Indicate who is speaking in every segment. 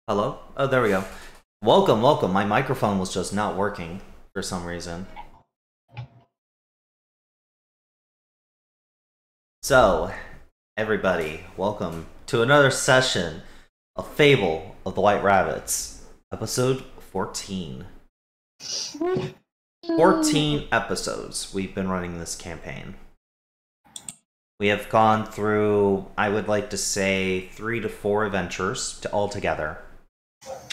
Speaker 1: Hello? Oh, there we go. Welcome, welcome. My microphone was just not working for some reason. So, everybody, welcome to another session of Fable of the White Rabbits, episode 14. 14 episodes we've been running this campaign. We have gone through, I would like to say, 3 to 4 adventures altogether.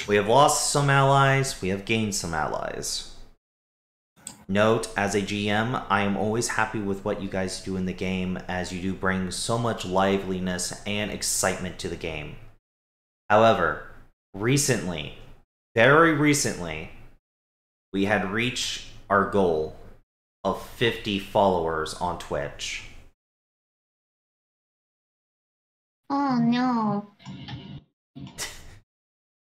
Speaker 1: We have lost some allies, we have gained some allies. Note, as a GM, I am always happy with what you guys do in the game, as you do bring so much liveliness and excitement to the game. However, recently, very recently, we had reached our goal of 50 followers on Twitch.
Speaker 2: Oh no.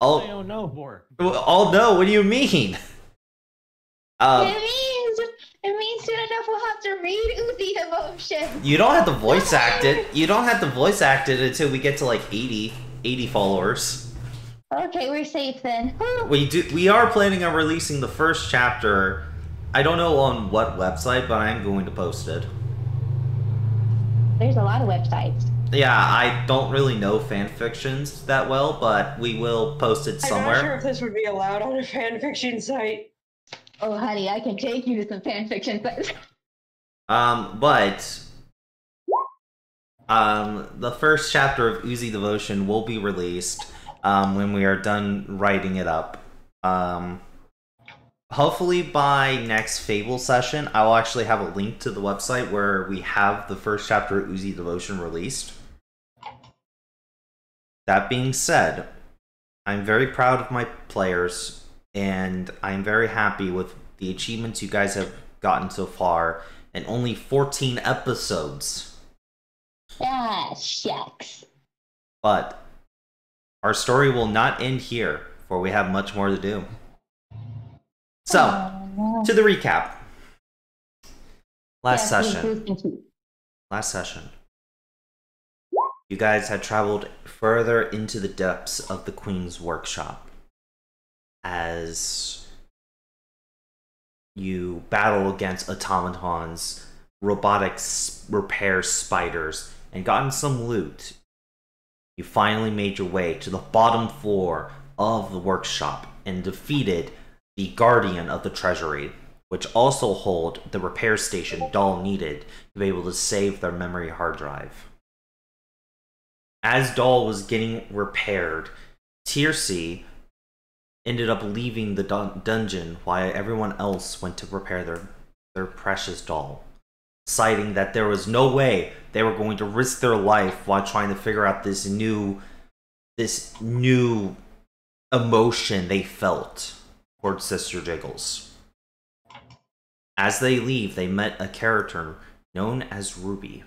Speaker 3: I don't know more.
Speaker 1: Oh no, what do you mean?
Speaker 2: It means soon enough we'll have to read Uzi Devotion.
Speaker 1: You don't have to voice act it. You don't have to voice act it until we get to like 80 followers.
Speaker 2: Okay, we're safe then.
Speaker 1: We are planning on releasing the first chapter. I don't know on what website, but I'm going to post it.
Speaker 2: There's a lot of websites.
Speaker 1: Yeah, I don't really know fanfictions that well, but we will post it somewhere.
Speaker 4: I'm not sure if this would be allowed on a fanfiction site.
Speaker 2: Oh, honey, I can take you to some fanfiction sites.
Speaker 1: The first chapter of Uzi Devotion will be released when we are done writing it up. Hopefully by next Fable session, I will actually have a link to the website where we have the first chapter of Uzi Devotion released. That being said, I'm very proud of my players, and I'm very happy with the achievements you guys have gotten so far, and only 14 episodes.
Speaker 2: Ah, shucks.
Speaker 1: But our story will not end here, for we have much more to do. So, to the recap. Last session. You guys had traveled further into the depths of the Queen's workshop as you battle against automatons, robotics repair spiders, and gotten some loot. You finally made your way to the bottom floor of the workshop and defeated the Guardian of the Treasury, which also hold the repair station Dahl needed to be able to save their memory hard drive. As Dahl was getting repaired, Tiercy ended up leaving the dungeon while everyone else went to repair their precious Dahl, citing that there was no way they were going to risk their life while trying to figure out this new emotion they felt towards Sister Jiggles. As they leave, they met a character known as Ruby,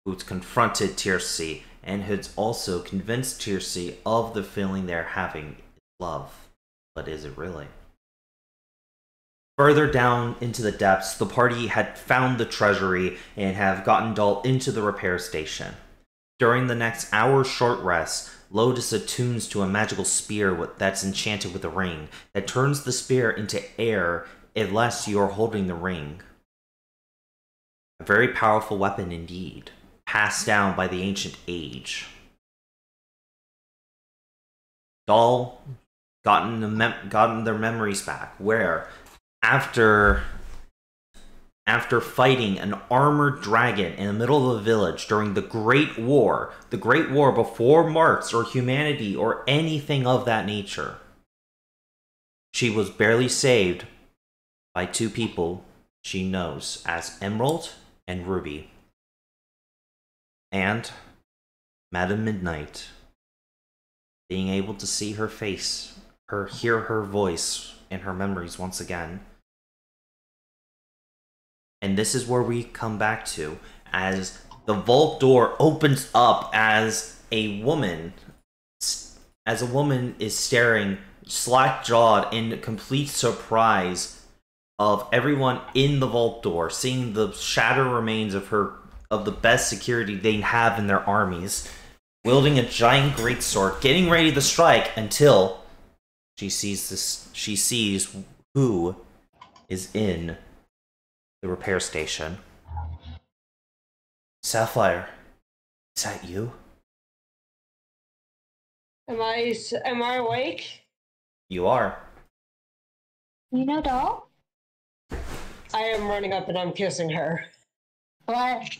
Speaker 1: who's confronted Tiercy and has also convinced Tiercy of the feeling they're having. Love, but is it really? Further down into the depths, the party had found the treasury and have gotten Dahl into the repair station. During the next hour's short rest, Lotus attunes to a magical spear that's enchanted with a ring that turns the spear into air unless you are holding the ring. A very powerful weapon indeed, passed down by the ancient age. Dahl gotten their memories back, where after fighting an armored dragon in the middle of the village during the Great War before Marx or humanity or anything of that nature, she was barely saved by two people she knows as Emerald and Ruby. And Madame Midnight, being able to see her face, hear her voice and her memories once again. And this is where we come back to, as the vault door opens up as a woman is staring slack-jawed in complete surprise of everyone in the vault door, seeing the shattered remains of the best security they have in their armies, wielding a giant greatsword, getting ready to strike until she sees who is in the repair station. Sapphire, is that you?
Speaker 4: Am I awake?
Speaker 1: You are.
Speaker 2: You know Dahl?
Speaker 4: I am running up and I'm kissing her.
Speaker 2: What?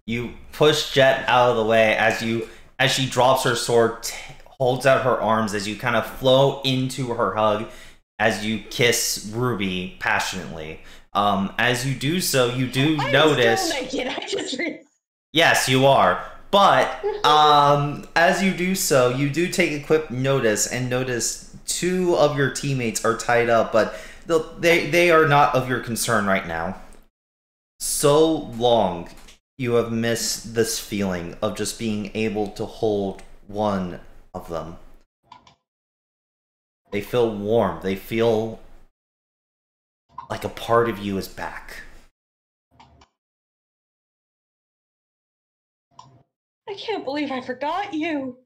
Speaker 1: You push Jet out of the way as she drops her sword, holds out her arms as you kind of flow into her hug as you kiss Ruby passionately. As you do so, you do notice.
Speaker 4: I'm still naked.
Speaker 1: Yes, you are. But as you do so, you do take a quick notice and notice two of your teammates are tied up, but they are not of your concern right now. So long you have missed this feeling of just being able to hold one of them. They feel warm. They feel like a part of you is back.
Speaker 4: I can't believe I forgot you.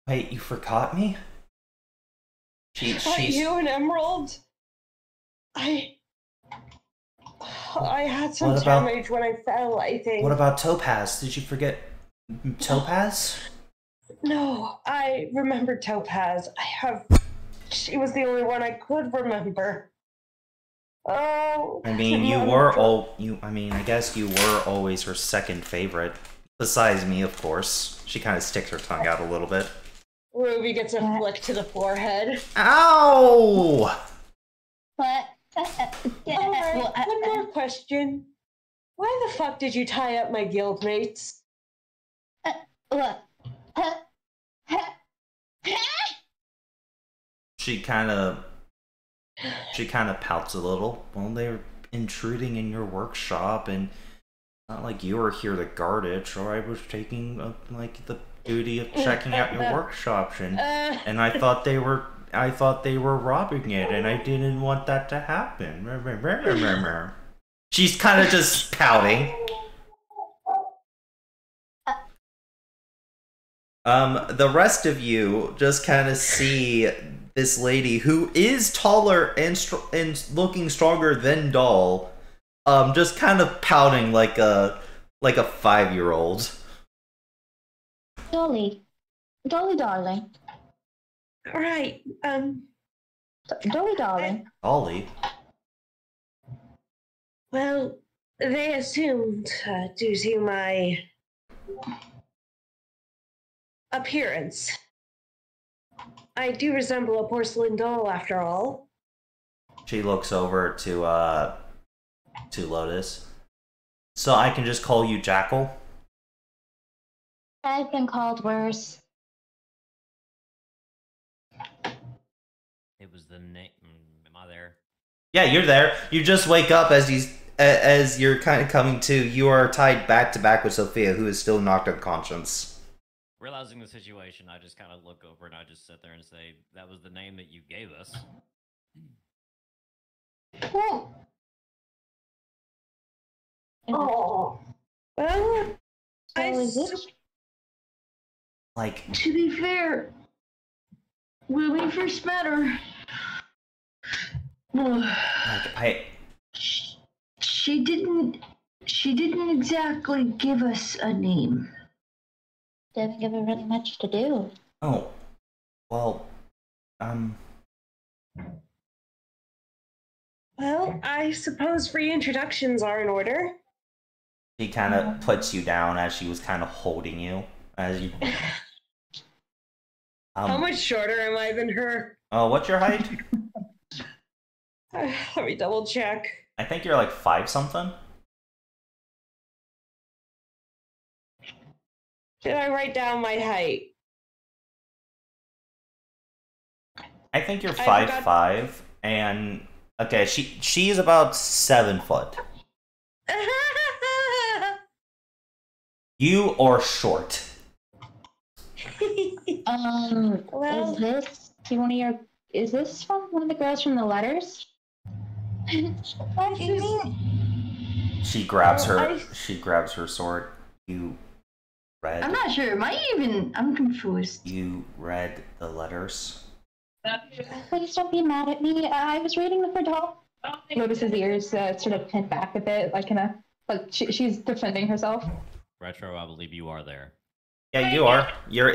Speaker 1: Wait, you forgot me? She's
Speaker 4: You and Emerald. I had some damage when I fell, I think.
Speaker 1: What about Topaz? Did you forget Topaz?
Speaker 4: No, I remember Topaz. She was the only one I could remember. Oh.
Speaker 1: I mean, I guess you were always her second favorite. Besides me, of course. She kind of sticks her tongue out a little bit.
Speaker 4: Ruby gets a flick to the forehead.
Speaker 1: Ow!
Speaker 2: What?
Speaker 4: Alright, one more question. Why the fuck did you tie up my guildmates?
Speaker 2: What?
Speaker 1: She kind of pouts a little. Well, they're intruding in your workshop, and not like you were here to guard it, so I was taking the duty of checking out your workshop, and I thought they were robbing it, and I didn't want that to happen. She's kind of just pouting. The rest of you just kind of see this lady who is taller and looking stronger than Doll, just kind of pouting like a 5-year-old.
Speaker 2: Dolly, darling.
Speaker 4: Right,
Speaker 2: Dolly, darling.
Speaker 1: Dolly?
Speaker 4: Well, they assumed, due to my appearance. I do resemble a porcelain doll, after all.
Speaker 1: She looks over to Lotus. So I can just call you Jackal?
Speaker 2: I've been called worse.
Speaker 3: It was the name. Am I there?
Speaker 1: Yeah, you're there. You just wake up as you're kind of coming to. You are tied back to back with Sophia, who is still knocked unconscious.
Speaker 3: Realizing the situation, I just kind of look over and I just sit there and say, that was the name that you gave us.
Speaker 4: Oh. Well,
Speaker 1: like,
Speaker 5: to be fair, when we first met her, she didn't exactly give us a name.
Speaker 2: Didn't give her really much to do.
Speaker 1: Oh, well,
Speaker 4: Well, I suppose reintroductions are in order.
Speaker 1: She kind of puts you down as she was kind of holding you. As you.
Speaker 4: How much shorter am I than her?
Speaker 1: Oh, what's your height?
Speaker 4: Let me double check.
Speaker 1: I think you're like 5 something.
Speaker 4: Did I write down my height?
Speaker 1: I think you're 5'5", and okay, she's about 7 foot. You are short.
Speaker 2: Well, is this from one of the girls from the letters? What do you mean?
Speaker 1: She grabs her sword. You read.
Speaker 5: I'm not sure. I'm confused.
Speaker 1: You read the letters.
Speaker 2: Please don't be mad at me. I was reading the for Doll.
Speaker 6: Lotus's ears sort of pinned back a bit, like she's defending herself.
Speaker 3: Retro, I believe you are there.
Speaker 1: Yeah, you are. You're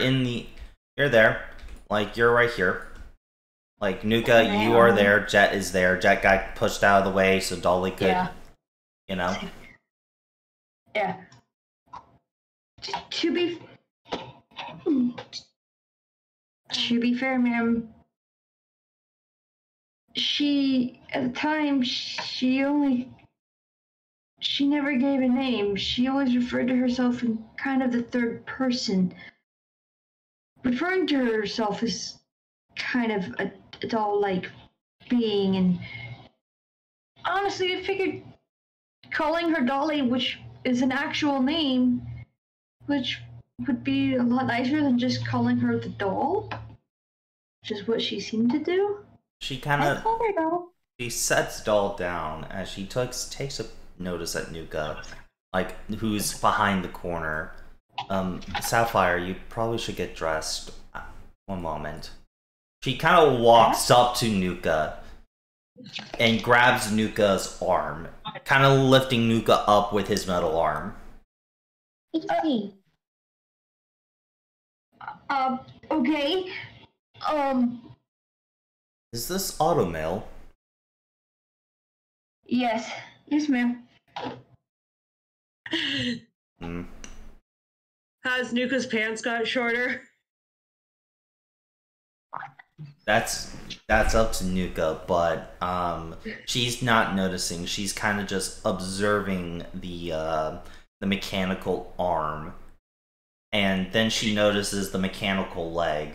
Speaker 1: there. Like, you're right here. Like, Nuka, you are there. Jet is there. Jet got pushed out of the way so Dolly could, you know.
Speaker 5: Yeah. To be fair, ma'am, at the time, she never gave a name. She always referred to herself in kind of the third person. Referring to herself as kind of a doll-like being, and honestly, I figured calling her Dolly, which is an actual name, which would be a lot nicer than just calling her the doll, which is what she seemed to do.
Speaker 1: She kind
Speaker 2: I
Speaker 1: of
Speaker 2: call her doll.
Speaker 1: she sets Doll down as she takes a notice at Nuka, like who's behind the corner. Sapphire, you probably should get dressed. One moment. She kind of walks up to Nuka and grabs Nuka's arm, kind of lifting Nuka up with his metal arm.
Speaker 2: Easy.
Speaker 5: Okay.
Speaker 1: Is this automail?
Speaker 5: Yes. Yes, ma'am.
Speaker 1: Hmm.
Speaker 4: Has Nuka's pants got shorter?
Speaker 1: That's up to Nuka, but she's not noticing. She's kind of just observing the mechanical arm, and then she notices the mechanical leg.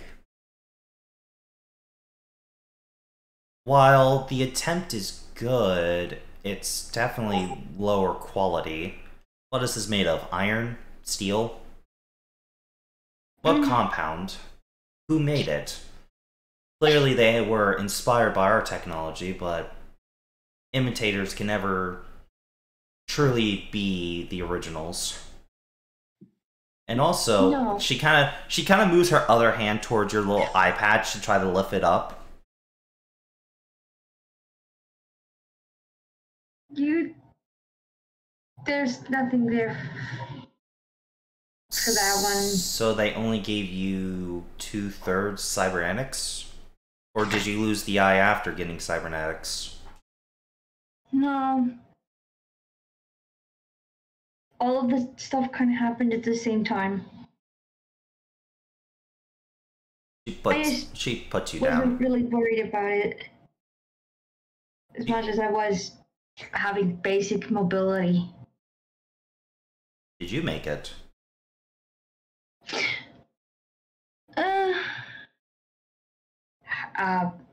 Speaker 1: While the attempt is good, it's definitely lower quality. What is this made of? Iron? Steel? What compound? Who made it? Clearly they were inspired by our technology, but imitators can never truly be the originals. And also,
Speaker 2: No.
Speaker 1: she kind of moves her other hand towards your little eye patch to try to lift it up.
Speaker 5: There's nothing there for that one.
Speaker 1: So they only gave you 2/3 cybernetics? Or did you lose the eye after getting cybernetics?
Speaker 5: No. All of the stuff kind of happened at the same time.
Speaker 1: She
Speaker 5: I
Speaker 1: puts you
Speaker 5: wasn't
Speaker 1: down.
Speaker 5: really worried about it as much as I was having basic mobility.
Speaker 1: Did you make it?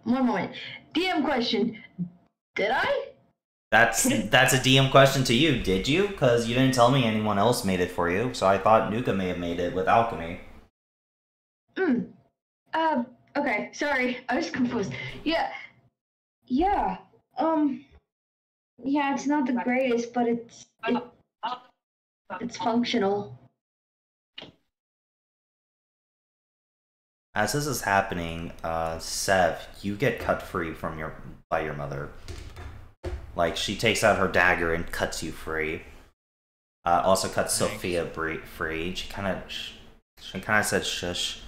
Speaker 5: One moment. DM question. Did I?
Speaker 1: That's a DM question to you. Did you? Because you didn't tell me anyone else made it for you, so I thought Nuka may have made it with alchemy.
Speaker 5: Okay, sorry. I was confused. Yeah, it's not the greatest, but it's functional.
Speaker 1: As this is happening, Sev, you get cut free by your mother. Like, she takes out her dagger and cuts you free. Also cuts Sophia free. She kind of said, "Shush.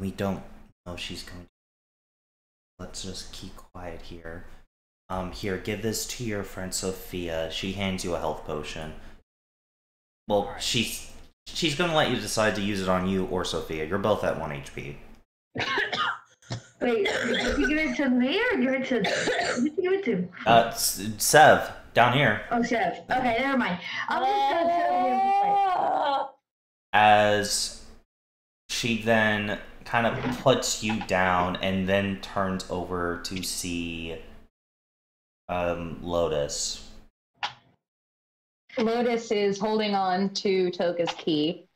Speaker 1: We don't know she's going to. Let's just keep quiet here. Here, give this to your friend Sophia." She hands you a health potion. Well, she's gonna let you decide to use it on you or Sophia. You're both at 1 HP.
Speaker 5: Wait, did you give it to me or give it to? Who did you give it to?
Speaker 1: Sev, down here.
Speaker 5: Oh, Chef. Okay, never mind. I'll just tell you.
Speaker 1: As she then kind of puts you down and then turns over to see Lotus.
Speaker 6: Lotus is holding on to Toga's key.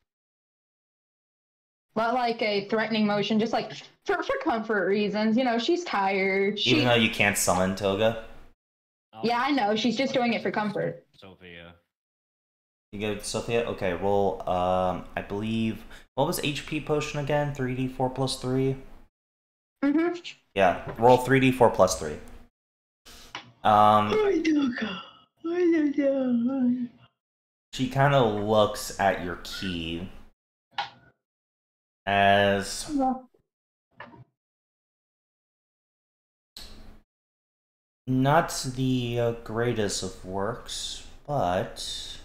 Speaker 6: Not like a threatening motion, just like for comfort reasons. You know, she's tired.
Speaker 1: Even though you can't summon Toga?
Speaker 6: Yeah, I know. She's just doing it for comfort.
Speaker 3: Sophia.
Speaker 1: You go Sophia? Okay, roll, I believe... What was HP potion again? 3d4 plus 3?
Speaker 6: Mm-hmm.
Speaker 1: Yeah, roll 3d4 plus 3. She kind of looks at your key as not the greatest of works, but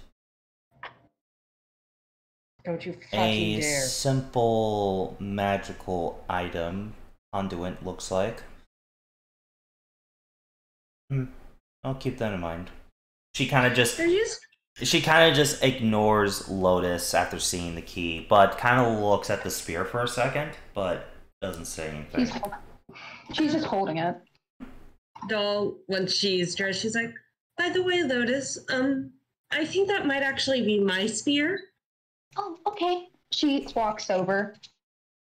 Speaker 4: Don't you fucking
Speaker 1: a
Speaker 4: dare.
Speaker 1: simple magical item. Conduit looks like. I'll keep that in mind. She kind of just ignores Lotus after seeing the key, but kind of looks at the spear for a second, but doesn't say anything.
Speaker 6: She's just holding it.
Speaker 4: doll once she's dressed. She's like, by the way, Lotus, I think that might actually be my spear.
Speaker 6: Oh, okay. She walks over,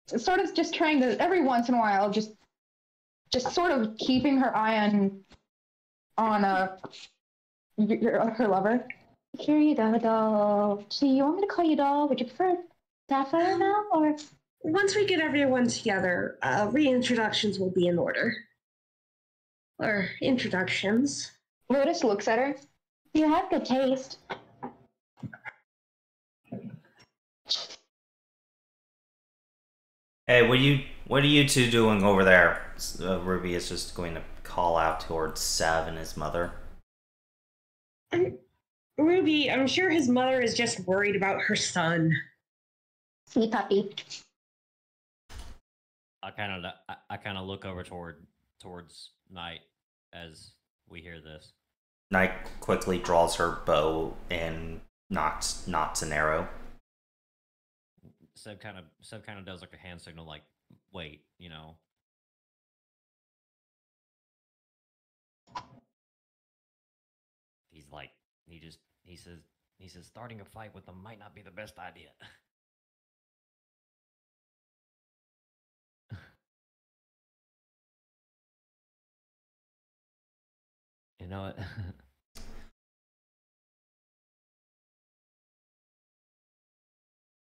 Speaker 6: sort of just trying to, every once in a while, just sort of keeping her eye on her lover. Here you go, doll. So you want me to call you doll? Would you prefer Sapphire now, or?
Speaker 4: Once we get everyone together, reintroductions will be in order. Or introductions.
Speaker 6: Lotus looks at her.
Speaker 2: You have good taste.
Speaker 1: Hey, what are you two doing over there? Ruby is just going to call out towards Sav and his mother.
Speaker 4: Ruby, I'm sure his mother is just worried about her son.
Speaker 2: Sweet puppy.
Speaker 3: I kind of look over towards Night as we hear this.
Speaker 1: Night quickly draws her bow and knots an arrow.
Speaker 3: Seb kind of does like a hand signal, like, wait, you know. He says starting a fight with them might not be the best idea. You know what?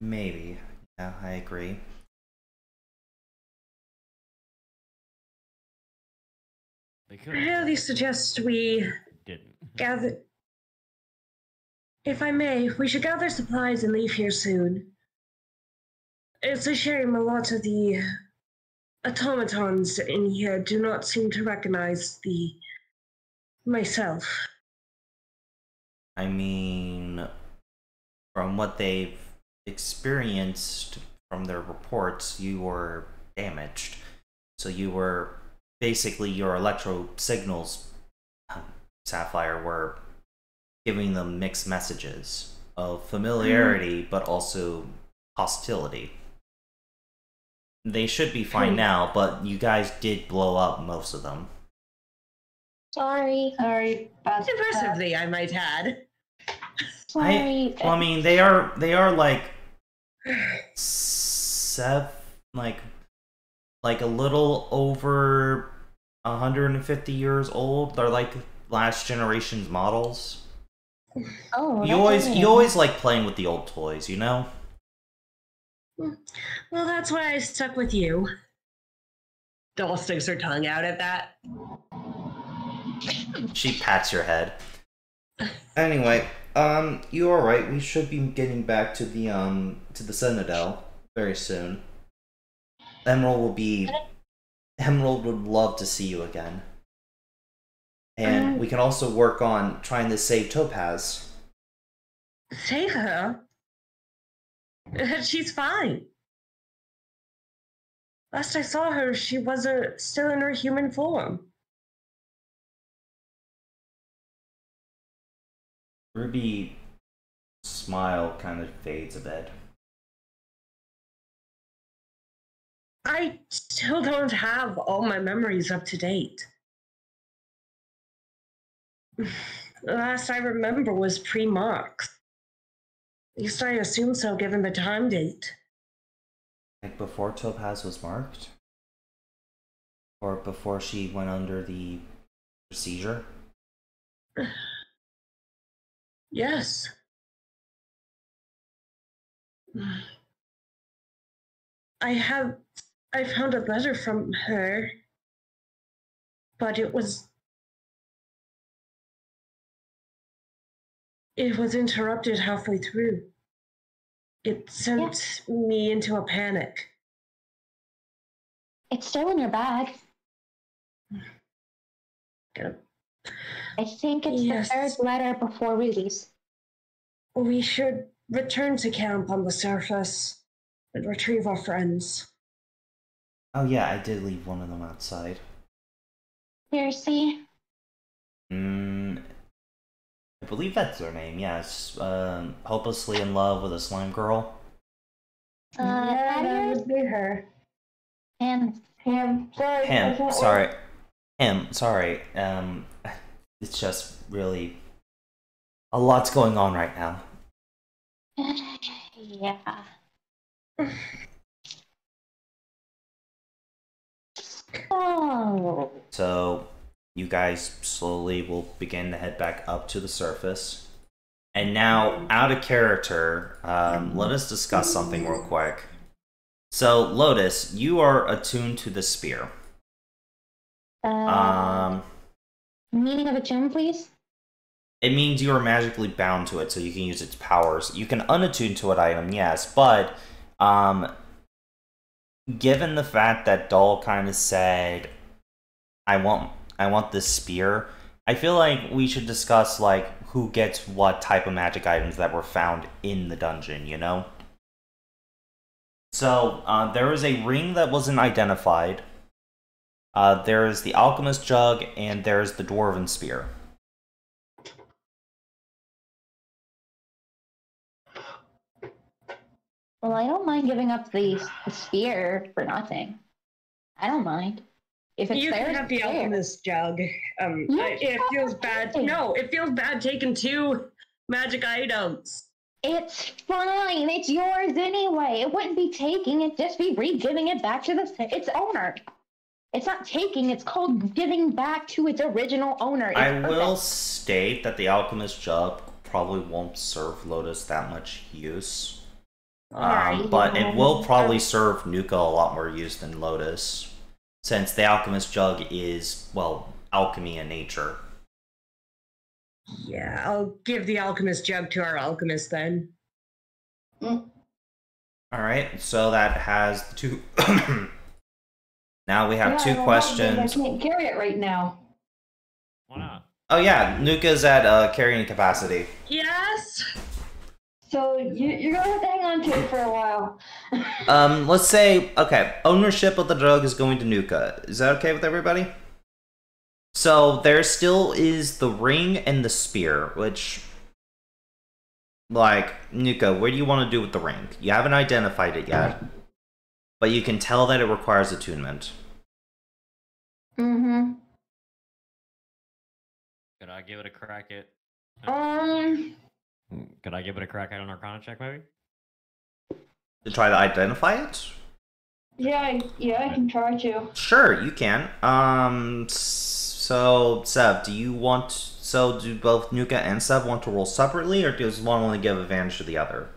Speaker 1: Maybe. Yeah, I agree.
Speaker 3: Because
Speaker 4: I highly suggest we
Speaker 3: didn't.
Speaker 4: gather. If I may, we should gather supplies and leave here soon. It's a shame a lot of the automatons in here do not seem to recognize myself.
Speaker 1: I mean, from what they've experienced from their reports, you were damaged. So you were basically, your electro signals, Sapphire, were giving them mixed messages of familiarity but also hostility. They should be fine now, but you guys did blow up most of them.
Speaker 2: Sorry.
Speaker 4: Impressively, I might add.
Speaker 2: Sorry.
Speaker 1: I mean, they are like like a little over 150 years old. They're like last generation's models.
Speaker 2: Oh,
Speaker 1: You always like playing with the old toys, you know?
Speaker 4: Well, that's why I stuck with you. Doll sticks her tongue out at that.
Speaker 1: She pats your head. Anyway, you are right. We should be getting back to the Citadel very soon. Emerald would love to see you again. And we can also work on trying to save Topaz.
Speaker 4: Save her? She's fine. Last I saw her, she was still in her human form.
Speaker 1: Ruby's smile kind of fades a bit.
Speaker 4: I still don't have all my memories up to date. The last I remember was pre-Marx. At least I assume so, given the time date.
Speaker 1: Like before Topaz was marked? Or before she went under the procedure?
Speaker 4: Yes. I found a letter from her, but it was interrupted halfway through. It sent me into a panic.
Speaker 2: It's still in your bag. I think it's the third letter before Ruby's.
Speaker 4: We should return to camp on the surface and retrieve our friends.
Speaker 1: Oh yeah, I did leave one of them outside.
Speaker 2: Percy?
Speaker 1: I believe that's her name, yes. Hopelessly in love with a slime girl.
Speaker 2: That
Speaker 5: would be her.
Speaker 2: And
Speaker 5: Him.
Speaker 1: Him, sorry. Sorry. It's just really a lot's going on right now.
Speaker 2: Yeah. Oh.
Speaker 1: So, you guys slowly will begin to head back up to the surface. And now, out of character, let us discuss something real quick. So, Lotus, you are attuned to the spear.
Speaker 2: Meaning of attune, please?
Speaker 1: It means you are magically bound to it, so you can use its powers. You can unattune to an item, yes, but given the fact that Doll kind of said, I want this spear, I feel like we should discuss like who gets what type of magic items that were found in the dungeon, you know? So, there is a ring that wasn't identified. There is the alchemist jug, and there is the dwarven spear.
Speaker 2: Well, I don't mind giving up the sphere for nothing. I don't mind. If it's
Speaker 4: You
Speaker 2: there,
Speaker 4: can have the
Speaker 2: it's there.
Speaker 4: alchemist jug. It feels bad.
Speaker 2: fine.
Speaker 4: No, it feels bad taking 2 magic items.
Speaker 2: It's fine. It's yours anyway. It wouldn't be taking. It'd just be re-giving it back to its owner. It's not taking. It's called giving back to its original owner. It's
Speaker 1: I will
Speaker 2: perfect.
Speaker 1: state that the alchemist jug probably won't serve Lotus that much use.
Speaker 2: Alright,
Speaker 1: But
Speaker 2: yeah.
Speaker 1: it will probably serve Nuka a lot more use than Lotus, since the alchemist jug is, well, alchemy in nature.
Speaker 4: Yeah, I'll give the alchemist jug to our alchemist then.
Speaker 1: Alright, so that has 2... Now we have
Speaker 5: Yeah, I
Speaker 1: 2
Speaker 5: don't know,
Speaker 1: questions.
Speaker 5: I can't carry it right now.
Speaker 3: Why not?
Speaker 1: Oh yeah, Nuka's at carrying capacity.
Speaker 4: Yes.
Speaker 5: So you're gonna have to hang on to it for a while.
Speaker 1: Let's say, okay, ownership of the drug is going to Nuka. Is that okay with everybody? So there still is the ring and the spear, which, like, Nuka, what do you want to do with the ring? You haven't identified it yet, but you can tell that it requires attunement.
Speaker 2: Mm-hmm.
Speaker 3: Could I give it a crack at? Could I give it a crack at an Arcana check, maybe?
Speaker 1: To try to identify it?
Speaker 5: Yeah, I can try to.
Speaker 1: Sure, you can. So, Sev, do both Nuka and Sev want to roll separately, or does one only give advantage to the other?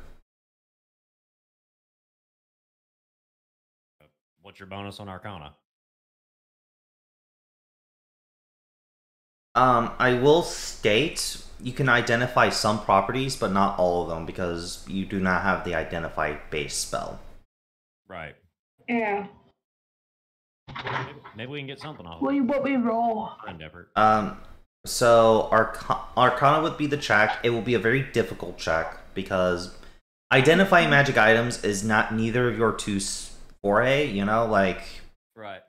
Speaker 3: What's your bonus on Arcana?
Speaker 1: I will state you can identify some properties, but not all of them, because you do not have the identify base spell.
Speaker 3: Right.
Speaker 5: Yeah.
Speaker 3: Maybe we can get something off.
Speaker 5: What we roll?
Speaker 3: Friend effort.
Speaker 1: So Arcana would be the check. It will be a very difficult check, because identifying magic items is not neither of your two foray, you know, like...
Speaker 3: Right.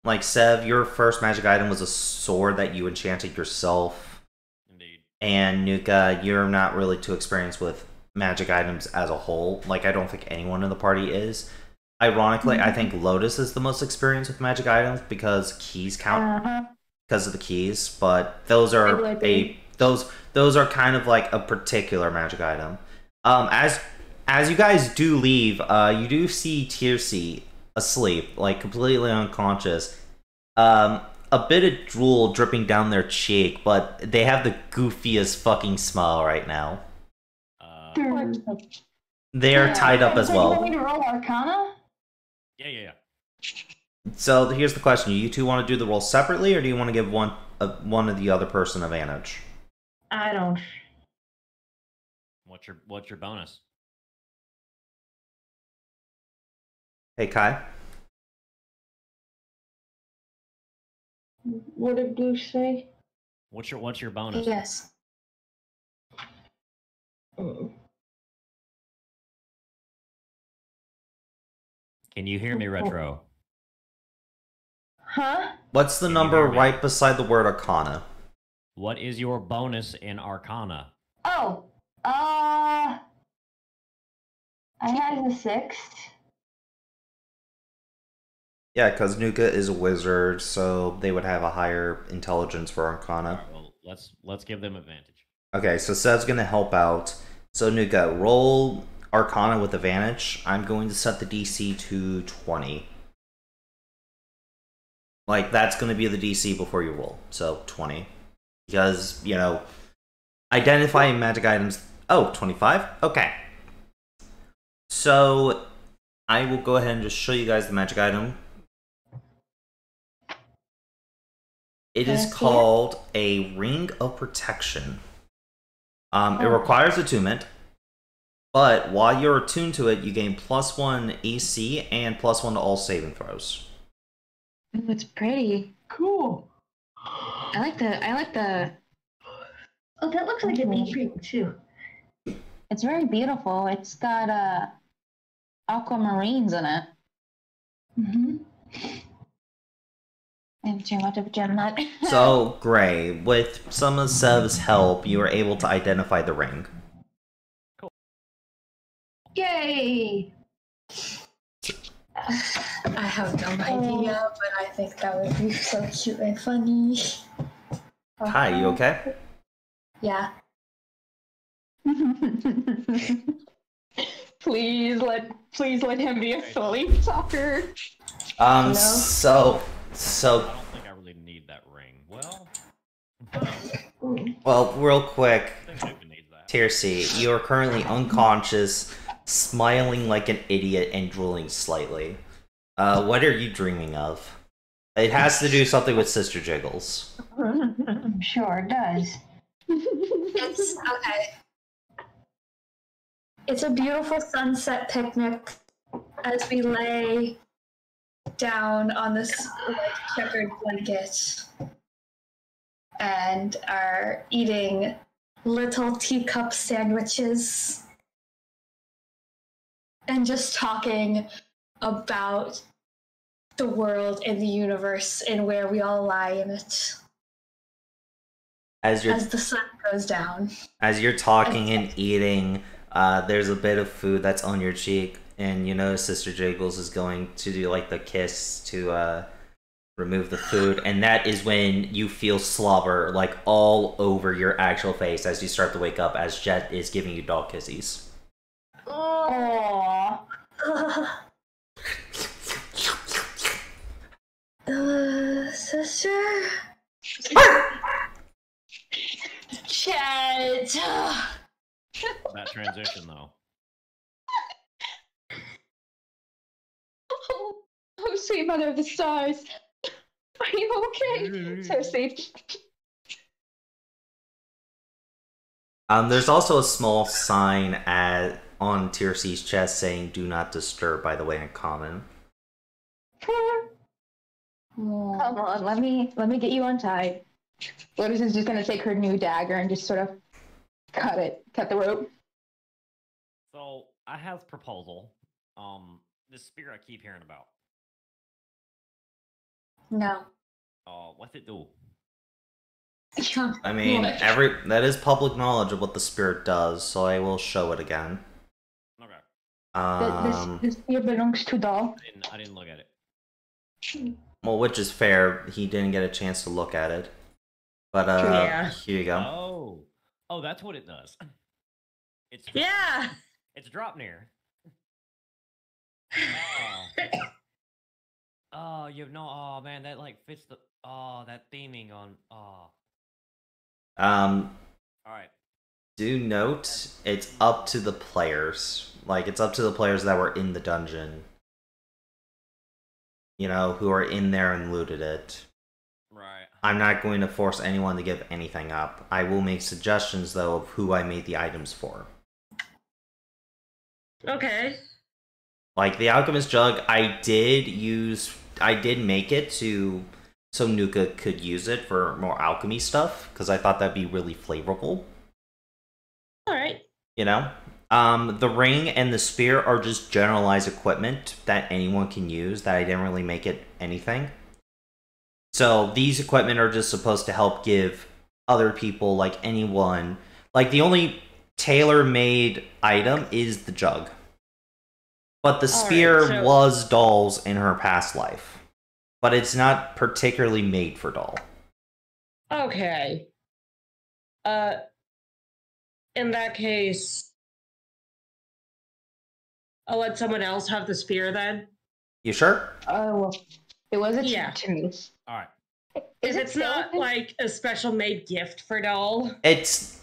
Speaker 1: Like, Sev, your first magic item was a sword that you enchanted yourself.
Speaker 3: Indeed.
Speaker 1: And Nuka, you're not really too experienced with magic items as a whole. Like, I don't think anyone in the party is. Ironically, I think Lotus is the most experienced with magic items because keys count because of the keys. But those are those are kind of like a particular magic item. As you guys do leave, you do see Tiercy asleep, like completely unconscious. A bit of drool dripping down their cheek, but they have the goofiest fucking smile right now. They are tied up as
Speaker 5: You want
Speaker 1: well.
Speaker 5: me to roll Arcana?
Speaker 3: Yeah.
Speaker 1: So here's the question: you two want to do the roll separately, or do you want to give one of the other person advantage?
Speaker 5: I don't.
Speaker 3: What's your bonus?
Speaker 1: Hey Kai.
Speaker 5: What did Blue say?
Speaker 3: What's your bonus?
Speaker 2: Yes.
Speaker 3: Can you hear me, Retro?
Speaker 5: Huh?
Speaker 1: What's the
Speaker 3: Can you
Speaker 1: number
Speaker 3: hear me?
Speaker 1: right beside the word Arcana?
Speaker 3: What is your bonus in Arcana?
Speaker 5: Oh, I had a 6.
Speaker 1: Yeah, because Nuka is a wizard, so they would have a higher intelligence for
Speaker 3: All
Speaker 1: Arcana.
Speaker 3: right, well, let's give them advantage.
Speaker 1: Okay, so Sev's gonna help out. So Nuka, roll Arcana with advantage. I'm going to set the DC to 20. Like, that's gonna be the DC before you roll. So 20. Because, you know, identifying magic items. Oh, 25? Okay. So I will go ahead and just show you guys the magic item. It
Speaker 2: Can I
Speaker 1: is
Speaker 2: see it?
Speaker 1: called a Ring of Protection. It
Speaker 2: Oh.
Speaker 1: requires attunement, but while you're attuned to it, you gain +1 AC and +1 to all saving throws.
Speaker 2: Ooh, it's pretty.
Speaker 5: Cool.
Speaker 2: I like the.
Speaker 5: Oh, that looks like a neat ring too.
Speaker 2: It's very beautiful. It's got aquamarines in it.
Speaker 5: Mm-hmm.
Speaker 2: And too much of a gem nut.
Speaker 1: So, Gray, with some of Sev's help, you are able to identify the ring.
Speaker 5: Yay!
Speaker 7: I have no idea, but I think that would be so cute and funny.
Speaker 1: Hi, you okay?
Speaker 7: Yeah.
Speaker 6: Please let him be a fully talker.
Speaker 1: Um,
Speaker 6: No.
Speaker 1: so,
Speaker 3: I don't think I really need that ring. Well,
Speaker 1: well, real quick,
Speaker 3: I think Nuka needs that.
Speaker 1: Tirsi, you are currently unconscious, smiling like an idiot and drooling slightly. What are you dreaming of? It has to do something with Sister Jiggles.
Speaker 2: I'm sure it does.
Speaker 7: It's okay. It's a beautiful sunset picnic as we lay down on this checkered blanket and are eating little teacup sandwiches and just talking about the world and the universe and where we all lie in it
Speaker 1: As you're
Speaker 7: as the sun goes down.
Speaker 1: As you're talking and eating, there's a bit of food that's on your cheek, and you know Sister Jiggles is going to do like the kiss to remove the food, and that is when you feel slobber like all over your actual face as you start to wake up as Jet is giving you dog kisses.
Speaker 2: Aww.
Speaker 7: Sister?
Speaker 2: Chet.
Speaker 3: That transition though.
Speaker 6: Oh, sweet mother of the stars. Are you okay? So safe.
Speaker 1: There's also a small sign on Tirsi's chest saying "Do not disturb." By the way, in common.
Speaker 2: Oh.
Speaker 6: Come on, let me get you untied. Lotus is just gonna take her new dagger and just sort of cut the rope.
Speaker 3: So I have a proposal. This spear I keep hearing about.
Speaker 7: No.
Speaker 3: What's it do?
Speaker 1: I mean,
Speaker 6: What?
Speaker 1: that is public knowledge of what the spirit does, so I will show it again.
Speaker 3: Okay.
Speaker 6: This spear belongs to Doll.
Speaker 3: I didn't look at it.
Speaker 1: Well, which is fair. He didn't get a chance to look at it. But
Speaker 4: Yeah.
Speaker 1: here you go.
Speaker 3: Oh, that's what it does. It's
Speaker 4: Yeah.
Speaker 3: It's drop near. Oh, you know. Oh man, that like fits the. Oh, that theming on. Oh. All right.
Speaker 1: Do note it's up to the players. Like it's up to the players that were in the dungeon. You know, who are in there and looted it.
Speaker 3: Right.
Speaker 1: I'm not going to force anyone to give anything up. I will make suggestions though of who I made the items for.
Speaker 4: Okay.
Speaker 1: Like the alchemist jug, I did make it so Nuka could use it for more alchemy stuff because I thought that'd be really flavorful.
Speaker 4: All right.
Speaker 1: You know, the ring and the spear are just generalized equipment that anyone can use. That I didn't really make it anything. So these equipment are just supposed to help give other people, like anyone, like the only tailor-made item is the jug. But the spear
Speaker 4: so-
Speaker 1: was Doll's in her past life. but it's not particularly made for Doll.
Speaker 4: Okay. In that case, I'll let someone else have the spear then.
Speaker 1: You sure?
Speaker 2: Oh, well, it was a
Speaker 4: Yeah.
Speaker 2: to me.
Speaker 3: All right.
Speaker 2: Is it
Speaker 4: It's not
Speaker 2: skeleton?
Speaker 4: like a special made gift for Doll.
Speaker 1: It's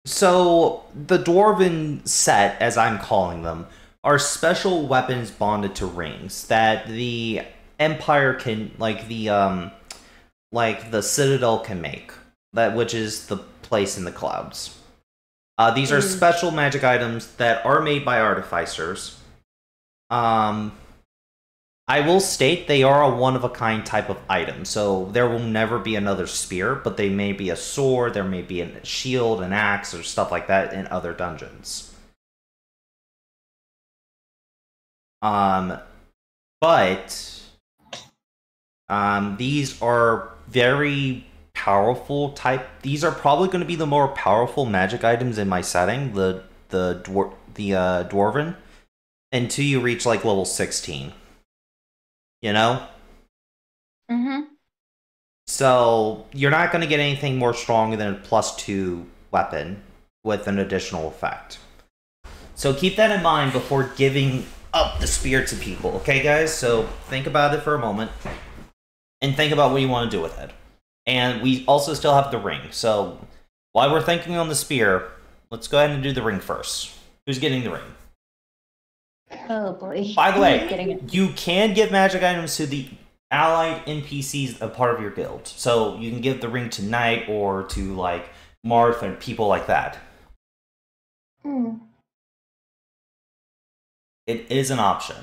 Speaker 1: so the Dwarven set, as I'm calling them, are special weapons bonded to rings that the Empire can, like the Citadel can make, that which is the place in the clouds. These are special magic items that are made by artificers. I will state they are a one-of-a-kind type of item, so there will never be another spear, but they may be a sword, there may be a shield, an axe, or stuff like that in other dungeons. These are very powerful type. These are probably going to be the more powerful magic items in my setting, the Dwarven, until you reach like level 16. You know?
Speaker 2: Mm-hmm.
Speaker 1: So, you're not going to get anything more stronger than a +2 weapon with an additional effect. So keep that in mind before giving up the spear to people, okay guys? So think about it for a moment, and think about what you want to do with it. And we also still have the ring, so while we're thinking on the spear, let's go ahead and do the ring first. Who's getting the ring?
Speaker 2: Oh boy.
Speaker 1: By the way,
Speaker 2: Getting it.
Speaker 1: you can give magic items to the allied NPCs a part of your guild. So you can give the ring to Knight or to like Marth and people like that.
Speaker 2: Hmm.
Speaker 1: It is an option.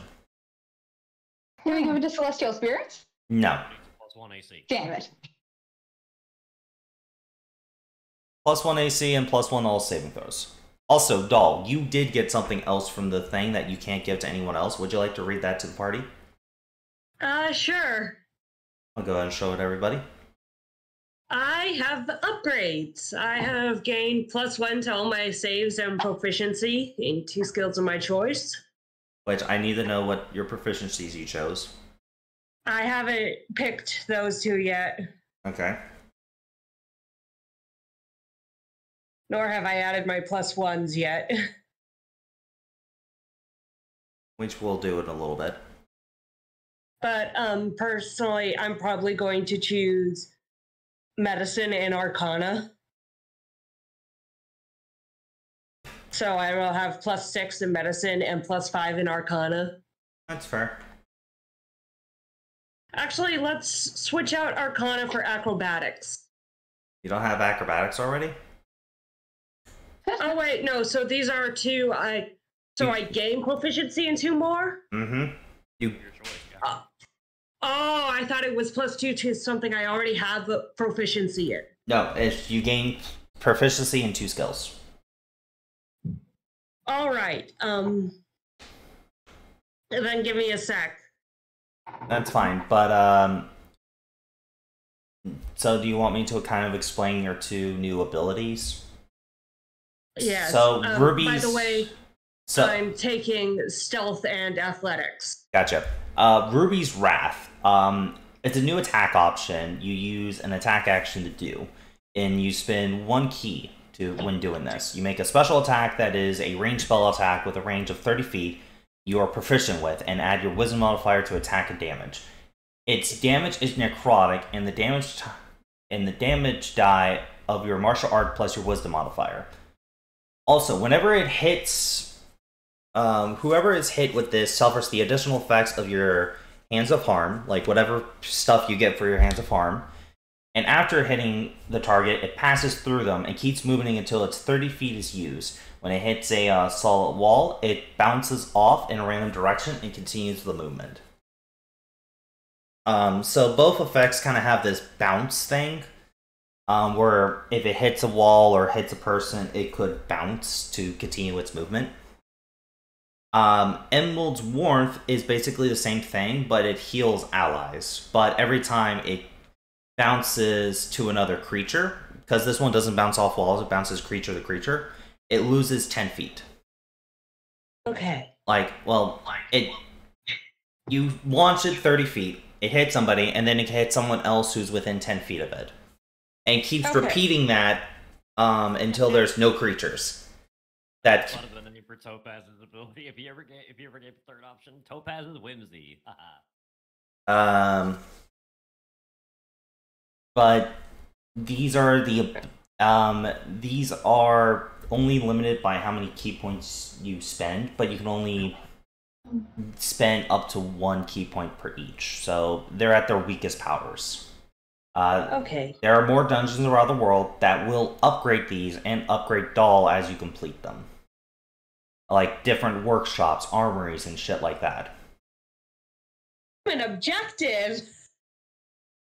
Speaker 2: Can we give it to Celestial Spirits?
Speaker 1: No.
Speaker 3: +1 AC.
Speaker 2: Damn it.
Speaker 1: +1 AC and +1 all saving throws. Also, Doll, you did get something else from the thing that you can't give to anyone else. Would you like to read that to the party?
Speaker 4: Sure.
Speaker 1: I'll go ahead and show it to everybody.
Speaker 4: I have the upgrades. I have gained +1 to all my saves and proficiency in 2 skills of my choice.
Speaker 1: Which I need to know what your proficiencies you chose.
Speaker 4: I haven't picked those 2 yet,
Speaker 1: Okay.
Speaker 4: nor have I added my +1s yet.
Speaker 1: Which we'll do in a little bit.
Speaker 4: But personally, I'm probably going to choose medicine and arcana. So I will have +6 in medicine and +5 in arcana.
Speaker 1: That's fair.
Speaker 4: Actually, let's switch out arcana for acrobatics.
Speaker 1: You don't have acrobatics already?
Speaker 4: Oh wait, no, so these are 2 I gain proficiency in 2 more?
Speaker 1: Mm-hmm.
Speaker 3: Your choice, yeah.
Speaker 4: Oh, I thought it was +2 to something I already have the proficiency in.
Speaker 1: No, if you gain proficiency in 2 skills.
Speaker 4: All right. Then give me a sec.
Speaker 1: That's fine, but so do you want me to kind of explain your 2 new abilities?
Speaker 4: Yes.
Speaker 1: So Ruby's.
Speaker 4: By the way,
Speaker 1: so
Speaker 4: I'm taking stealth and athletics.
Speaker 1: gotcha. Ruby's Wrath. It's a new attack option. You use an attack action to do, and you spend 1 key when doing this. You make a special attack that is a ranged spell attack with a range of 30 feet you are proficient with, and add your wisdom modifier to attack and damage. Its damage is necrotic, and the damage die of your martial art plus your wisdom modifier. Also, whenever it hits, whoever is hit with this suffers the additional effects of your Hands of Harm, like whatever stuff you get for your Hands of Harm. And after hitting the target, it passes through them and keeps moving until its 30 feet is used. When it hits a solid wall, it bounces off in a random direction and continues the movement. So both effects kind of have this bounce thing, where if it hits a wall or hits a person, it could bounce to continue its movement. Emerald's Warmth is basically the same thing, but it heals allies. But every time it bounces to another creature, because this one doesn't bounce off walls, it bounces creature to creature, it loses 10 feet.
Speaker 4: Okay.
Speaker 1: You launch it 30 feet, it hits somebody, and then it hits someone else who's within 10 feet of it. And keeps repeating that until there's no creatures.
Speaker 3: That's a lot of the name for Topaz's ability. If you ever gave the third option, Topaz's Whimsy.
Speaker 1: But these are these are only limited by how many key points you spend, but you can only spend up to 1 key point per each. So they're at their weakest powers. There are more dungeons around the world that will upgrade these and upgrade Doll as you complete them. Like different workshops, armories, and shit like that.
Speaker 4: An objective!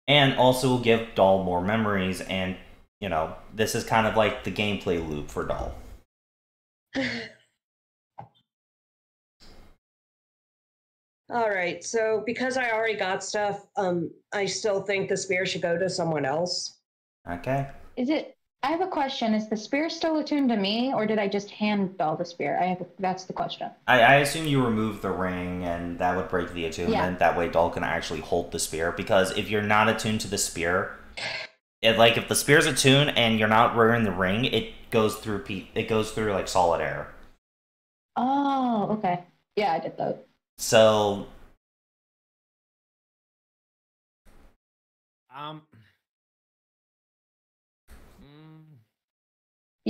Speaker 1: And also will give Doll more memories, and, you know, this is kind of like the gameplay loop for Doll.
Speaker 4: Alright, so because I already got stuff, I still think the spear should go to someone else.
Speaker 1: Okay.
Speaker 6: I have a question. Is the spear still attuned to me, or did I just hand Doll the spear? That's the question.
Speaker 1: I assume you remove the ring, and that would break the attunement. Yeah. That way Doll can actually hold the spear, because if you're not attuned to the spear, if the spear's attuned and you're not wearing the ring, it goes through like solid air.
Speaker 6: Oh, okay. Yeah, I did that.
Speaker 1: So...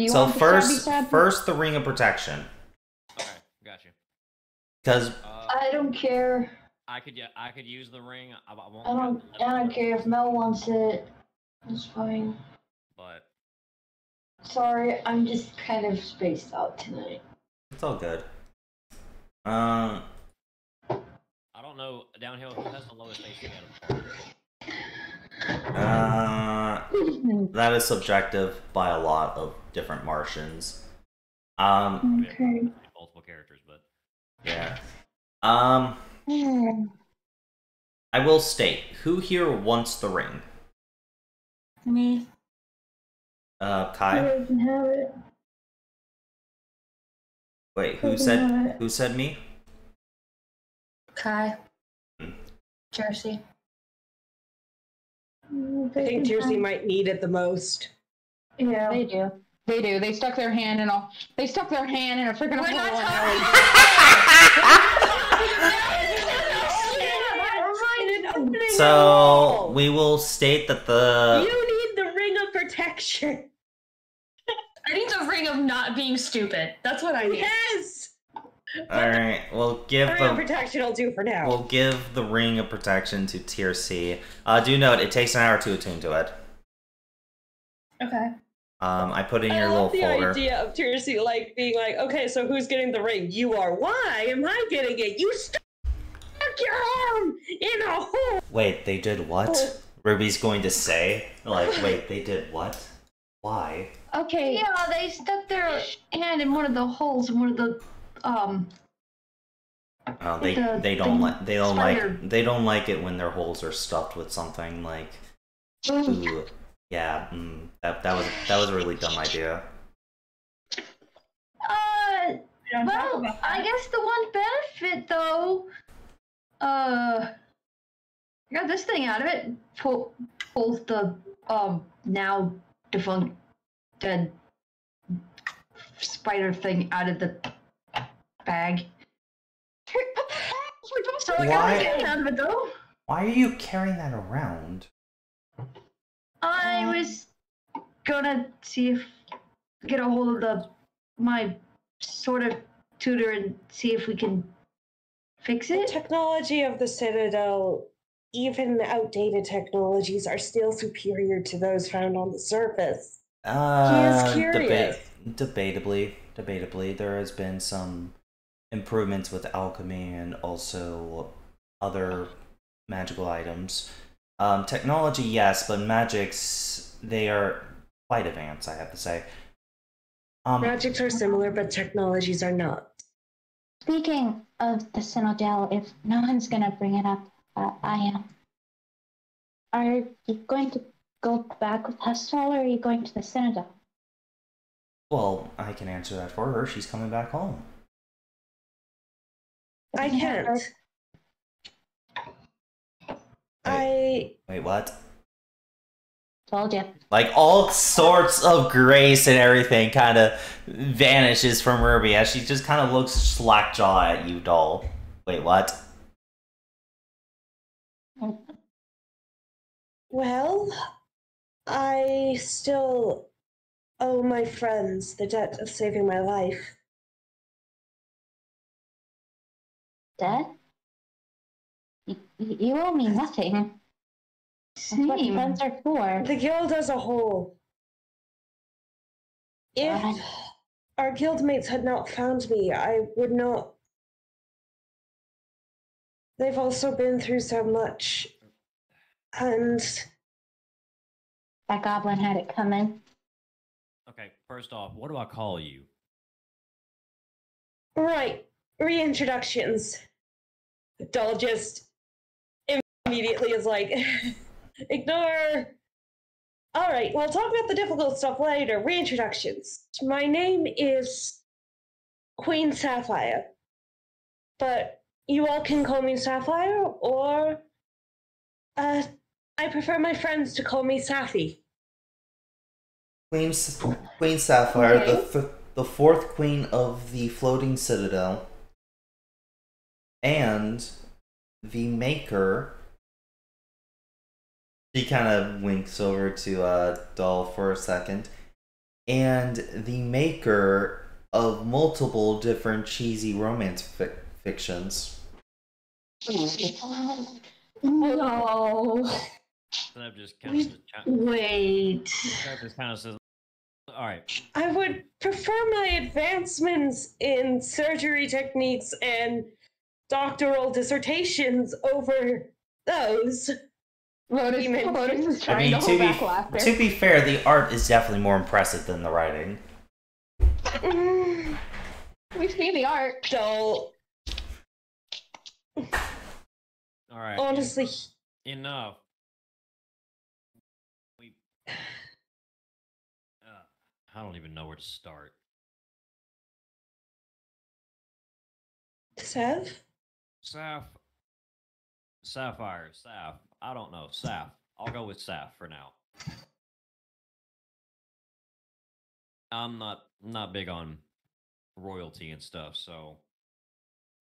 Speaker 1: So first the Ring of Protection.
Speaker 3: Okay, got you.
Speaker 1: Because
Speaker 5: I don't care.
Speaker 3: I could use the ring. I
Speaker 5: don't care if Mel wants it. It's fine.
Speaker 3: But
Speaker 5: sorry, I'm just kind of spaced out tonight.
Speaker 1: It's all good.
Speaker 3: I don't know. Downhill, who has the lowest AC out of
Speaker 1: that is subjective by a lot of different Martians.
Speaker 5: Okay.
Speaker 3: Multiple characters, but
Speaker 1: yeah. I will state, who here wants the ring?
Speaker 7: Me.
Speaker 1: Kai?
Speaker 5: I doesn't have it.
Speaker 1: Wait, who said me?
Speaker 7: Kai. Jersey.
Speaker 4: I think Jersey might need it the most.
Speaker 6: Yeah, they do. They do. They stuck their hand in a. They stuck their hand in a freaking hole.
Speaker 1: So we will state that
Speaker 4: you need the Ring of Protection.
Speaker 7: I need the ring of not being stupid. That's what I need.
Speaker 4: Yes.
Speaker 1: All right, we'll give
Speaker 4: the Ring of Protection. I'll do for now.
Speaker 1: We'll give the Ring of Protection to Tier C. Do note it takes an hour to attune to it.
Speaker 7: Okay.
Speaker 1: I put in your little folder.
Speaker 4: I love the idea of Tier C being like, okay, so who's getting the ring? You are. Why am I getting it? You stuck your arm in a hole.
Speaker 1: Wait, they did what? Ruby's going to say, wait, they did what? Why?
Speaker 5: Okay. Yeah, they stuck their hand in one of the holes in one of the
Speaker 1: they don't like it when their holes are stuffed with something like ooh, yeah, that was a really dumb idea.
Speaker 5: Well, I guess the one benefit though, I got this thing out of it. Pulls the now defunct dead spider thing out of the bag. So I got it out of it though.
Speaker 1: Why are you carrying that around?
Speaker 5: I was gonna see if get a hold of my sort of tutor and see if we can fix it.
Speaker 4: The technology of the Citadel, even outdated technologies, are still superior to those found on the surface. He is curious.
Speaker 1: Debatably, there has been some improvements with alchemy and also other magical items. Technology, yes, but magics, they are quite advanced, I have to say.
Speaker 4: Magics are similar, but technologies are not.
Speaker 2: Speaking of the Citadel, if no one's gonna bring it up, I am. Are you going to go back with Hestal, or are you going to the Citadel?
Speaker 1: Well, I can answer that for her. She's coming back home.
Speaker 4: I can't. Wait,
Speaker 1: what?
Speaker 2: Told you.
Speaker 1: Like, all sorts of grace and everything kind of vanishes from Ruby as she just kind of looks slack-jaw at you, doll. Wait, what?
Speaker 4: well, I still owe my friends the debt of saving my life.
Speaker 2: Dead? You owe me nothing. That's what
Speaker 5: Same.
Speaker 2: friends are for.
Speaker 4: The guild as a whole. If
Speaker 2: God.
Speaker 4: our guildmates had not found me, I would not. They've also been through so much. And
Speaker 2: That goblin had it coming.
Speaker 3: Okay, first off, what do I call you?
Speaker 4: right, reintroductions. Doll just immediately is like, ignore. All right, we'll talk about the difficult stuff later. Reintroductions. My name is Queen Sapphire, but you all can call me Sapphire, or I prefer my friends to call me Sapphy.
Speaker 1: Queen Sapphire, the fourth queen of the Floating Citadel, and the maker. She kind of winks over to Doll for a second. And the maker of multiple different cheesy romance fictions.
Speaker 7: No.
Speaker 3: That just kind of
Speaker 5: Wait.
Speaker 3: just kind of says, all right.
Speaker 4: I would prefer my advancements in surgery techniques and doctoral dissertations over those.
Speaker 2: Lotus was
Speaker 1: I
Speaker 2: trying
Speaker 1: mean,
Speaker 2: to hold back laughter.
Speaker 1: to be fair, the art is definitely more impressive than the writing.
Speaker 2: We've seen the art.
Speaker 4: Doll.
Speaker 3: All right.
Speaker 4: Honestly.
Speaker 3: Enough. We. I don't even know where to start.
Speaker 4: Sev?
Speaker 3: Sapphire, Saf. I don't know. Saf. I'll go with Saf for now. I'm not big on royalty and stuff, so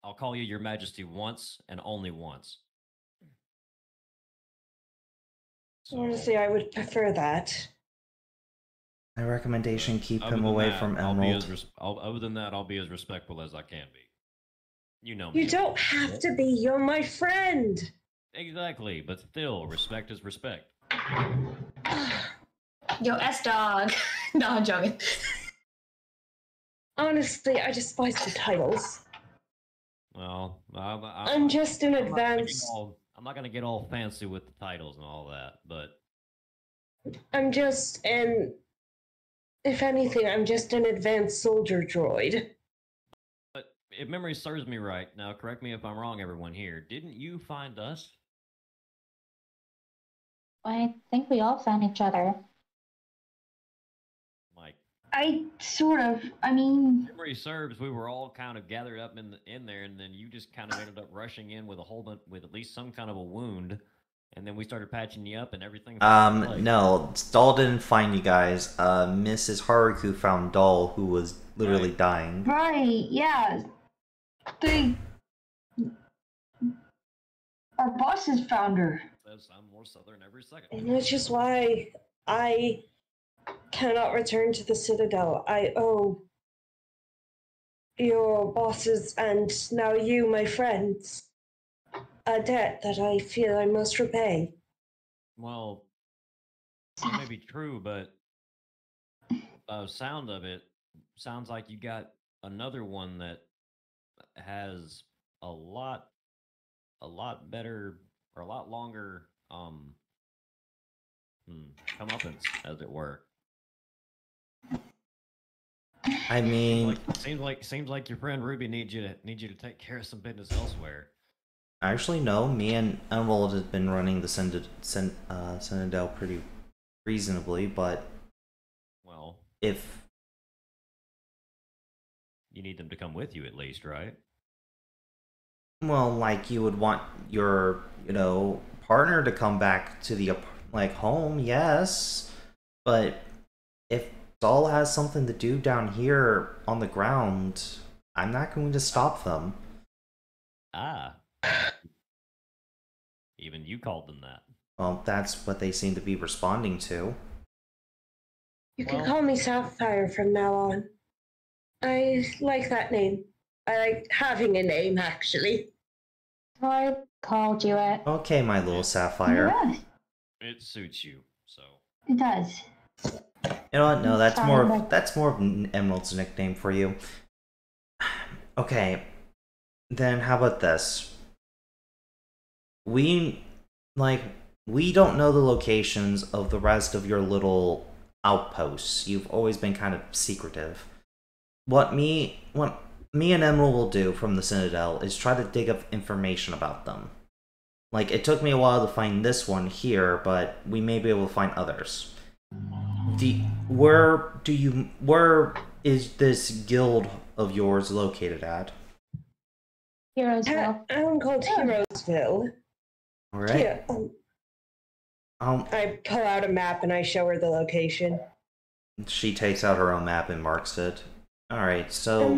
Speaker 3: I'll call you Your Majesty once and only once. So,
Speaker 4: Honestly, I would prefer that.
Speaker 1: My recommendation: keep
Speaker 3: other
Speaker 1: him
Speaker 3: than
Speaker 1: away
Speaker 3: that,
Speaker 1: from
Speaker 3: I'll be
Speaker 1: Emerald.
Speaker 3: other than that, I'll be as respectful as I can be. You know me.
Speaker 4: You don't have to be. You're my friend.
Speaker 3: Exactly, but still, respect is respect.
Speaker 7: Yo, S-Dog. No, I'm joking.
Speaker 4: Honestly, I despise the titles.
Speaker 3: Well,
Speaker 4: I'm just an advanced.
Speaker 3: I'm not gonna get all fancy with the titles and all that, but
Speaker 4: I'm just an. If anything, I'm just an advanced soldier droid.
Speaker 3: but if memory serves me right, now correct me if I'm wrong, everyone here. Didn't you find us?
Speaker 2: I think we all found each other.
Speaker 3: Like,
Speaker 5: I sort of. I mean,
Speaker 3: memory serves, we were all kind of gathered up in there, and then you just kind of ended up rushing in with a whole bunch, with at least some kind of a wound, and then we started patching you up, and everything.
Speaker 1: No, Doll didn't find you guys. Mrs. Haruku found Doll, who was literally dying.
Speaker 5: right? Yeah. Our bosses found her.
Speaker 3: I'm more southern every second.
Speaker 4: And which is why I cannot return to the Citadel. I owe your bosses and now you, my friends, a debt that I feel I must repay.
Speaker 3: Well, that may be true, but by the sound of it, sounds like you got another one that has a lot better or a lot longer comeuppance, as it were.
Speaker 1: I mean,
Speaker 3: Seems like your friend Ruby needs you to take care of some business elsewhere.
Speaker 1: actually, no. Me and Emerald have been running the Citadel pretty reasonably, but
Speaker 3: Well,
Speaker 1: if
Speaker 3: you need them to come with you at least, right?
Speaker 1: like you would want your, partner to come back to the home, yes. But if Doll has something to do down here on the ground, I'm not going to stop them.
Speaker 3: Ah. Even you called them that.
Speaker 1: Well, that's what they seem to be responding to.
Speaker 4: You can call me Sapphire from now on. I like that name. I like having a name, actually.
Speaker 2: I called you it.
Speaker 1: Okay, my little Sapphire.
Speaker 2: Yeah,
Speaker 3: It suits you, so.
Speaker 2: it does.
Speaker 1: You know what? No, that's more
Speaker 2: Sorry.
Speaker 1: of, that's more of Emerald's nickname for you. Okay, then how about this? We don't know the locations of the rest of your little outposts. You've always been kind of secretive. What me and Emerald will do from the Citadel is try to dig up information about them. Like, it took me a while to find this one here, but we may be able to find others. Where is this guild of yours located at?
Speaker 2: Heroesville.
Speaker 4: I'm called Heroesville.
Speaker 1: Alright.
Speaker 4: Yeah. I pull out a map and I show her the location.
Speaker 1: She takes out her own map and marks it. Alright, so...
Speaker 4: And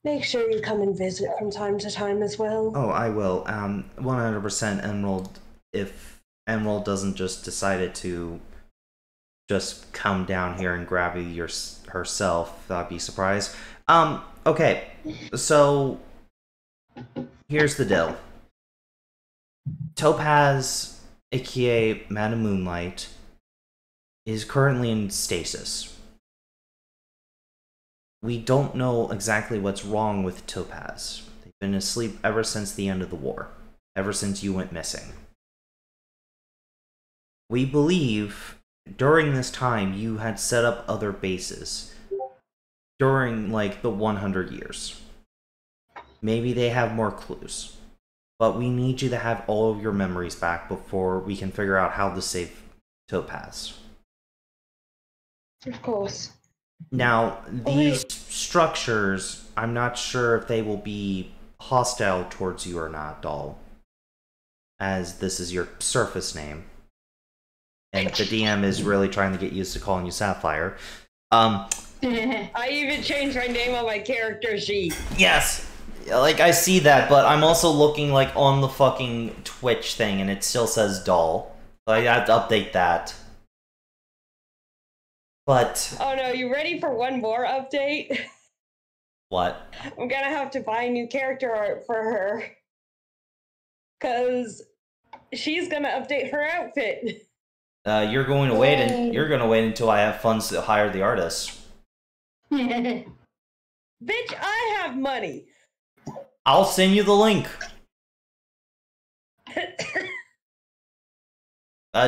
Speaker 4: make sure you come and visit from time to time as well.
Speaker 1: Oh, I will. 100% Emerald, if Emerald doesn't just decide to just come down here and grab you herself, I'd be surprised. Okay, so here's the deal. Topaz, aka Madam Moonlight, is currently in stasis. We don't know exactly what's wrong with Topaz. They've been asleep ever since the end of the war. Ever since you went missing. We believe during this time you had set up other bases. During, like, the 100 years. Maybe they have more clues. But we need you to have all of your memories back before we can figure out how to save Topaz.
Speaker 4: Of course.
Speaker 1: Now, these structures, I'm not sure if they will be hostile towards you or not, Doll. As this is your surface name. And the DM is really trying to get used to calling you Sapphire.
Speaker 4: I even changed my name on my character sheet.
Speaker 1: Yes! Like, I see that, but I'm also looking, like, on the fucking Twitch thing, and it still says Doll. So I have to update that. But...
Speaker 4: Oh no, you ready for one more update?
Speaker 1: What?
Speaker 4: I'm gonna have to buy new character art for her. Cause she's gonna update her outfit.
Speaker 1: You're going to wait until I have funds to hire the artist.
Speaker 4: Bitch, I have money.
Speaker 1: I'll send you the link.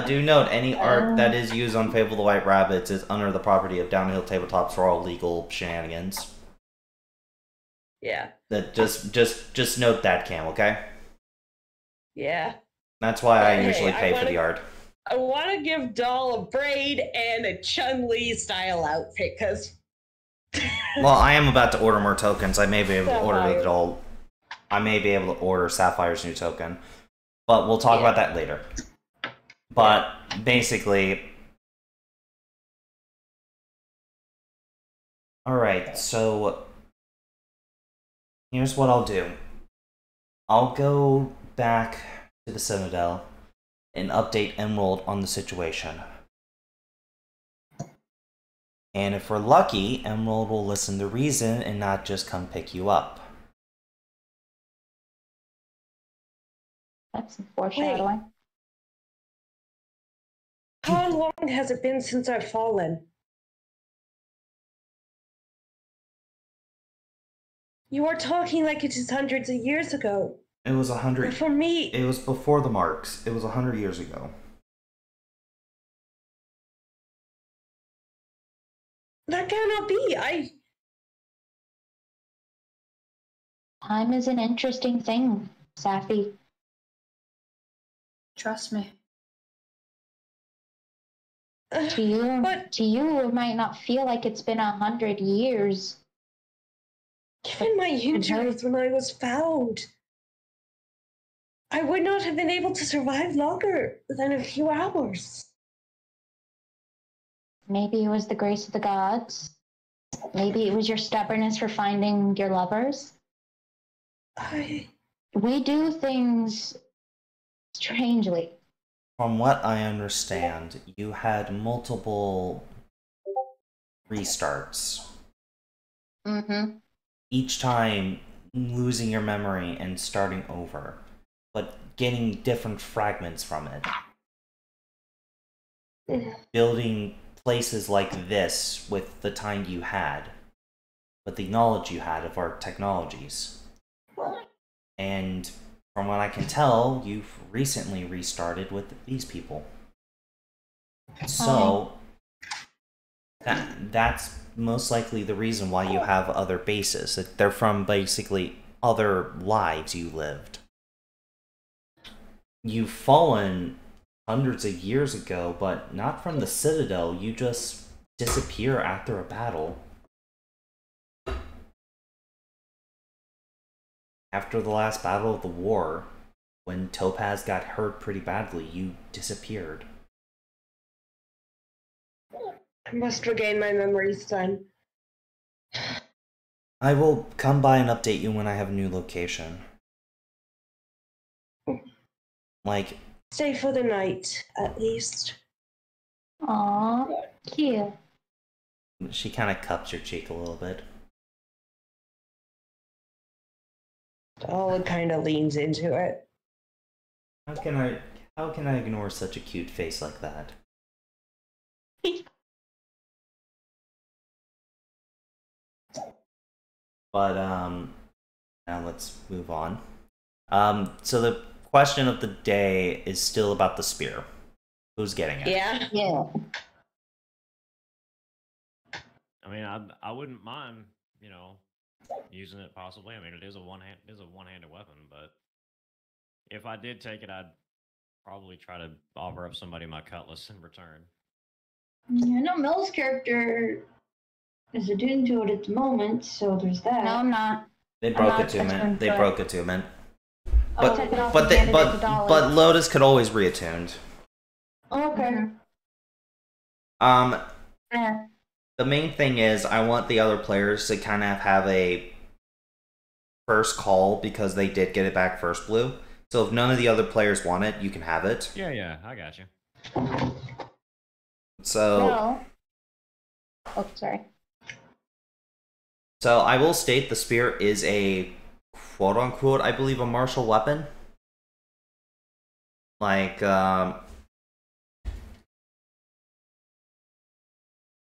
Speaker 1: Do note, any art that is used on Fable the White Rabbits is under the property of Downhill Tabletops for all legal shenanigans.
Speaker 4: Yeah.
Speaker 1: That just note that, Cam, okay?
Speaker 4: Yeah.
Speaker 1: That's why I
Speaker 4: Hey,
Speaker 1: usually pay for the art.
Speaker 4: I want to give Doll a braid and a Chun-Li style outfit, because...
Speaker 1: Well, I am about to order more tokens. I may be able to order
Speaker 4: Sapphire.
Speaker 1: the Doll. I may be able to order Sapphire's new token. But we'll talk about that later. But, basically... Alright, so... Here's what I'll do. I'll go back to the Citadel and update Emerald on the situation. And if we're lucky, Emerald will listen to reason and not just come pick you up.
Speaker 2: That's some foreshadowing.
Speaker 4: How long has it been since I've fallen? You are talking like it is hundreds of years ago.
Speaker 1: It was 100.
Speaker 4: But for me,
Speaker 1: It was before the marks. It was 100 years ago.
Speaker 4: that cannot be.
Speaker 2: Time is an interesting thing, Sappy.
Speaker 7: Trust me.
Speaker 2: To you,
Speaker 4: But-
Speaker 2: to you, it might not feel like it's been 100 years.
Speaker 4: Given my injuries when I was found, I would not have been able to survive longer than a few hours.
Speaker 2: Maybe it was the grace of the gods. Maybe it was your stubbornness for finding your lovers. We do things strangely.
Speaker 1: From what I understand, you had multiple restarts.
Speaker 2: Mm-hmm.
Speaker 1: Each time losing your memory and starting over, but getting different fragments from it. Building places like this with the time you had, with the knowledge you had of our technologies. And from what I can tell, you've recently restarted with these people. So, that's most likely the reason why you have other bases. They're from basically other lives you lived. You've fallen hundreds of years ago, but not from the Citadel. You just disappear after a battle. After the last battle of the war, when Topaz got hurt pretty badly, you disappeared.
Speaker 4: I must regain my memories then.
Speaker 1: I will come by and update you when I have a new location. Like,
Speaker 4: stay for the night, at least.
Speaker 2: Aw, cute.
Speaker 1: She kind of cups your cheek a little bit.
Speaker 4: Olive kind of leans into it.
Speaker 1: How can I ignore such a cute face like that? But now let's move on. So the question of the day is still about the spear. Who's getting it?
Speaker 4: Yeah.
Speaker 2: Yeah.
Speaker 3: I mean, I wouldn't mind, you know, using it possibly. I mean, it is a one-handed weapon, but if I did take it, I'd probably try to offer up somebody my cutlass in return.
Speaker 5: I know Mel's character is attuned to it at the moment, so there's that.
Speaker 2: No, I'm not.
Speaker 1: They
Speaker 2: I'm
Speaker 1: broke
Speaker 2: not
Speaker 1: attunement.
Speaker 2: attuned
Speaker 1: They
Speaker 2: to it.
Speaker 1: broke attunement.
Speaker 2: I'll
Speaker 1: But
Speaker 2: take it off
Speaker 1: but
Speaker 2: and
Speaker 1: they,
Speaker 2: hand it to
Speaker 1: but
Speaker 2: Dolly.
Speaker 1: but Lotus could always reattuned.
Speaker 5: Okay.
Speaker 2: Yeah.
Speaker 1: The main thing is I want the other players to kind of have a first call because they did get it back first, Blue. So if none of the other players want it, you can have it.
Speaker 3: Yeah, I got you.
Speaker 1: So
Speaker 2: Well. Oh, sorry.
Speaker 1: So I will state the spear is a quote-unquote, I believe, a martial weapon. Like, I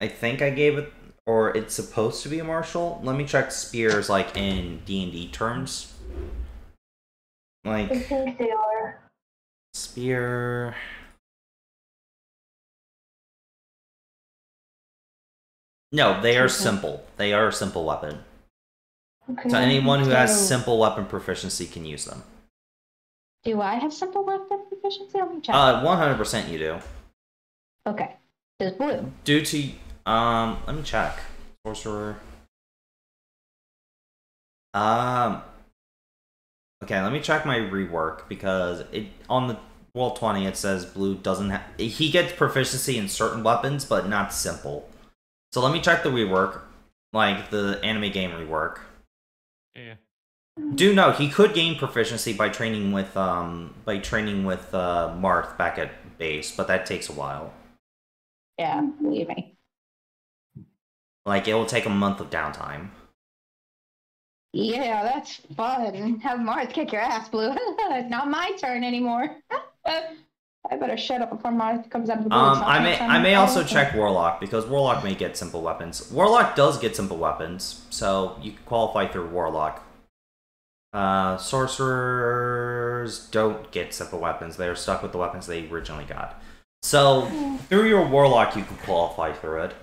Speaker 1: think I gave it, or it's supposed to be a martial. Let me check spears, like, in D&D terms.
Speaker 5: I
Speaker 1: Like,
Speaker 5: think they are.
Speaker 1: spear... No, they are simple. They are a simple weapon.
Speaker 5: Okay.
Speaker 1: So anyone who has
Speaker 2: So-
Speaker 1: simple weapon proficiency can use them.
Speaker 2: Do I have simple weapon proficiency? Let me check.
Speaker 1: 100% you do.
Speaker 2: Okay. Does Blue?
Speaker 1: Due to, let me check. Sorcerer. Okay, let me check my rework because it on the Roll 20 it says Blue doesn't have. He gets proficiency in certain weapons, but not simple. So let me check the rework, like the anime game rework.
Speaker 3: Yeah.
Speaker 1: Do note he could gain proficiency by training with Marth back at base, but that takes a while.
Speaker 2: Yeah, believe me.
Speaker 1: Like it will take a month of downtime.
Speaker 2: Yeah, that's fun. Have Marth kick your ass, Blue. Not my turn anymore. I better shut up before Marth comes out of the blue.
Speaker 1: I may also check Warlock because Warlock may get simple weapons. Warlock does get simple weapons, so you can qualify through Warlock. Sorcerers don't get simple weapons. They're stuck with the weapons they originally got. So through your Warlock, you can qualify through it.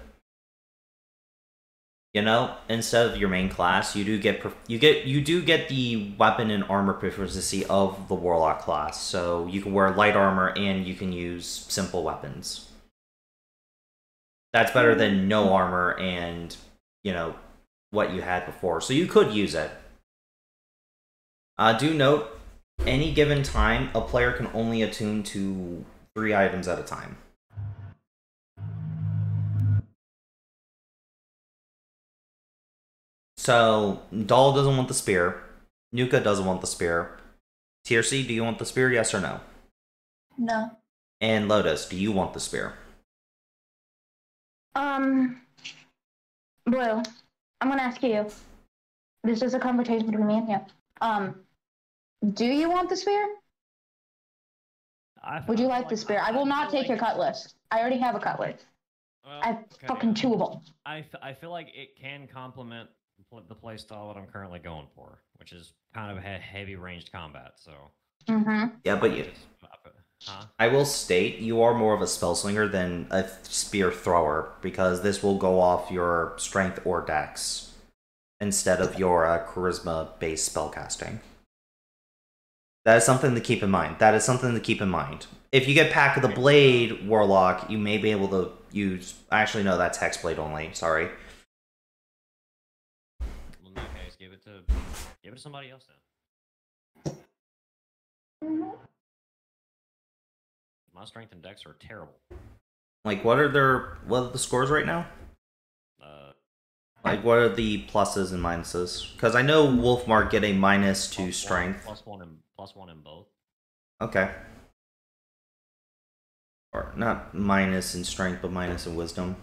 Speaker 1: You know, instead of your main class, you do get the weapon and armor proficiency of the Warlock class. So you can wear light armor and you can use simple weapons. That's better than no armor and, you know, what you had before. So you could use it. Do note, Any given time, a player can only attune to 3 items at a time. So, Doll doesn't want the spear. Nuka doesn't want the spear. Tiercy, do you want the spear, yes or no?
Speaker 7: No.
Speaker 1: And Lotus, do you want the spear?
Speaker 2: Blue, I'm gonna ask you. This is a conversation between me and you. Do you want the spear? Would you like the spear? I will not take your cutlass. I already have a cutlass.
Speaker 3: Well,
Speaker 2: I have fucking 2 of them.
Speaker 3: I feel like it can complement the playstyle that I'm currently going for, which is kind of heavy ranged combat. So.
Speaker 2: Mm-hmm.
Speaker 1: Yeah, but you.
Speaker 3: Huh?
Speaker 1: I will state you are more of a spell slinger than a spear thrower because this will go off your strength or dex instead of your charisma-based spellcasting. That is something to keep in mind. If you get Pack of the Blade Warlock, you may be able to use... Actually, no, that's Hexblade only. Sorry.
Speaker 3: Well, in that case, give it to somebody else then. My strength and dex are terrible.
Speaker 1: Like, what are the scores right now? Like, what are the pluses and minuses? Because I know Wolfmark get a -2 strength.
Speaker 3: Plus one in both.
Speaker 1: Okay. Or not minus in strength, but minus in wisdom.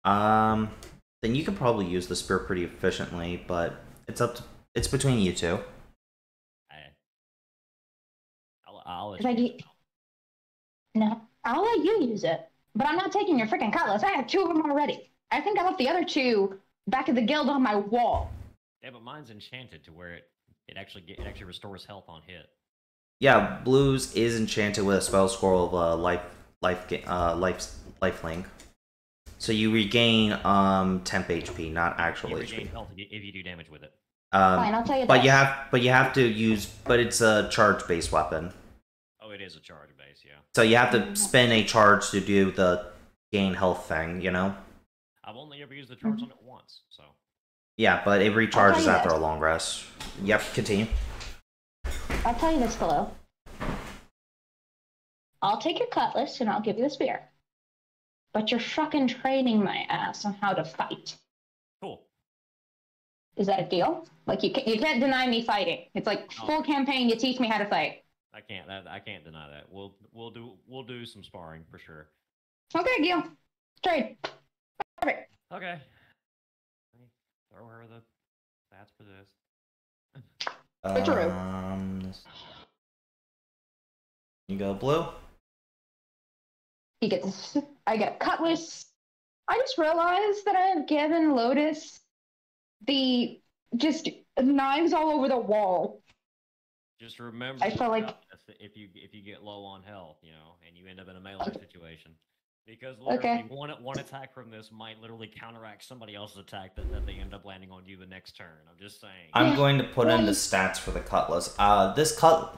Speaker 1: Then you could probably use the spear pretty efficiently, but it's between you two.
Speaker 3: I'll let you.
Speaker 2: No, I'll let you use it. But I'm not taking your freaking cutlass. I have 2 of them already. I think I left the other 2 back at the guild on my wall.
Speaker 3: Yeah, but mine's enchanted to where it actually restores health on hit.
Speaker 1: Yeah, Blues is enchanted with a spell scroll of lifelink. So you regain temp HP, not actual HP.
Speaker 3: Regain health if you do damage with it.
Speaker 2: Fine, I'll tell you
Speaker 1: but
Speaker 2: that.
Speaker 1: you have to use, but it's a charge-based weapon.
Speaker 3: Oh, it is a charge base, yeah.
Speaker 1: So you have to spend a charge to do the gain health thing, you know?
Speaker 3: I've only ever used the charge on it once, so.
Speaker 1: Yeah, but it recharges after a long rest. Yep, continue.
Speaker 2: I'll tell you this, Pillow. I'll take your cutlass and I'll give you the spear. But you're fucking training my ass on how to fight.
Speaker 3: Cool.
Speaker 2: Is that a deal? Like, you can't deny me fighting. It's like full campaign, you teach me how to fight.
Speaker 3: I can't deny that. We'll do some sparring for sure.
Speaker 2: Okay, Gil. Trade. Perfect.
Speaker 3: Okay. Throw her the stats for this.
Speaker 1: You go Blue.
Speaker 2: I get cutlass. I just realized that I have given Lotus the just knives all over the wall.
Speaker 3: Just remember,
Speaker 2: I felt like
Speaker 3: if you get low on health, you know, and you end up in a melee situation, because literally one attack from this might literally counteract somebody else's attack that they end up landing on you the next turn. I'm just saying.
Speaker 1: I'm going to put in the stats for the cutlass.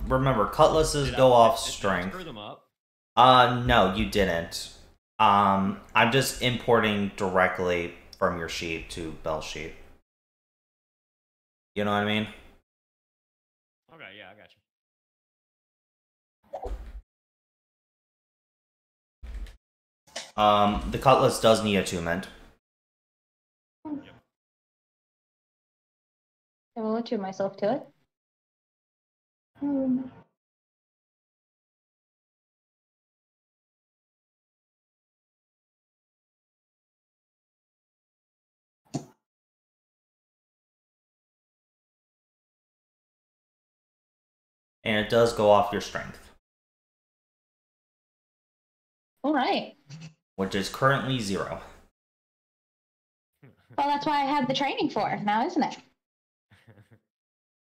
Speaker 1: Remember, cutlasses go off strength.
Speaker 3: Screw them up.
Speaker 1: No, you didn't. I'm just importing directly from your sheet to Bell's sheet. You know what I mean?
Speaker 3: Okay, yeah, I got you.
Speaker 1: The cutlass does need attunement.
Speaker 3: Yep.
Speaker 2: I will attune myself to it.
Speaker 1: And it does go off your strength.
Speaker 2: All right.
Speaker 1: Which is currently 0.
Speaker 2: Well, that's why I had the training for now, isn't it?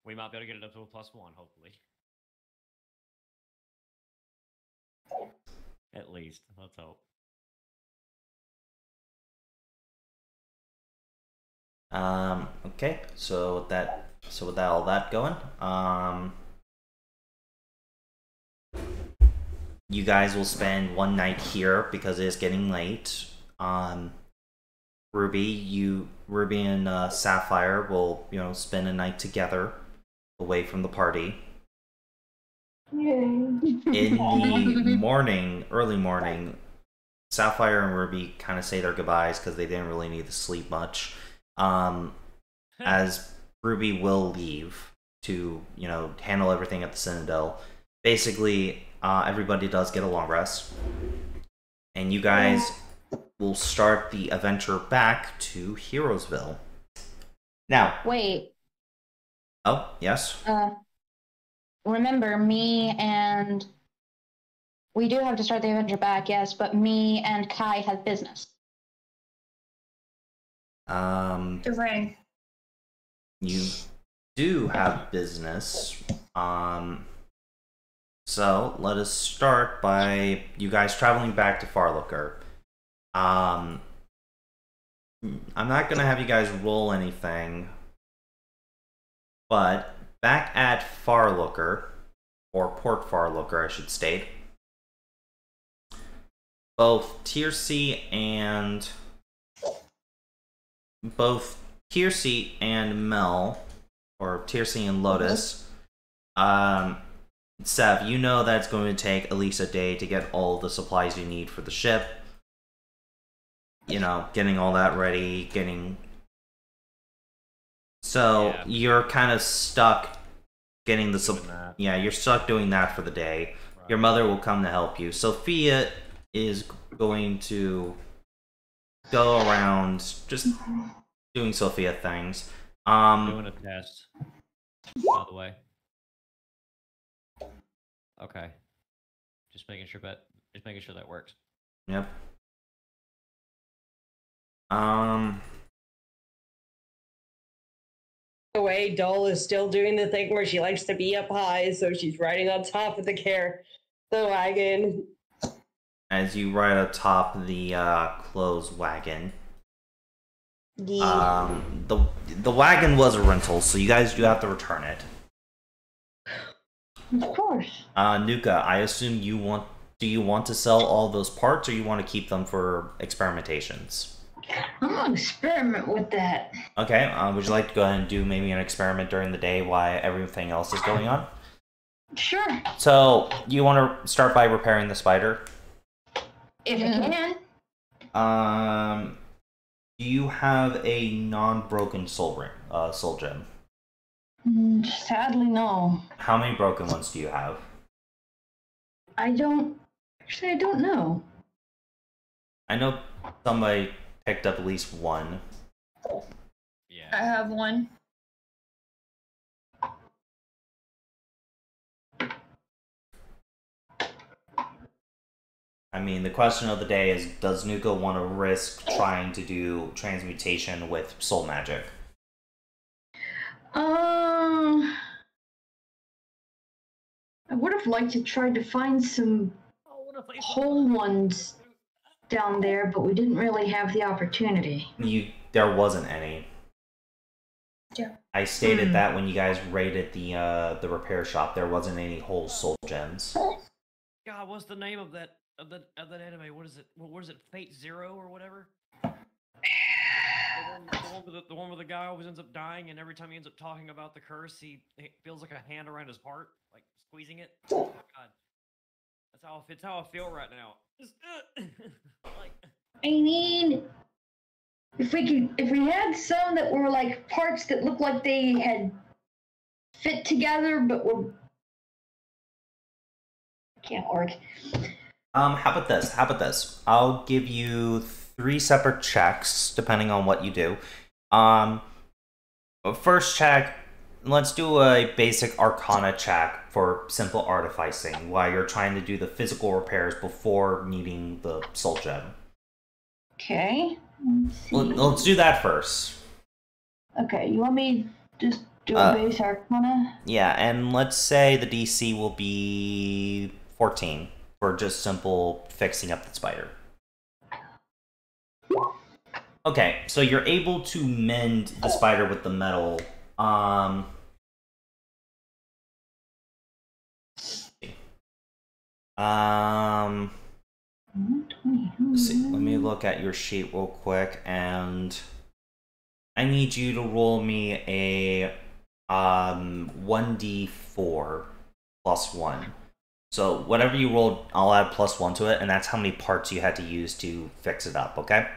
Speaker 3: We might be able to get it up to a +1, hopefully. At least, let's hope.
Speaker 1: Okay, so with all that going, you guys will spend 1 night here because it is getting late. Ruby and Sapphire will, spend a night together away from the party.
Speaker 5: Yay.
Speaker 1: In the morning, early morning, Sapphire and Ruby kind of say their goodbyes because they didn't really need to sleep much. As Ruby will leave to, handle everything at the Citadel. Basically, everybody does get a long rest. And you guys will start the adventure back to Heroesville. Now.
Speaker 2: Wait.
Speaker 1: Oh, yes?
Speaker 2: Remember, we do have to start the adventure back, yes, but me and Kai have business.
Speaker 7: The ring.
Speaker 1: You do have business. So let us start by you guys traveling back to Farlooker. I'm not gonna have you guys roll anything, but back at Farlooker, or Port Farlooker, I should state, both Tiercy and Mel, or Tiercy and Lotus, Sev, you know that it's going to take at least a day to get all the supplies you need for the ship. Getting all that ready, So, you're kind of stuck getting the you're stuck doing that for the day. Right. Your mother will come to help you. Sophia is going to go around just doing Sophia things.
Speaker 3: Doing a test, by the way. Okay. Just making sure that works.
Speaker 1: Yep.
Speaker 4: The way Doll is still doing the thing where she likes to be up high, so she's riding on top of the wagon.
Speaker 1: As you ride atop the clothes wagon.
Speaker 4: Yeah.
Speaker 1: The wagon was a rental, so you guys do have to return it.
Speaker 5: Of course.
Speaker 1: Nuka, I assume do you want to sell all those parts, or you want to keep them for experimentations?
Speaker 5: I'm gonna experiment with that.
Speaker 1: Okay, would you like to go ahead and do maybe an experiment during the day while everything else is going on?
Speaker 5: Sure.
Speaker 1: So, you want to start by repairing the spider?
Speaker 5: If I can.
Speaker 1: Do you have a non-broken soul gem?
Speaker 5: Sadly, no.
Speaker 1: How many broken ones do you have?
Speaker 5: I don't know.
Speaker 1: I know somebody picked up at least one.
Speaker 3: Yeah.
Speaker 7: I have one.
Speaker 1: I mean, the question of the day is, does Nuka want to risk trying to do transmutation with soul magic?
Speaker 5: I would have liked to try to find some whole ones down there, but we didn't really have the opportunity.
Speaker 1: There wasn't any.
Speaker 7: Yeah.
Speaker 1: I stated that when you guys raided the repair shop, there wasn't any whole soul gems.
Speaker 3: God, what's the name of that anime? What is it? Fate Zero or whatever? The one where the guy always ends up dying, and every time he ends up talking about the curse, he feels like a hand around his heart, like squeezing it. Oh God, that's how I feel right now. Like,
Speaker 5: I mean, if we had some that were like parts that looked like they had fit together, but can't work.
Speaker 1: How about this? I'll give you 3 separate checks depending on what you do. First check, let's do a basic Arcana check for simple artificing while you're trying to do the physical repairs before needing the soul gem.
Speaker 5: Okay.
Speaker 1: Let's do that first.
Speaker 5: Okay, you want me to just do a base Arcana?
Speaker 1: Yeah, and let's say the DC will be 14 for just simple fixing up the spider. Okay, so you're able to mend the spider with the metal. Let's see. Let me look at your sheet real quick, and I need you to roll me a 1d4 plus 1. So whatever you rolled, I'll add +1 to it, and that's how many parts you had to use to fix it up, okay?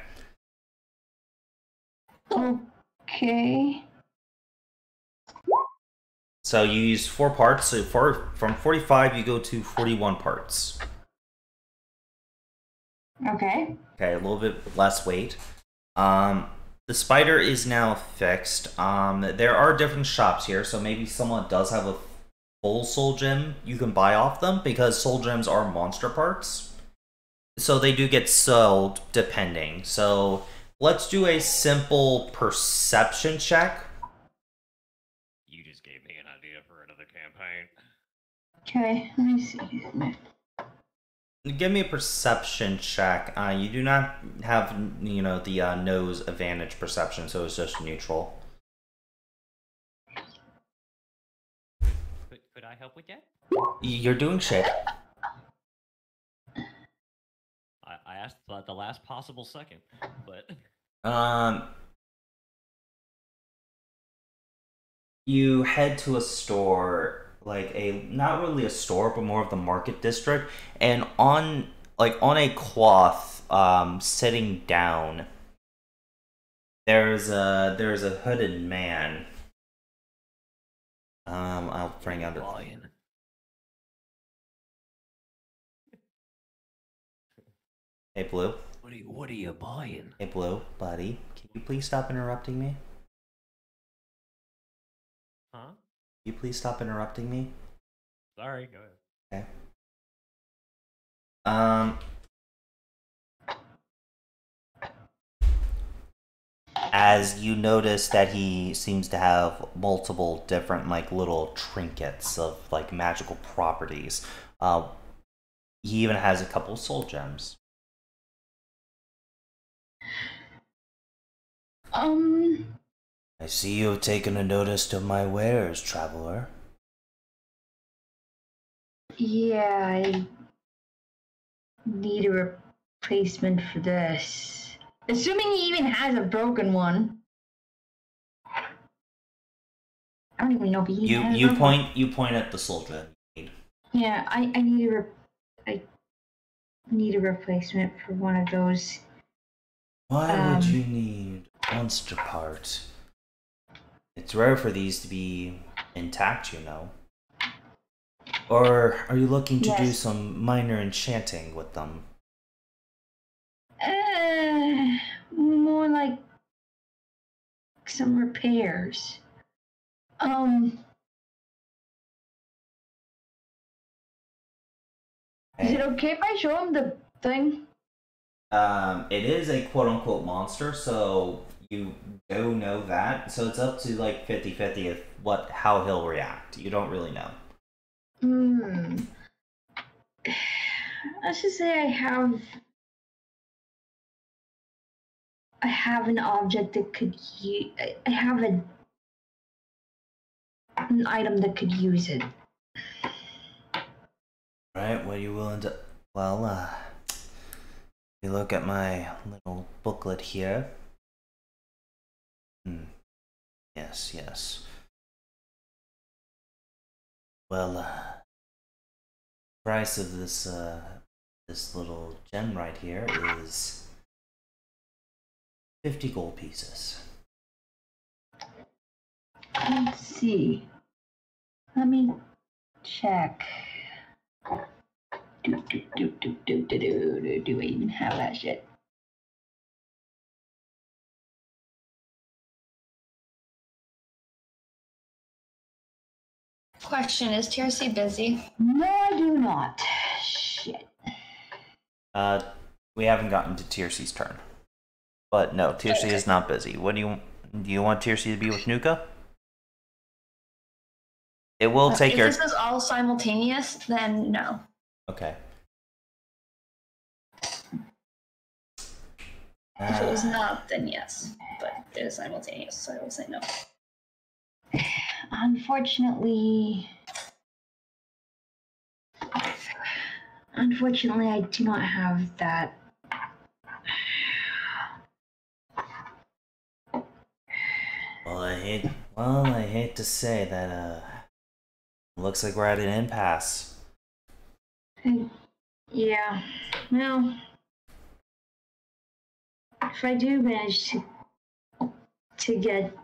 Speaker 2: Okay.
Speaker 1: So you use 4 parts, so from 45 you go to 41 parts.
Speaker 2: Okay.
Speaker 1: Okay, a little bit less weight. The spider is now fixed. There are different shops here, so maybe someone does have a full soul gem you can buy off them, because soul gems are monster parts. So they do get sold depending. So let's do a simple perception check.
Speaker 3: You just gave me an idea for another campaign.
Speaker 2: Okay, let me see.
Speaker 1: Give me a perception check. You do not have, the nose advantage perception, so it's just neutral.
Speaker 3: Could I help with that?
Speaker 1: You're doing shit.
Speaker 3: I asked the last possible second, but
Speaker 1: you head to a store, not really a store, but more of the market district, and on a cloth, sitting down, there's a hooded man. I'll bring out
Speaker 3: buying.
Speaker 1: Hey, Blue.
Speaker 3: What are you buying?
Speaker 1: Hey, Blue, buddy. Can you please stop interrupting me?
Speaker 3: Huh?
Speaker 1: Can you please stop interrupting me?
Speaker 3: Sorry, go ahead.
Speaker 1: Okay. As you notice that he seems to have multiple different little trinkets of magical properties. He even has a couple soul gems. I see you have taken a notice of my wares, traveler.
Speaker 2: Yeah, I need a replacement for this. Assuming he even has a broken one. I don't even know if he has
Speaker 1: You point at the soul gem.
Speaker 2: Yeah, I need a replacement for one of those.
Speaker 1: Why would you need monster part? It's rare for these to be intact, Or are you looking to do some minor enchanting with them?
Speaker 2: More like some repairs. Is it okay if I show him the thing?
Speaker 1: It is a quote-unquote monster, so you do know that. So it's up to 50-50 of how he'll react. You don't really know.
Speaker 2: Let's just say I have an object that could I have an item that could use it.
Speaker 1: Right, what are you willing to... Well, if you look at my little booklet here. Yes. Well, price of this little gem right here is 50 gold pieces.
Speaker 2: Let's see. Let me check. Do I even have that shit?
Speaker 7: Question, is TRC busy?
Speaker 2: No, I do not. Shit.
Speaker 1: We haven't gotten to TRC's turn. But no, TRC is not busy. What do you want TRC to be with Nuka? It will take
Speaker 7: if this is all simultaneous, then no.
Speaker 1: Okay.
Speaker 7: If it was not, then yes. But it is simultaneous, so I will say no.
Speaker 2: Unfortunately, I do not have that.
Speaker 1: Well, I hate to say that. Looks like we're at an impasse.
Speaker 5: Yeah. Well, if I do manage to get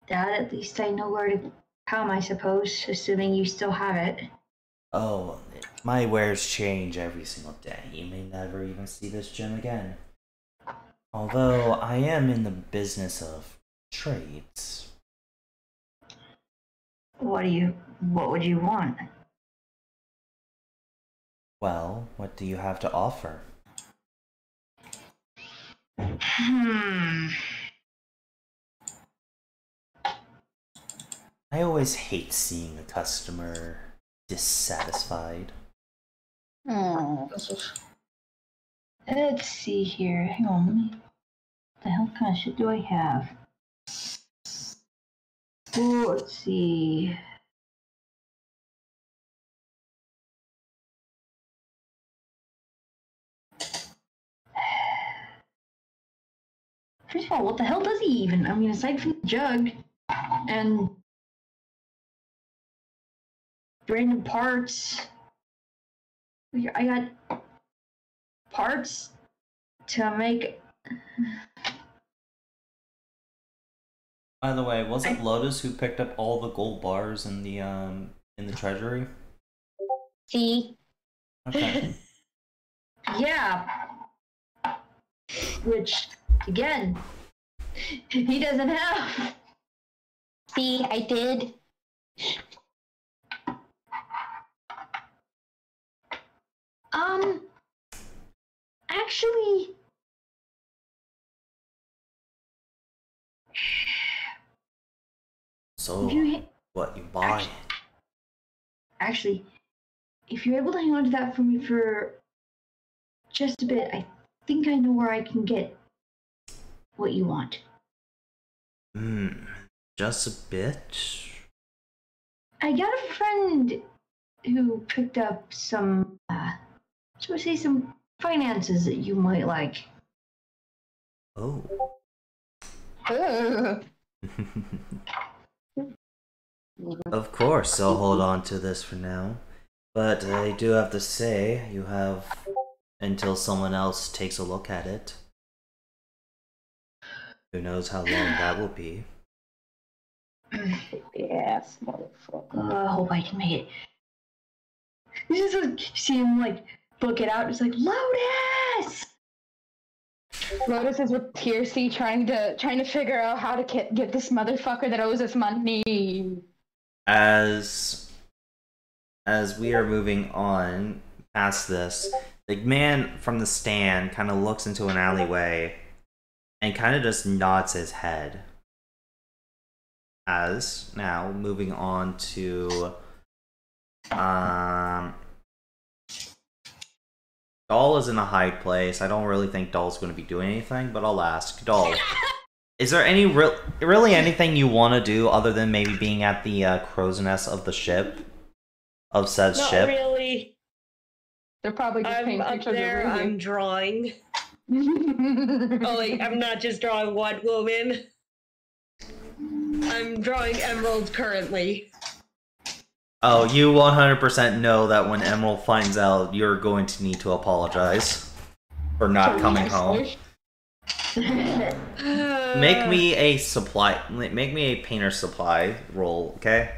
Speaker 5: that, at least I know where to come, I suppose, assuming you still have it.
Speaker 1: Oh, my wares change every single day. You may never even see this gym again. Although I am in the business of trades.
Speaker 5: What would you want?
Speaker 1: Well, what do you have to offer? I always hate seeing a customer dissatisfied.
Speaker 6: Oh.
Speaker 5: Let's see here. Hang on, let me. What the hell kind of shit do I have? Oh, let's see. First of all, what the hell does he even? I mean, aside from the jug and random parts, I got parts to make.
Speaker 1: By the way, was it Lotus who picked up all the gold bars in the treasury?
Speaker 2: See?
Speaker 1: Okay.
Speaker 5: Yeah. Which, again, he doesn't have.
Speaker 2: See, I did.
Speaker 5: Actually,
Speaker 1: So,
Speaker 5: you
Speaker 1: what you buy?
Speaker 5: actually, if you're able to hang on to that for me for just a bit, I think I know where I can get what you want.
Speaker 1: Just a bit?
Speaker 5: I got a friend who picked up some, shall we say, some finances that you might like.
Speaker 1: Oh.
Speaker 6: Ugh.
Speaker 1: Of course, I'll hold on to this for now. But I do have to say, you have until someone else takes a look at it. Who knows how long that will be.
Speaker 6: Yes, motherfucker.
Speaker 5: I hope I can make it. You just see him like book it out. It's like Lotus.
Speaker 6: Lotus is with Tiercy trying to figure out how to get this motherfucker that owes us money.
Speaker 1: As we are moving on past this, the man from the stand kind of looks into an alleyway and kind of just nods his head. As now moving on to Doll is in a hide place. I don't really think Doll's going to be doing anything, but I'll ask Doll. Is there any really anything you want to do other than maybe being at the crow's nest of the ship, of said
Speaker 4: Not
Speaker 1: ship?
Speaker 4: really.
Speaker 6: They're probably just
Speaker 4: I'm
Speaker 6: painting
Speaker 4: up
Speaker 6: pictures
Speaker 4: there.
Speaker 6: of
Speaker 4: I'm drawing. Oh, like, I'm not just drawing one woman. I'm drawing Emerald currently.
Speaker 1: Oh, you 100% know that when Emerald finds out, you're going to need to apologize for not coming home. Make me a painter supply roll, okay?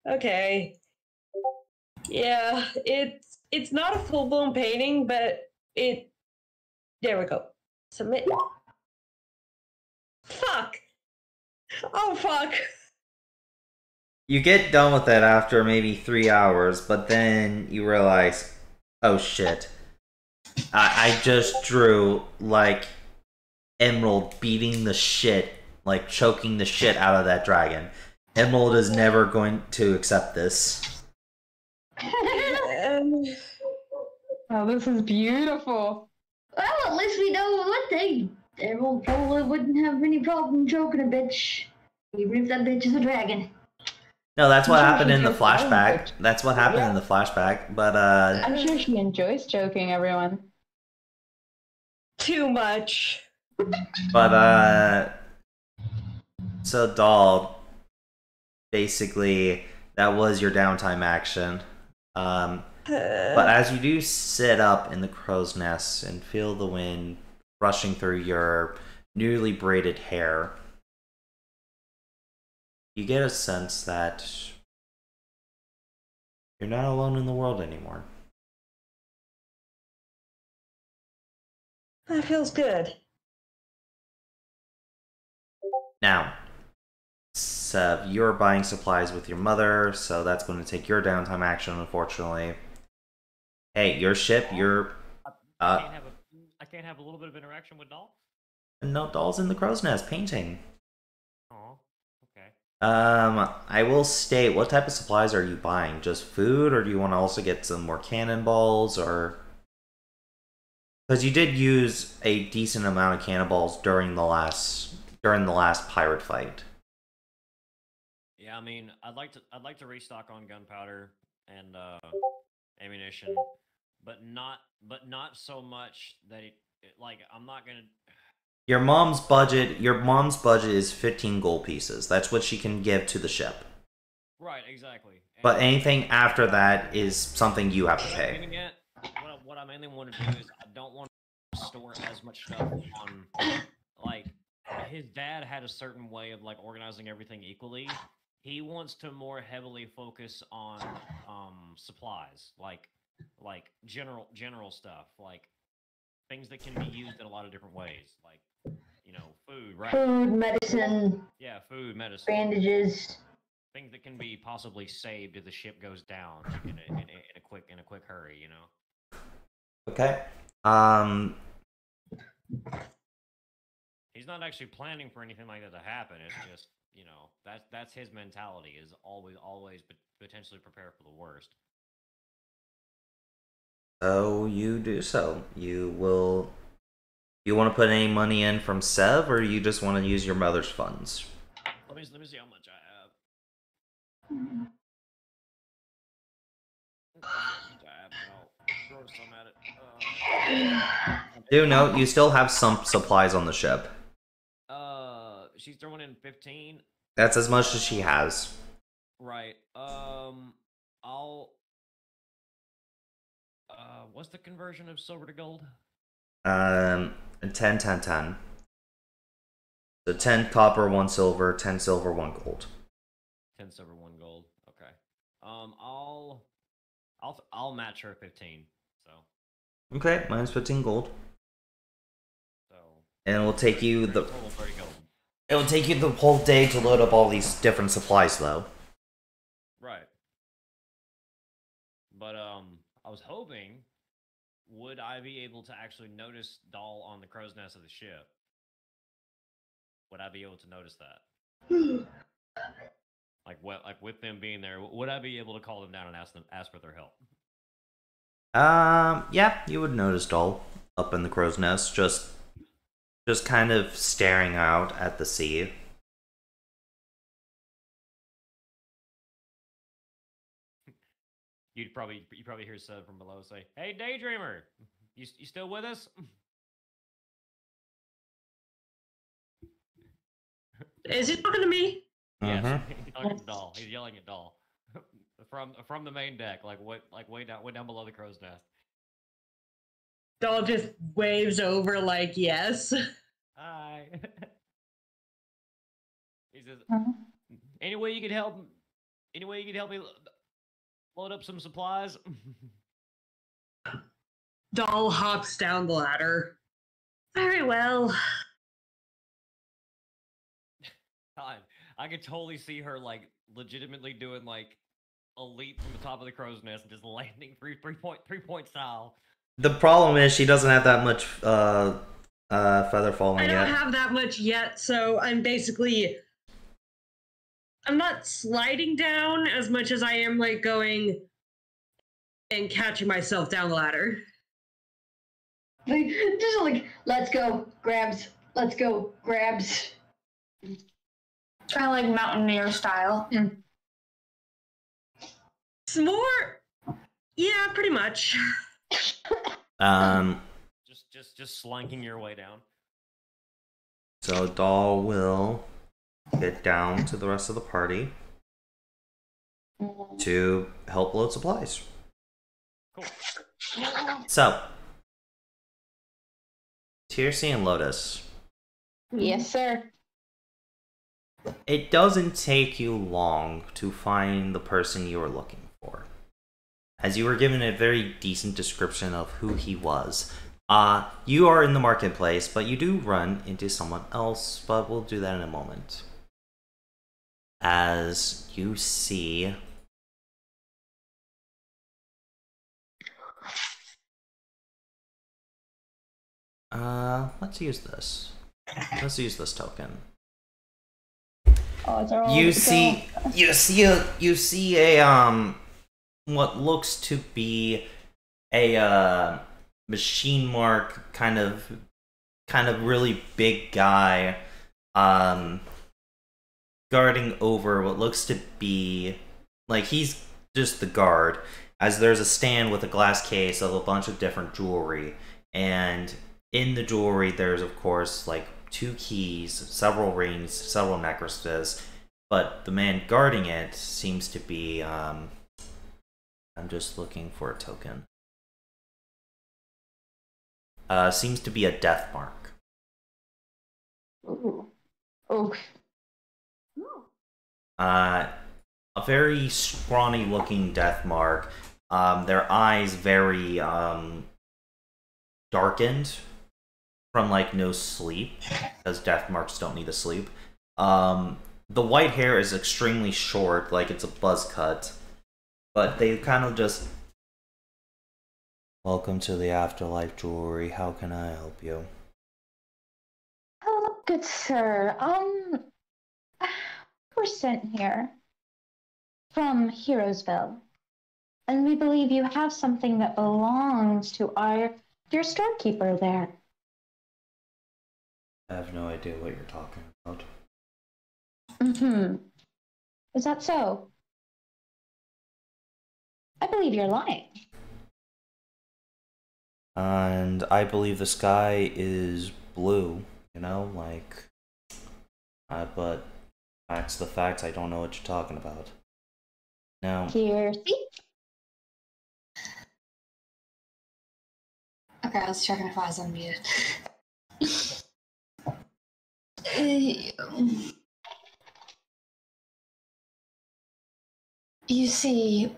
Speaker 4: Okay. Yeah, it's not a full-blown painting, but it... There we go. Submit. Fuck! Oh, fuck!
Speaker 1: You get done with it after maybe 3 hours, but then you realize, oh shit. I just drew, like, Emerald beating the shit, like, choking the shit out of that dragon. Emerald is never going to accept this.
Speaker 6: Oh, this is beautiful.
Speaker 5: Well, at least we know one thing. Emerald probably wouldn't have any problem choking a bitch, even if that bitch is a dragon.
Speaker 1: No, that's what
Speaker 6: I'm sure
Speaker 1: happened
Speaker 6: she
Speaker 1: in the
Speaker 6: chose her own
Speaker 1: flashback.
Speaker 6: bitch.
Speaker 1: That's what happened in the flashback, but
Speaker 6: I'm sure she enjoys joking everyone.
Speaker 4: Too much.
Speaker 1: so Doll, basically, that was your downtime action. But as you do sit up in the crow's nest and feel the wind rushing through your newly braided hair, you get a sense that you're not alone in the world anymore.
Speaker 4: That feels good.
Speaker 1: Now, so you're buying supplies with your mother, so that's going to take your downtime action, unfortunately. Hey, your ship,
Speaker 3: I can't have a little bit of interaction with Doll.
Speaker 1: no, Doll's in the crow's nest painting.
Speaker 3: Oh, okay.
Speaker 1: I will state, what type of supplies are you buying? Just food, or do you want to also get some more cannonballs, or... Because you did use a decent amount of cannonballs during the last pirate fight.
Speaker 3: Yeah, I mean, I'd like to restock on gunpowder and ammunition, but not so much that like I'm not gonna.
Speaker 1: Your mom's budget is 15 gold pieces. That's what she can give to the ship.
Speaker 3: Right, exactly. And
Speaker 1: But anything after that is something you have to pay.
Speaker 3: giving it, what I mainly want to do is I don't want to store as much stuff on, like, his dad had a certain way of like organizing everything equally. He wants to more heavily focus on supplies, like general stuff, like things that can be used in a lot of different ways, like, you know, food, right?
Speaker 2: Food, medicine,
Speaker 3: Yeah, food, medicine,
Speaker 2: bandages.
Speaker 3: things that can be possibly saved if the ship goes down in a quick hurry, you know.
Speaker 1: Okay.
Speaker 3: He's not actually planning for anything like that to happen. It's just, you know, that's his mentality, is always potentially prepare for the worst.
Speaker 1: So you do so. You want to put any money in from Sev, or you just want to use your mother's funds?
Speaker 3: Let me see how much I have. I'll throw some at it.
Speaker 1: Do note, you still have some supplies on the ship.
Speaker 3: She's throwing in 15.
Speaker 1: That's as much as she has.
Speaker 3: Right. What's the conversion of silver to gold?
Speaker 1: 10, 10, 10. So 10 copper, 1 silver, 10 silver, 1 gold.
Speaker 3: 10 silver, 1 gold. Okay. I'll match her 15. So.
Speaker 1: Okay, minus 15 gold.
Speaker 3: So.
Speaker 1: And it will take you the
Speaker 3: Total 30 gold.
Speaker 1: it will take you the whole day to load up all these different supplies, though.
Speaker 3: Right. But I was hoping, would I be able to actually notice Doll on the crow's nest of the ship? Would I be able to notice that? Like with them being there, would I be able to call them down and ask for their help?
Speaker 1: Yeah, you would notice Doll up in the crow's nest, just kind of staring out at the sea.
Speaker 3: You probably hear Seth from below say, "Hey, Daydreamer, you still with us?"
Speaker 4: Is he talking to me?
Speaker 3: Yes, he's yelling at Doll. He's yelling at Doll from the main deck, like way down below the crow's nest.
Speaker 4: Doll just waves over like yes.
Speaker 3: Hi. He says, "Any way you could help me load up some supplies?"
Speaker 4: Doll hops down the ladder. Very well.
Speaker 3: God, I could totally see her like legitimately doing like a leap from the top of the crow's nest and just landing three point style.
Speaker 1: The problem is she doesn't have that much feather falling
Speaker 4: I
Speaker 1: yet.
Speaker 4: don't have that much yet, so I'm not sliding down as much as I am like going and catching myself down the ladder.
Speaker 2: Like, just like, let's go, grabs. Let's go, grabs.
Speaker 7: Kind of like mountaineer style.
Speaker 4: Some more? Yeah, pretty much.
Speaker 3: Just slinking your way down.
Speaker 1: So Doll will get down to the rest of the party to help load supplies.
Speaker 3: Cool.
Speaker 1: So, Tirsi and Lotus.
Speaker 6: Yes, sir.
Speaker 1: It doesn't take you long to find the person you were looking for, as you were given a very decent description of who he was. You are in the marketplace, but you do run into someone else, but we'll do that in a moment. As you see... let's use this. Let's use this token.
Speaker 6: Oh, they're all,
Speaker 1: You see a what looks to be a machine mark kind of really big guy guarding over what looks to be like he's just the guard, as there's a stand with a glass case of a bunch of different jewelry, and in the jewelry there's of course like 2 keys, several rings, several necklaces, but the man guarding it seems to be I'm just looking for a token. Seems to be a death mark.
Speaker 6: Ooh. Oh.
Speaker 1: A very scrawny looking death mark. Their eyes very darkened from like no sleep, because death marks don't need to sleep. The white hair is extremely short, like it's a buzz cut, but they kind of just... Welcome to the Afterlife Jewelry. How can I help you?
Speaker 6: Hello, good sir. We're sent here from Heroesville, and we believe you have something that belongs to your storekeeper there.
Speaker 1: I have no idea what you're talking about.
Speaker 6: Is that so? I believe you're lying.
Speaker 1: And I believe the sky is blue, you know, like... but facts the facts, I don't know what you're talking about. Now...
Speaker 6: Tirsi?
Speaker 7: Okay, I was checking if I was unmuted. You see,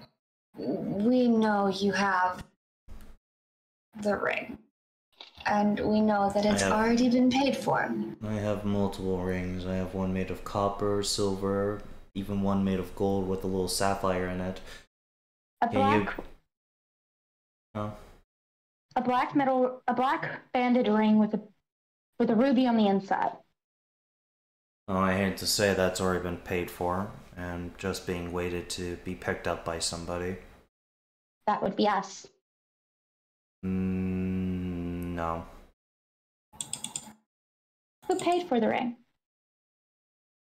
Speaker 7: we know you have the ring, and we know that it's already been paid for.
Speaker 1: I have multiple rings. I have one made of copper, silver, even one made of gold with a little sapphire in it.
Speaker 6: A black banded ring with a ruby on the inside.
Speaker 1: Oh, I hate to say that's already been paid for, and just being waited to be picked up by somebody.
Speaker 6: That would be us.
Speaker 1: No.
Speaker 6: Who paid for the ring?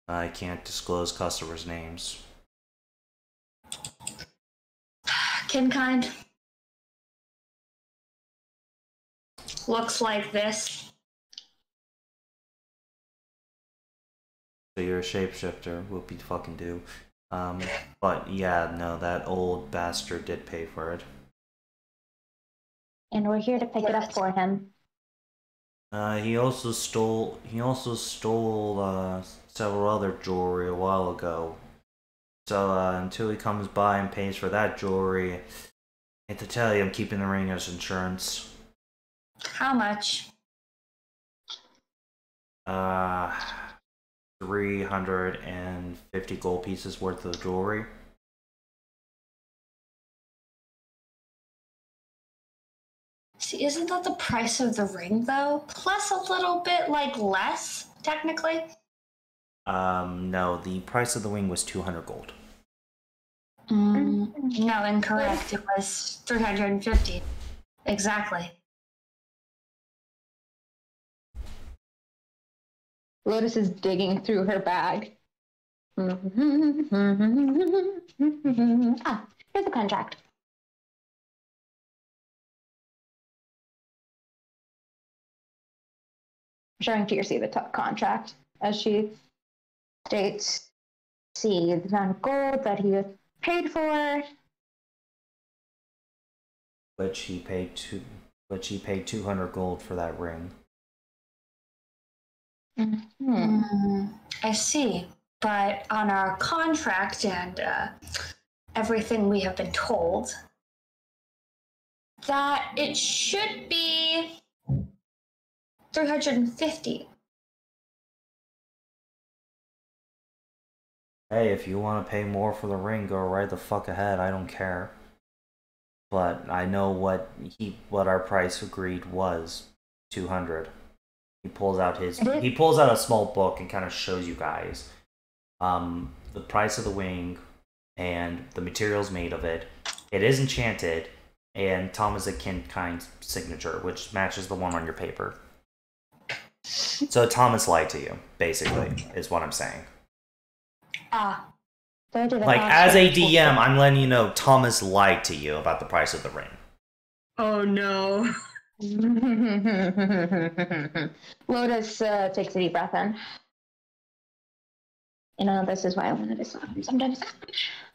Speaker 1: I can't disclose customers' names.
Speaker 7: Kinkind. Looks like this.
Speaker 1: So you're a shapeshifter, whoopie fucking do. But yeah, no, that old bastard did pay for it.
Speaker 6: And we're here to pick it up for him.
Speaker 1: He also stole several other jewelry a while ago. So until he comes by and pays for that jewelry, I hate to tell you, I'm keeping the ring as insurance.
Speaker 7: How much?
Speaker 1: 350 gold pieces worth of jewelry.
Speaker 7: See, isn't that the price of the ring, though? Plus a little bit, like, less, technically?
Speaker 1: No, the price of the ring was 200 gold.
Speaker 7: No, incorrect. It was 350. Exactly.
Speaker 6: Lotus is digging through her bag. Ah, here's the contract. Showing Tirsi the contract as she states, see the amount of gold that he paid for.
Speaker 1: which he paid 200 gold for that ring.
Speaker 7: I see. But on our contract and everything we have been told, that it should be 350.
Speaker 1: Hey, if you want to pay more for the ring, go right the fuck ahead. I don't care. But I know what our price agreed was, 200. He pulls out a small book and kind of shows you guys the price of the wing and the materials made of it. It is enchanted, and Thomas a Kind signature, which matches the one on your paper. So Thomas lied to you, basically, is what I'm saying. Like, as a DM, I'm letting you know Thomas lied to you about the price of the ring.
Speaker 4: Oh no.
Speaker 2: Lotus takes a deep breath in. You know, this is why I wanted to stop him sometimes.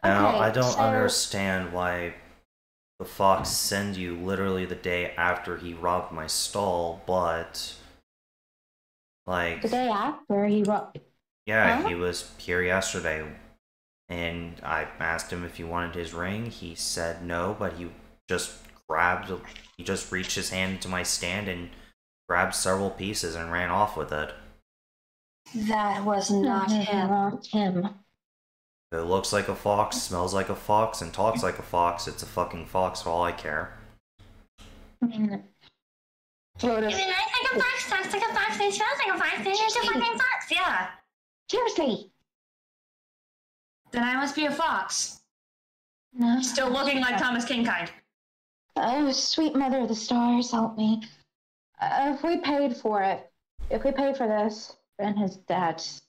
Speaker 1: Now,
Speaker 2: Okay,
Speaker 1: I don't
Speaker 2: so-
Speaker 1: understand why the fox sent you literally the day after he robbed my stall, but... Like...
Speaker 2: The day after he robbed...
Speaker 1: Yeah,
Speaker 2: Huh?
Speaker 1: he was here yesterday, and I asked him if he wanted his ring. He said no, but he just reached his hand into my stand and grabbed several pieces and ran off with it.
Speaker 7: That was not him.
Speaker 2: Not him.
Speaker 1: If it looks like a fox, smells like a fox, and talks like a fox, it's a fucking fox for all I care.
Speaker 2: I mean, Lotus...
Speaker 7: It looks like a fox, talks like a fox, and smells like a fox, and it's a fucking fox, yeah.
Speaker 2: Seriously!
Speaker 7: Then I must be a fox.
Speaker 2: No.
Speaker 7: Still looking like Thomas Kingkind.
Speaker 2: Oh, sweet mother of the stars, help me. If we paid for it, if we paid for this, and his debts,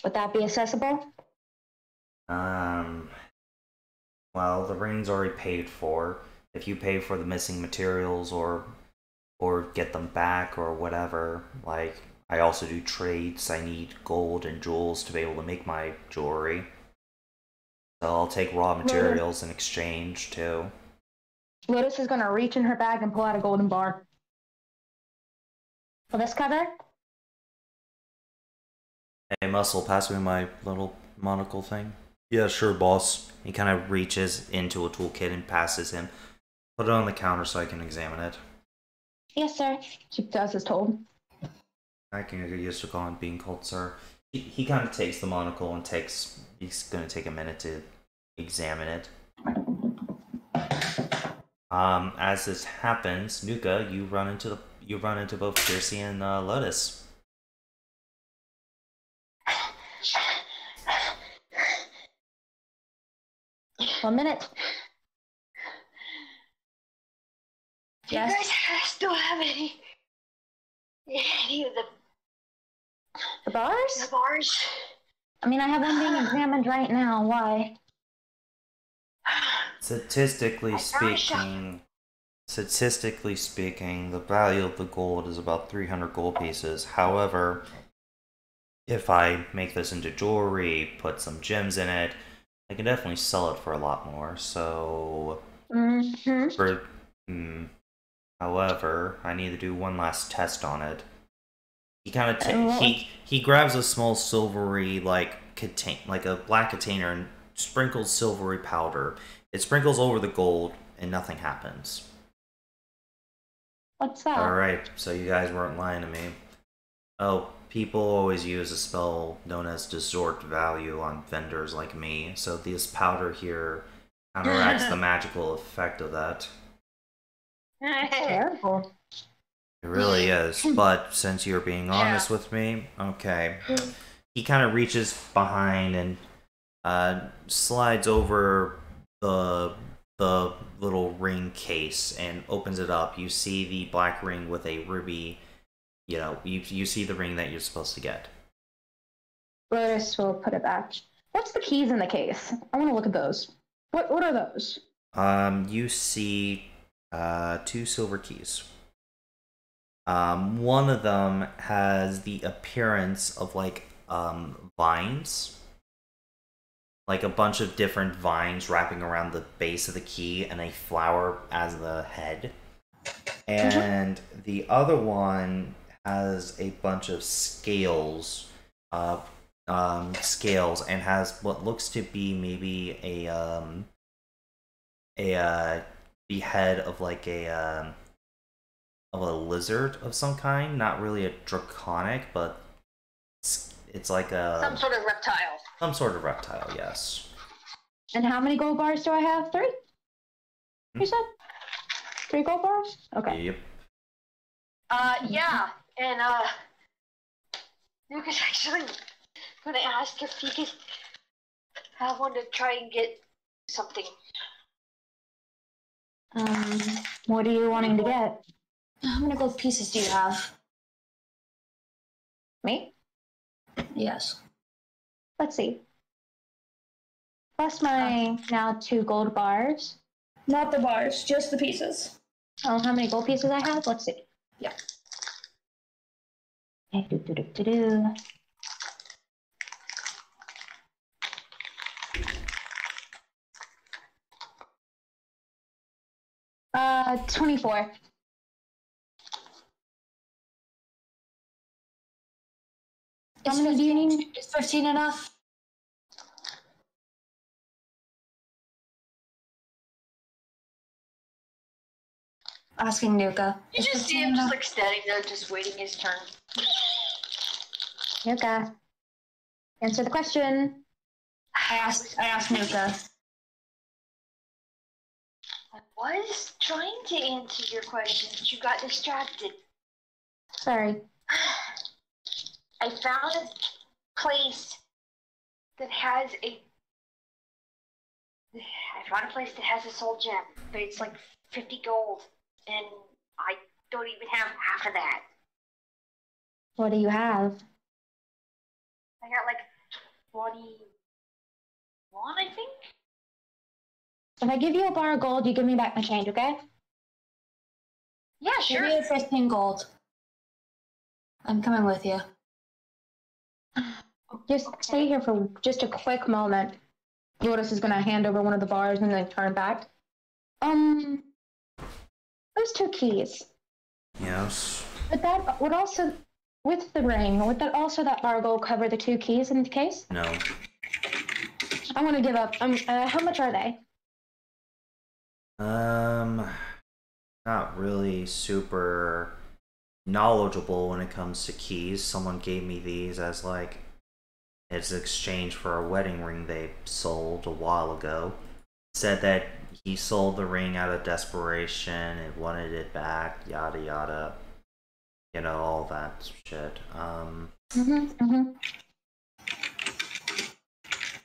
Speaker 2: would that be accessible?
Speaker 1: Well, the ring's already paid for. If you pay for the missing materials or get them back or whatever, like, I also do trades. I need gold and jewels to be able to make my jewelry. So I'll take raw materials in exchange, too.
Speaker 2: Lotus is gonna reach in her bag and pull out a golden bar. Will this cover?
Speaker 1: Hey, Muscle, pass me my little monocle thing. Yeah, sure, boss. He kind of reaches into a toolkit and passes him. Put it on the counter so I can examine it.
Speaker 2: Yes, sir. She does as told.
Speaker 1: I can get used to being called sir. He kind of takes the monocle and he's going to take a minute to examine it. As this happens, Nuka, you run into both Kiersey and Lotus.
Speaker 2: 1 minute.
Speaker 7: Yes.
Speaker 8: Do you guys still have any of
Speaker 2: The bars?
Speaker 8: the bars?
Speaker 2: I mean, I have one being examined right now. Why?
Speaker 1: Statistically speaking, the value of the gold is about 300 gold pieces. However, if I make this into jewelry, put some gems in it, I can definitely sell it for a lot more. So, however, I need to do one last test on it. He kind of he grabs a small silvery like a black container and sprinkles silvery powder. It sprinkles over the gold and nothing happens.
Speaker 2: What's that?
Speaker 1: Alright, so you guys weren't lying to me. Oh, people always use a spell known as Distort Value on vendors like me, so this powder here counteracts the magical effect of that.
Speaker 2: Terrible.
Speaker 1: It really is, but since you're being honest with me, okay. He kind of reaches behind and slides over the little ring case and opens it up. You see the black ring with a ruby. You know, you see the ring that you're supposed to get.
Speaker 2: Lotus will put it back. What's the keys in the case? I want to look at those. What are those?
Speaker 1: You see 2 silver keys. One of them has the appearance of like vines, like a bunch of different vines wrapping around the base of the key and a flower as the head. And the other one has a bunch of scales, scales, and has what looks to be maybe the head of like a lizard of some kind. Not really a draconic, but it's like a
Speaker 8: Some sort of reptile.
Speaker 1: Some sort of reptile, yes.
Speaker 6: And how many gold bars do I have? 3? You said? 3 gold bars? Okay.
Speaker 1: Yep.
Speaker 8: Yeah, and Lucas actually gonna ask if he could have one to try and get something.
Speaker 6: What are you wanting to get?
Speaker 7: How many gold pieces do you have?
Speaker 6: Me?
Speaker 7: Yes.
Speaker 6: Let's see. Plus my now 2 gold bars.
Speaker 4: Not the bars, just the pieces.
Speaker 6: Oh, how many gold pieces I have? Let's see.
Speaker 7: Yeah.
Speaker 6: Do. 24. How many do you need?
Speaker 7: Is 15 enough? Asking Nuka.
Speaker 8: You just see him just like standing there, just waiting his turn.
Speaker 6: Nuka, answer the question.
Speaker 7: I asked Nuka.
Speaker 8: I was trying to answer your question, but you got distracted.
Speaker 6: Sorry.
Speaker 8: I found a place that has a a soul gem, but it's like 50 gold, and I don't even have half of that.
Speaker 6: What do you have?
Speaker 8: I got like 21, I think.
Speaker 6: If I give you a bar of gold, you give me back my change, okay?
Speaker 8: Yeah, sure.
Speaker 7: Give me 15 gold. I'm coming with you.
Speaker 6: Just stay here for just a quick moment. Lotus is gonna hand over one of the bars and then turn back. Those 2 keys.
Speaker 1: Yes.
Speaker 6: Would also, with the ring, would that bar of gold cover the 2 keys in the case?
Speaker 1: No.
Speaker 6: I want to give up. How much are they?
Speaker 1: Not really super knowledgeable when it comes to keys. Someone gave me these as like it's exchange for a wedding ring they sold a while ago. Said that he sold the ring out of desperation and wanted it back, yada yada. You know, all that shit.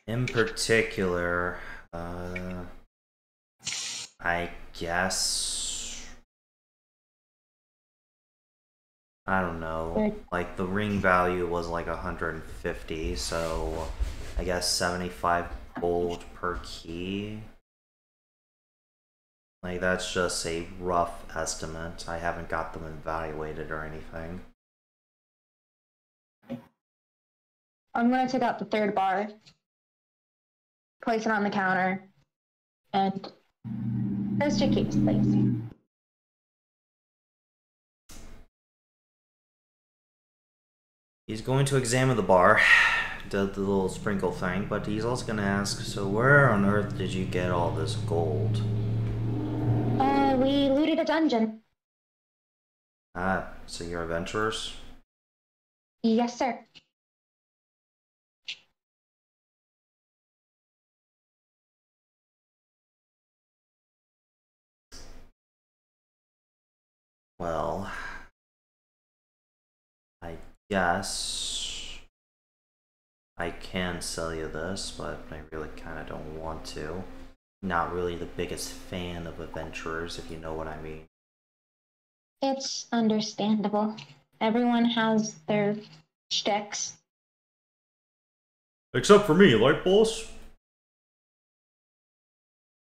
Speaker 1: In particular, I guess, I don't know, like the ring value was like 150, so I guess 75 gold per key. Like that's just a rough estimate. I haven't got them evaluated or anything.
Speaker 6: I'm gonna take out the 3rd bar, place it on the counter, and those 2 keys, please.
Speaker 1: He's going to examine the bar, the little sprinkle thing, but he's also going to ask, so where on earth did you get all this gold?
Speaker 6: We looted a dungeon.
Speaker 1: Ah, so you're adventurers?
Speaker 6: Yes, sir.
Speaker 1: Well, I guess I can sell you this, but I really kind of don't want to. Not really the biggest fan of adventurers, if you know what I mean.
Speaker 6: It's understandable. Everyone has their shticks.
Speaker 1: Except for me, right, boss?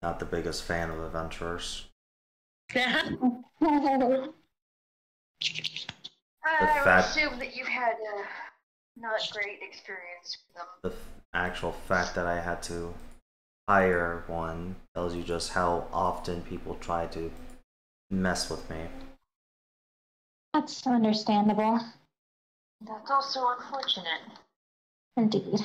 Speaker 1: Not the biggest fan of adventurers.
Speaker 8: I would assume that you had not great experience with them.
Speaker 1: The actual fact that I had to hire one tells you just how often people try to mess with me.
Speaker 2: That's understandable.
Speaker 8: That's also unfortunate.
Speaker 2: Indeed.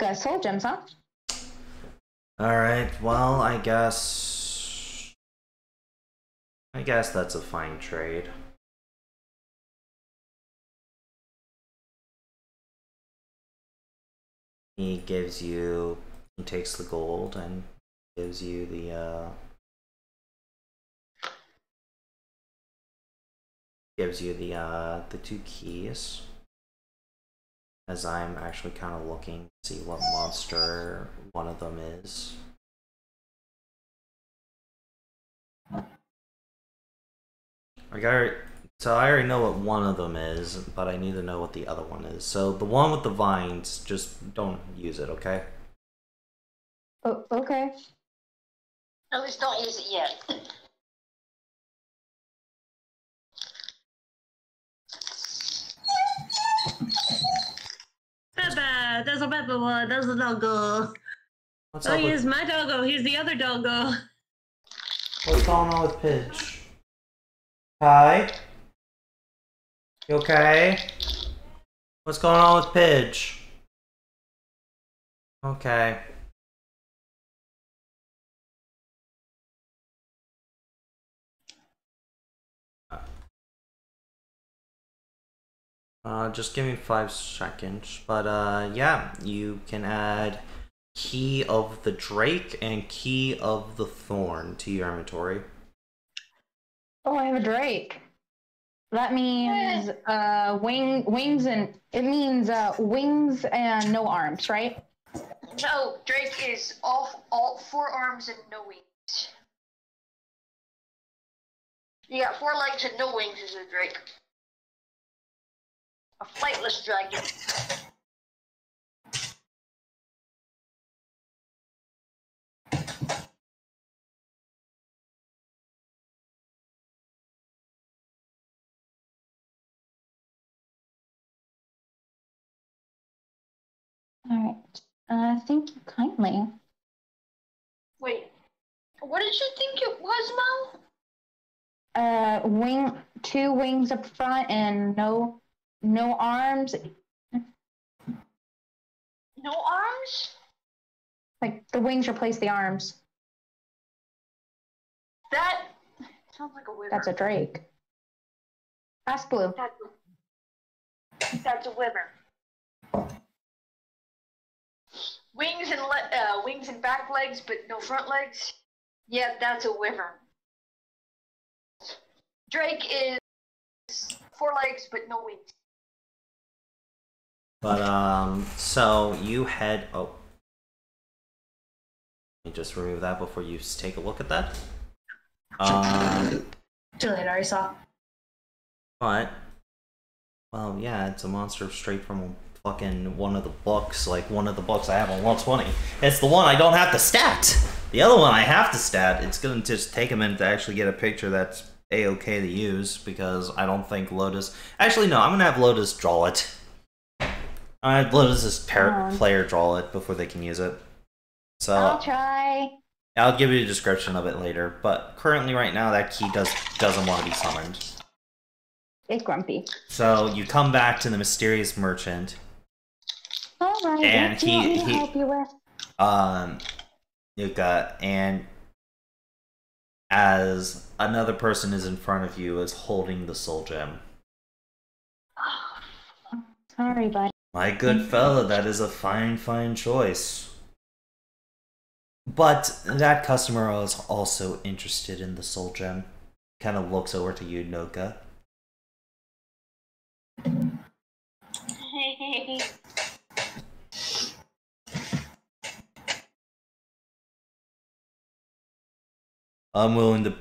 Speaker 2: Okay, soul gems, huh?
Speaker 1: Alright, well, I guess that's a fine trade. He takes the gold and gives you the two keys. As I'm actually kind of looking to see what monster one of them is. So I already know what one of them is, but I need to know what the other one is. So the one with the vines, just don't use it, okay?
Speaker 2: Oh, okay.
Speaker 8: At least don't use it yet.
Speaker 4: Peppa, there's a Peppa one, there's a doggo.
Speaker 1: What's up
Speaker 4: here's my doggo, here's the other doggo.
Speaker 1: What's going on with Pidge? Hi? You okay? What's going on with Pidge? Okay. Just give me 5 seconds. But yeah, you can add Key of the Drake and Key of the Thorn to your inventory.
Speaker 2: Oh, I have a drake. That means wings and it means wings and no arms, right?
Speaker 8: No, Drake is all 4 arms and no wings. You got 4 legs and no wings is a Drake. A flightless dragon.
Speaker 2: Alright. Thank you kindly.
Speaker 8: Wait, what did you think it was, Mo?
Speaker 2: 2 wings up front and no arms.
Speaker 8: No arms?
Speaker 2: Like the wings replace the arms.
Speaker 8: That sounds like a wyvern.
Speaker 2: That's a drake. Ask Blue.
Speaker 8: That's a wyvern. Wings and back legs, but no front legs. Yeah, that's a wyvern. Drake is 4 legs, but no wings.
Speaker 1: But so you head. Oh, let me just remove that before you take a look at that.
Speaker 7: Too late, I already saw.
Speaker 1: But well, yeah, it's a monster straight from fucking one of the books, like one of the books I have on Roll20. It's the one I don't have to stat. The other one I have to stat. It's gonna just take a minute to actually get a picture that's a-okay to use because I don't think Lotus. Actually, no, I'm gonna have Lotus draw it. I have Lotus's player draw it before they can use it. So
Speaker 2: I'll try.
Speaker 1: I'll give you a description of it later. But currently, right now, that key doesn't want to be summoned.
Speaker 2: It's grumpy.
Speaker 1: So you come back to the mysterious merchant.
Speaker 2: Alright,
Speaker 1: and
Speaker 2: what do you want me to help you with?
Speaker 1: Yuka, and as another person is in front of you is holding the soul gem.
Speaker 2: Sorry, buddy.
Speaker 1: My good fella, that is a fine choice. But that customer is also interested in the soul gem. Kind of looks over to you, Noka. I'm willing to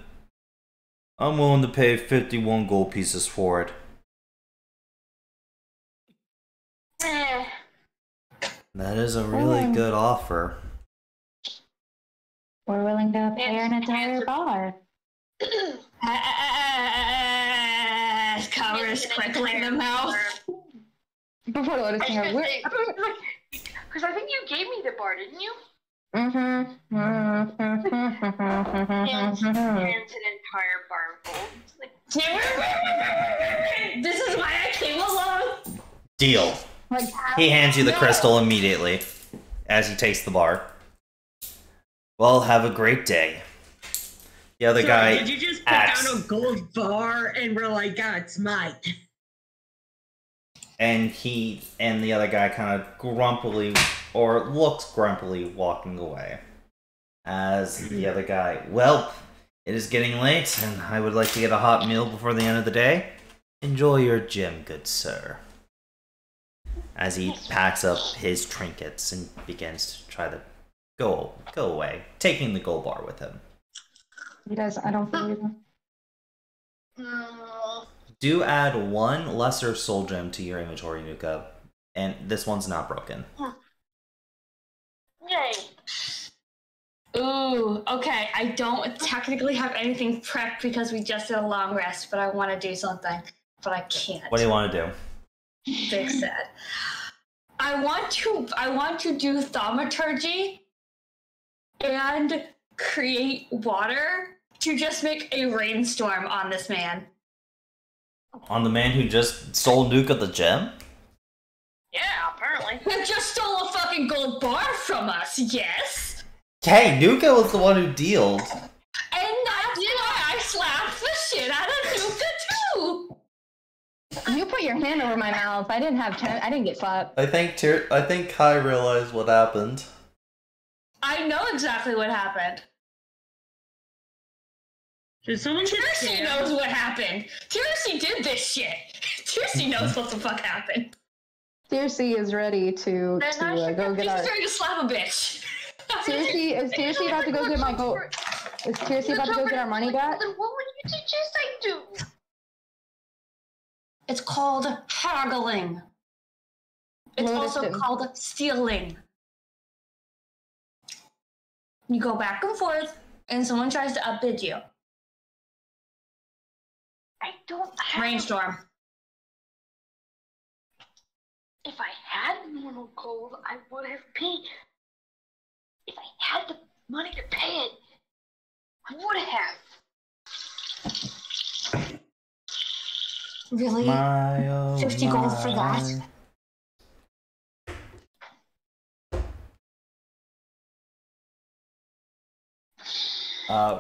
Speaker 1: I'm willing to pay 51 gold pieces for it. That is a really good offer.
Speaker 2: We're willing to pay an entire bar.
Speaker 7: Covers quickly in the mouth.
Speaker 2: Before Lotus can go,
Speaker 8: Because I think you gave me the bar, didn't you?
Speaker 2: Mm-hmm.
Speaker 8: Hands an entire bar of gold. Like,
Speaker 7: This is why I came along.
Speaker 1: Deal.
Speaker 2: Like,
Speaker 1: He hands you the crystal immediately as he takes the bar. Well, have a great day. The other guy
Speaker 4: Did you just put
Speaker 1: acts,
Speaker 4: down a gold bar and we're like, God, it's mine?
Speaker 1: and the other guy kind of grumpily, or looks grumpily, walking away. As the other guy, well, it is getting late, and I would like to get a hot meal before the end of the day. Enjoy your gym, good sir. As he packs up his trinkets and begins to try to go away, taking the gold bar with him.
Speaker 2: he does. I don't believe him.
Speaker 1: Do add one lesser soul gem to your inventory, Nuka, and this one's not broken.
Speaker 8: yay.
Speaker 7: Ooh, okay. I don't technically have anything prepped because we just did a long rest, but I want to do something, but I can't.
Speaker 1: What do you want to do?
Speaker 7: They said. I want to do thaumaturgy and create water to just make a rainstorm on this man.
Speaker 1: On the man who just sold Nuka the gem?
Speaker 8: Yeah, apparently.
Speaker 7: Who just stole a fucking gold bar from us, yes?
Speaker 1: Hey, Nuka was the one who dealed.
Speaker 7: And that's why I slapped the shit out of Nuka too!
Speaker 2: You put your hand over my mouth. I didn't have time. I didn't get slapped.
Speaker 1: I think Kai realized what happened.
Speaker 7: I know exactly what happened.
Speaker 4: Did someone get
Speaker 7: Tirsi knows what happened. Tirsi did this shit. Tirsi knows what the fuck happened.
Speaker 2: Tirsi is ready to go get our.
Speaker 7: She's ready to slap a bitch.
Speaker 2: Is Tirsi about to go get my gold? Is Tirsi about to go get our money back?
Speaker 8: Then what would you suggest I do?
Speaker 7: It's called haggling. It's
Speaker 2: Lotus
Speaker 7: also
Speaker 2: didn't.
Speaker 7: called stealing. You go back and forth, and someone tries to outbid you.
Speaker 8: I don't have...
Speaker 7: Rainstorm.
Speaker 8: If I had normal gold, I would have paid. If I had the money to pay it, I would have.
Speaker 7: Really? 50 gold for that?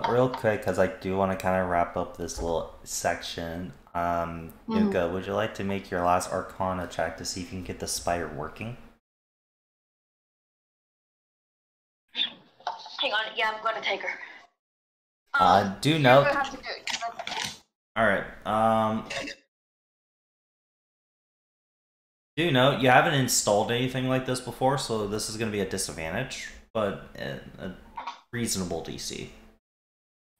Speaker 1: Real quick, because I do want to kind of wrap up this little section. Nuka, would you like to make your last Arcana check to see if you can get the spider working?
Speaker 8: Hang on, yeah, I'm gonna take her.
Speaker 1: Do note.
Speaker 8: I have to do it.
Speaker 1: Alright, do note, you haven't installed anything like this before, so this is going to be a disadvantage, but a reasonable DC.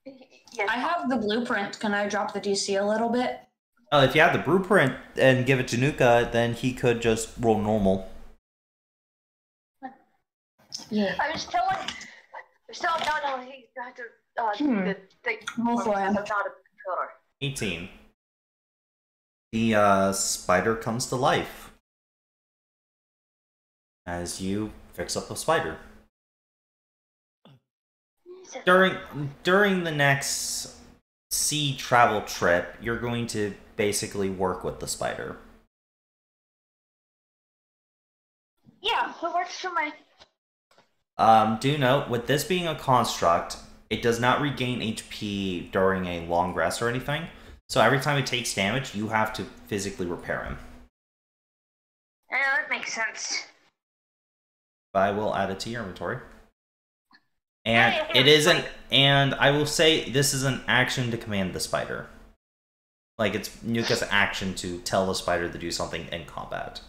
Speaker 8: Yes.
Speaker 7: I have the blueprint. Can I drop the DC a little bit?
Speaker 1: If you have the blueprint and give it to Nuka, then he could just roll normal.
Speaker 7: Yeah.
Speaker 8: I was telling no, he had to, the
Speaker 7: Roll for him.
Speaker 8: not a controller.
Speaker 1: 18. The spider comes to life as you fix up the spider. During the next sea travel trip, you're going to basically work with the spider.
Speaker 8: Yeah, it works for my...
Speaker 1: Do note, with this being a construct, it does not regain HP during a long rest or anything. So every time it takes damage, you have to physically repair him.
Speaker 8: Yeah, that makes sense.
Speaker 1: But I will add it to your inventory. And it isn't, and I will say this is an action to command the spider. Like, it's Nuka's action to tell the spider to do something in combat.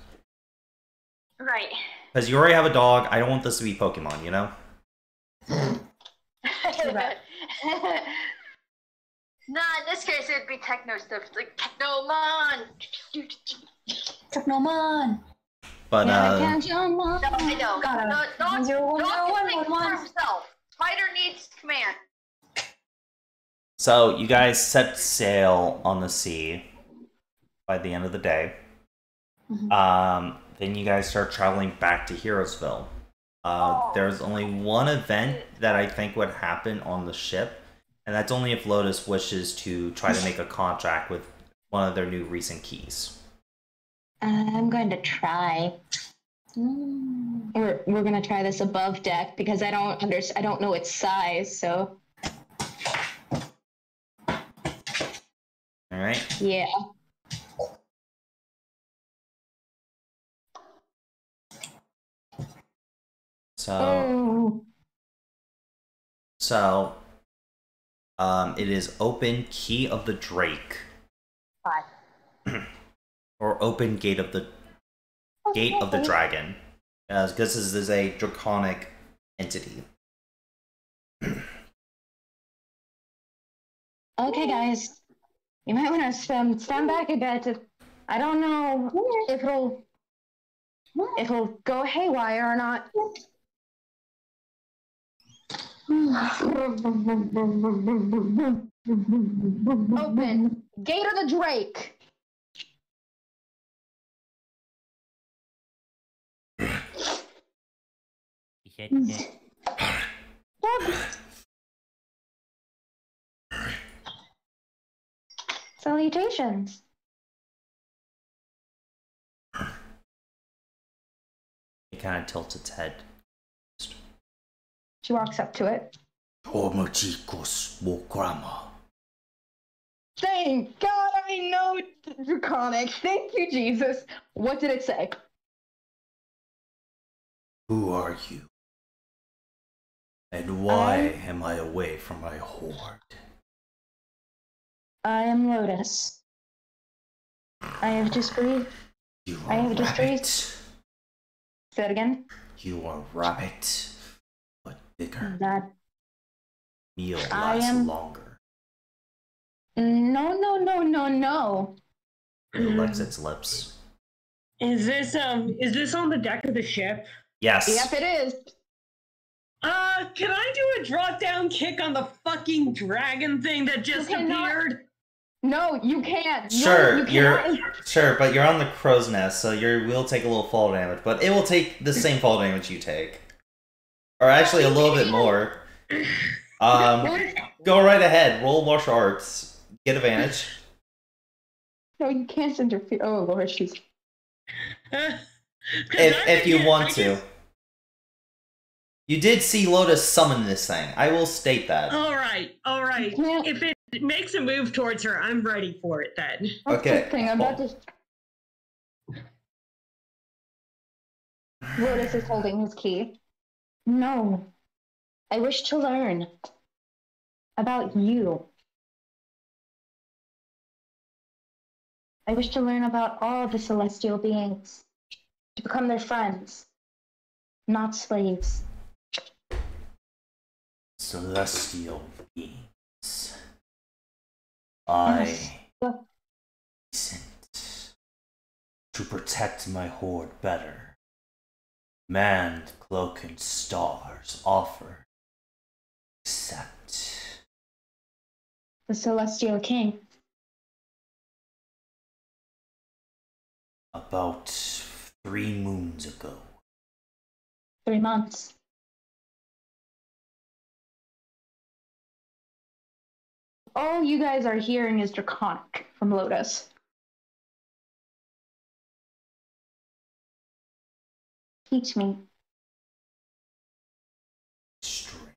Speaker 8: Right.
Speaker 1: Because you already have a dog, I don't want this to be Pokemon, you know?
Speaker 8: Nah, in this case it'd be techno stuff. It's like Technomon.
Speaker 5: Technomon.
Speaker 1: But
Speaker 8: No, I know.
Speaker 5: Got it.
Speaker 8: Dog
Speaker 5: 010111.
Speaker 8: can think for himself. Spider needs command.
Speaker 1: so you guys set sail on the sea by the end of the day. Then you guys start traveling back to Heroesville. There's only one event that I think would happen on the ship, and that's only if Lotus wishes to try to make a contract with one of their new recent keys.
Speaker 2: I'm going to try. We're going to try this above deck because I don't know its size, so.
Speaker 1: Alright?
Speaker 2: Yeah.
Speaker 1: So, it is open Key of the Drake.
Speaker 2: 5.
Speaker 1: Or open Gate of the Dragon. Because this is a draconic entity.
Speaker 2: Okay, guys. You might want to stand back a bit. I don't know if it'll go haywire or not. Open Gate of the Drake. Salutations.
Speaker 1: It kind of tilts its head.
Speaker 2: She walks up to it. Thank God I know Draconic. Thank you, Jesus. What did it say?
Speaker 9: Who are you? And why am I away from my horde?
Speaker 2: I am Lotus. I have just breathed.
Speaker 9: You
Speaker 2: I
Speaker 9: are
Speaker 2: have just breathed.
Speaker 9: rabbit.
Speaker 2: Say it again.
Speaker 9: You are rabbit, but bigger.
Speaker 2: That.
Speaker 9: Meal
Speaker 2: I
Speaker 9: lasts
Speaker 2: am-
Speaker 9: longer.
Speaker 2: No.
Speaker 1: It licks its lips.
Speaker 4: Is this on the deck of the ship?
Speaker 1: Yes.
Speaker 2: Yep, it is.
Speaker 4: Can I do a drop down kick on the fucking dragon thing that just
Speaker 2: cannot.
Speaker 4: appeared?
Speaker 2: No, you can't.
Speaker 1: Sure,
Speaker 2: cannot.
Speaker 1: sure, but you're on the crow's nest, so you will take a little fall damage, but it will take the same fall damage you take. Or actually a little bit more. Go right ahead, roll martial arts. Get advantage.
Speaker 6: No, you can't interfere. Oh, Lord, she's.
Speaker 1: If you want to. You did see Lotus summon this thing. I will state that.
Speaker 4: Alright.
Speaker 6: Yeah.
Speaker 4: If it makes a move towards her, I'm ready for it then.
Speaker 1: Okay.
Speaker 6: Thing. I'm about to. Lotus is holding his key.
Speaker 2: No. I wish to learn about you. I wish to learn about all the celestial beings, to become their friends, not slaves.
Speaker 9: Celestial beings. I
Speaker 2: Well,
Speaker 9: sent to protect my horde better. Manned cloak and stars offer. Accept.
Speaker 2: the celestial king.
Speaker 9: About 3 moons ago.
Speaker 2: 3 months.
Speaker 6: All you guys are hearing is Draconic from Lotus.
Speaker 2: Teach me.
Speaker 9: Strength.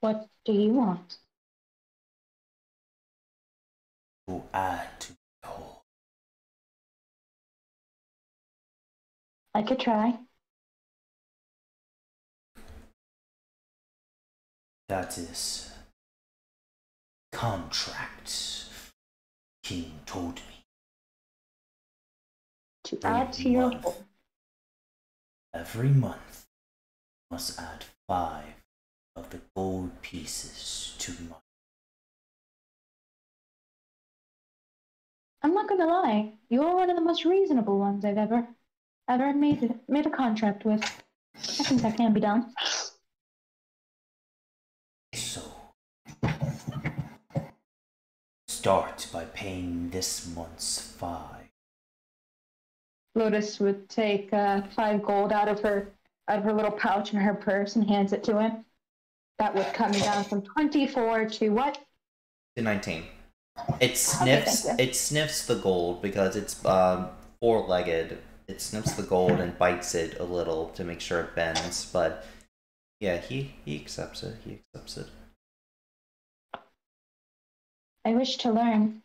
Speaker 2: What do you want?
Speaker 9: To add to the whole.
Speaker 2: I could try.
Speaker 9: That is contract. King told me.
Speaker 2: To add to your
Speaker 9: Every month, must add 5 of the gold pieces to my.
Speaker 2: I'm not gonna lie. You're one of the most reasonable ones I've ever made a contract with. I think that can be done.
Speaker 9: So, start by paying this month's 5.
Speaker 2: Lotus would take 5 gold out of her little pouch in her purse and hands it to him. That would cut me down from 24 to what?
Speaker 1: To 19. It sniffs.
Speaker 2: Okay,
Speaker 1: it sniffs the gold because it's 4-legged. It sniffs the gold and bites it a little to make sure it bends. But yeah, he accepts it. He accepts it.
Speaker 2: I wish to learn.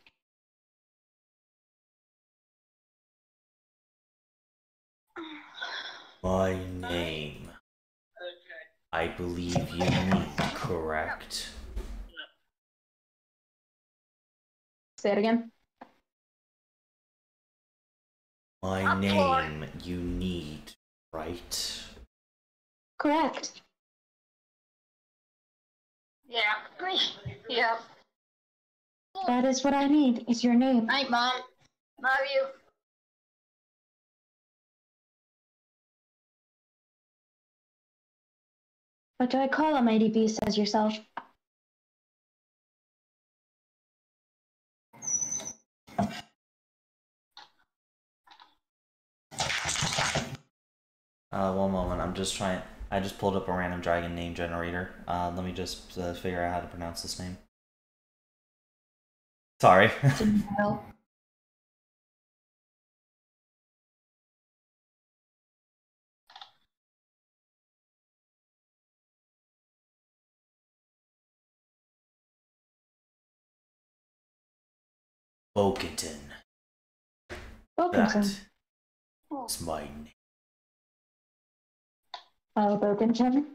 Speaker 9: My name. I believe unique, correct?
Speaker 2: Say it again.
Speaker 9: My name you need, right?
Speaker 2: Correct.
Speaker 8: Yeah. Yeah.
Speaker 2: That is what I need, is your name.
Speaker 8: Night, Mom. Love you.
Speaker 2: What do I call a mighty beast as yourself?
Speaker 1: One moment. I'm just trying. I just pulled up a random dragon name generator. Let me just figure out how to pronounce this name. Sorry.
Speaker 9: Bokenton.
Speaker 2: Wilkinson.
Speaker 9: That's my name.
Speaker 2: Wilkinson.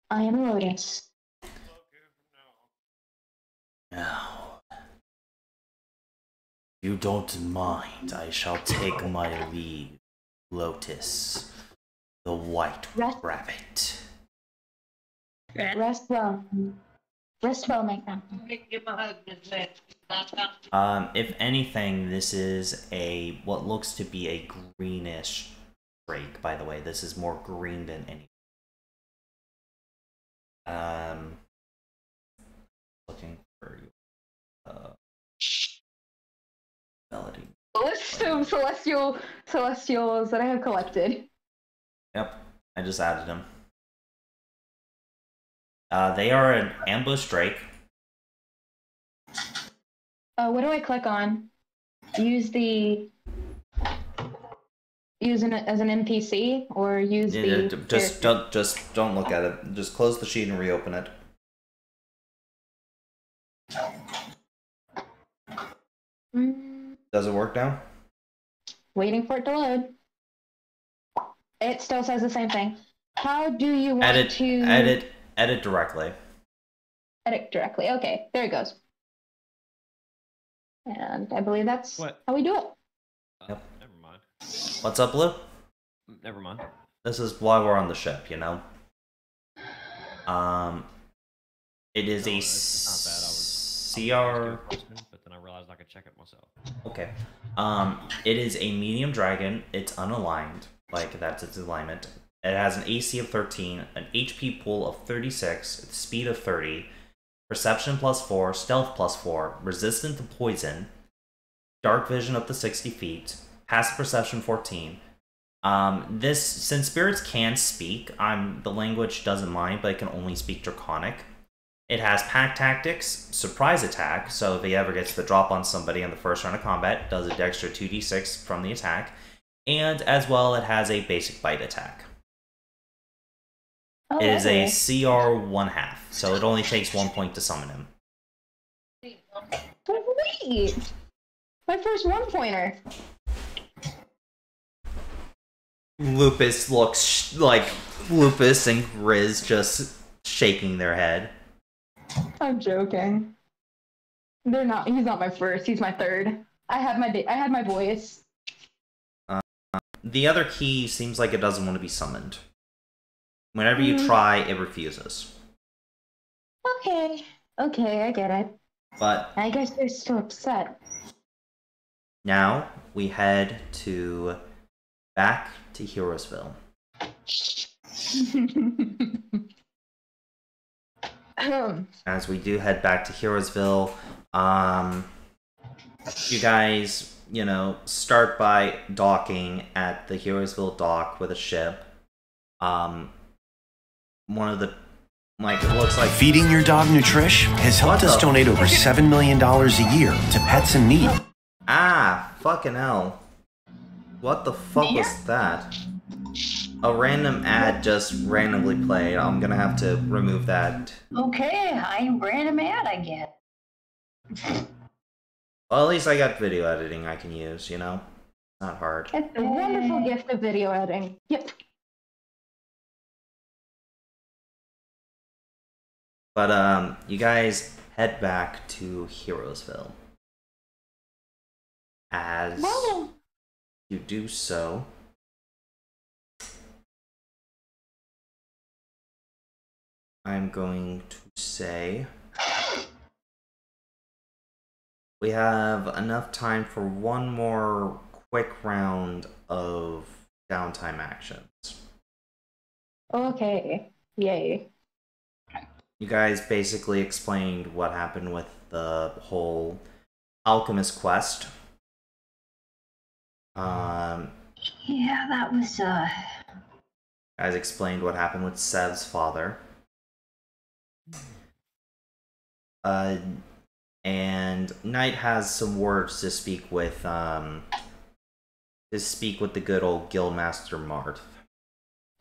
Speaker 2: I am Lotus.
Speaker 9: Now, if you don't mind, I shall take my leave, Lotus, the white rabbit.
Speaker 2: Rest well. Rest well, my friend.
Speaker 1: If anything, this is what looks to be a greenish drake. By the way, this is more green than any. Looking for melody.
Speaker 6: A list of celestials that I have collected.
Speaker 1: Yep, I just added them. They are an ambush drake.
Speaker 6: What do I click on? Use an as an NPC or use the
Speaker 1: just don't look at it. Just close the sheet and reopen it. Does it work now?
Speaker 6: Waiting for it to load. It still says the same thing. How do you want to
Speaker 1: edit directly?
Speaker 6: Edit directly. Okay, there it goes. And I believe that's how we do it.
Speaker 1: Yep.
Speaker 3: Never mind.
Speaker 1: What's up, Lou?
Speaker 3: Never mind.
Speaker 1: This is why we're on the ship, you know? It is a CR...
Speaker 3: But then I realized I could check it myself.
Speaker 1: Okay. It is a medium dragon. It's unaligned. Like, that's its alignment. It has an AC of 13, an HP pool of 36, speed of 30, perception +4, stealth +4, resistant to poison, dark vision up to 60 feet, passive perception 14. Since spirits can speak, the language doesn't mind, but it can only speak Draconic. It has pack tactics, surprise attack, so if he ever gets the drop on somebody in the first round of combat, it does a Dexter 2d6 from the attack, and as well it has a basic bite attack.
Speaker 6: Oh,
Speaker 1: it is a CR 1/2, so it only takes 1 point to summon him.
Speaker 6: Sweet! My first 1-pointer.
Speaker 1: Lupus looks like Lupus and Grizz just shaking their head.
Speaker 6: I'm joking. They're not. He's not my first. He's my third. I had my voice.
Speaker 1: The other key seems like it doesn't want to be summoned. Whenever you try, it refuses.
Speaker 2: Okay, I get it.
Speaker 1: But
Speaker 2: I guess they're still upset.
Speaker 1: now we head back to Heroesville. As we do head back to Heroesville, you guys, start by docking at the Heroesville dock with a ship. One of the, it looks like...
Speaker 10: Feeding your dog Nutrish has helped us donate over $7 million a year to pets in need.
Speaker 1: Ah, fucking hell. What the fuck was that? A random ad just randomly played. I'm gonna have to remove that.
Speaker 5: Okay, I random ad, I get.
Speaker 1: Well, at least I got video editing I can use, Not hard.
Speaker 6: It's a wonderful gift of video editing. Yep.
Speaker 1: But, you guys head back to Heroesville. As you do so, I'm going to say we have enough time for one more quick round of downtime actions.
Speaker 6: Okay. Yay.
Speaker 1: You guys basically explained what happened with the whole alchemist quest.
Speaker 5: Yeah, that was,
Speaker 1: Guys explained what happened with Sev's father. And Knight has some words to speak with, the good old Guildmaster Marth.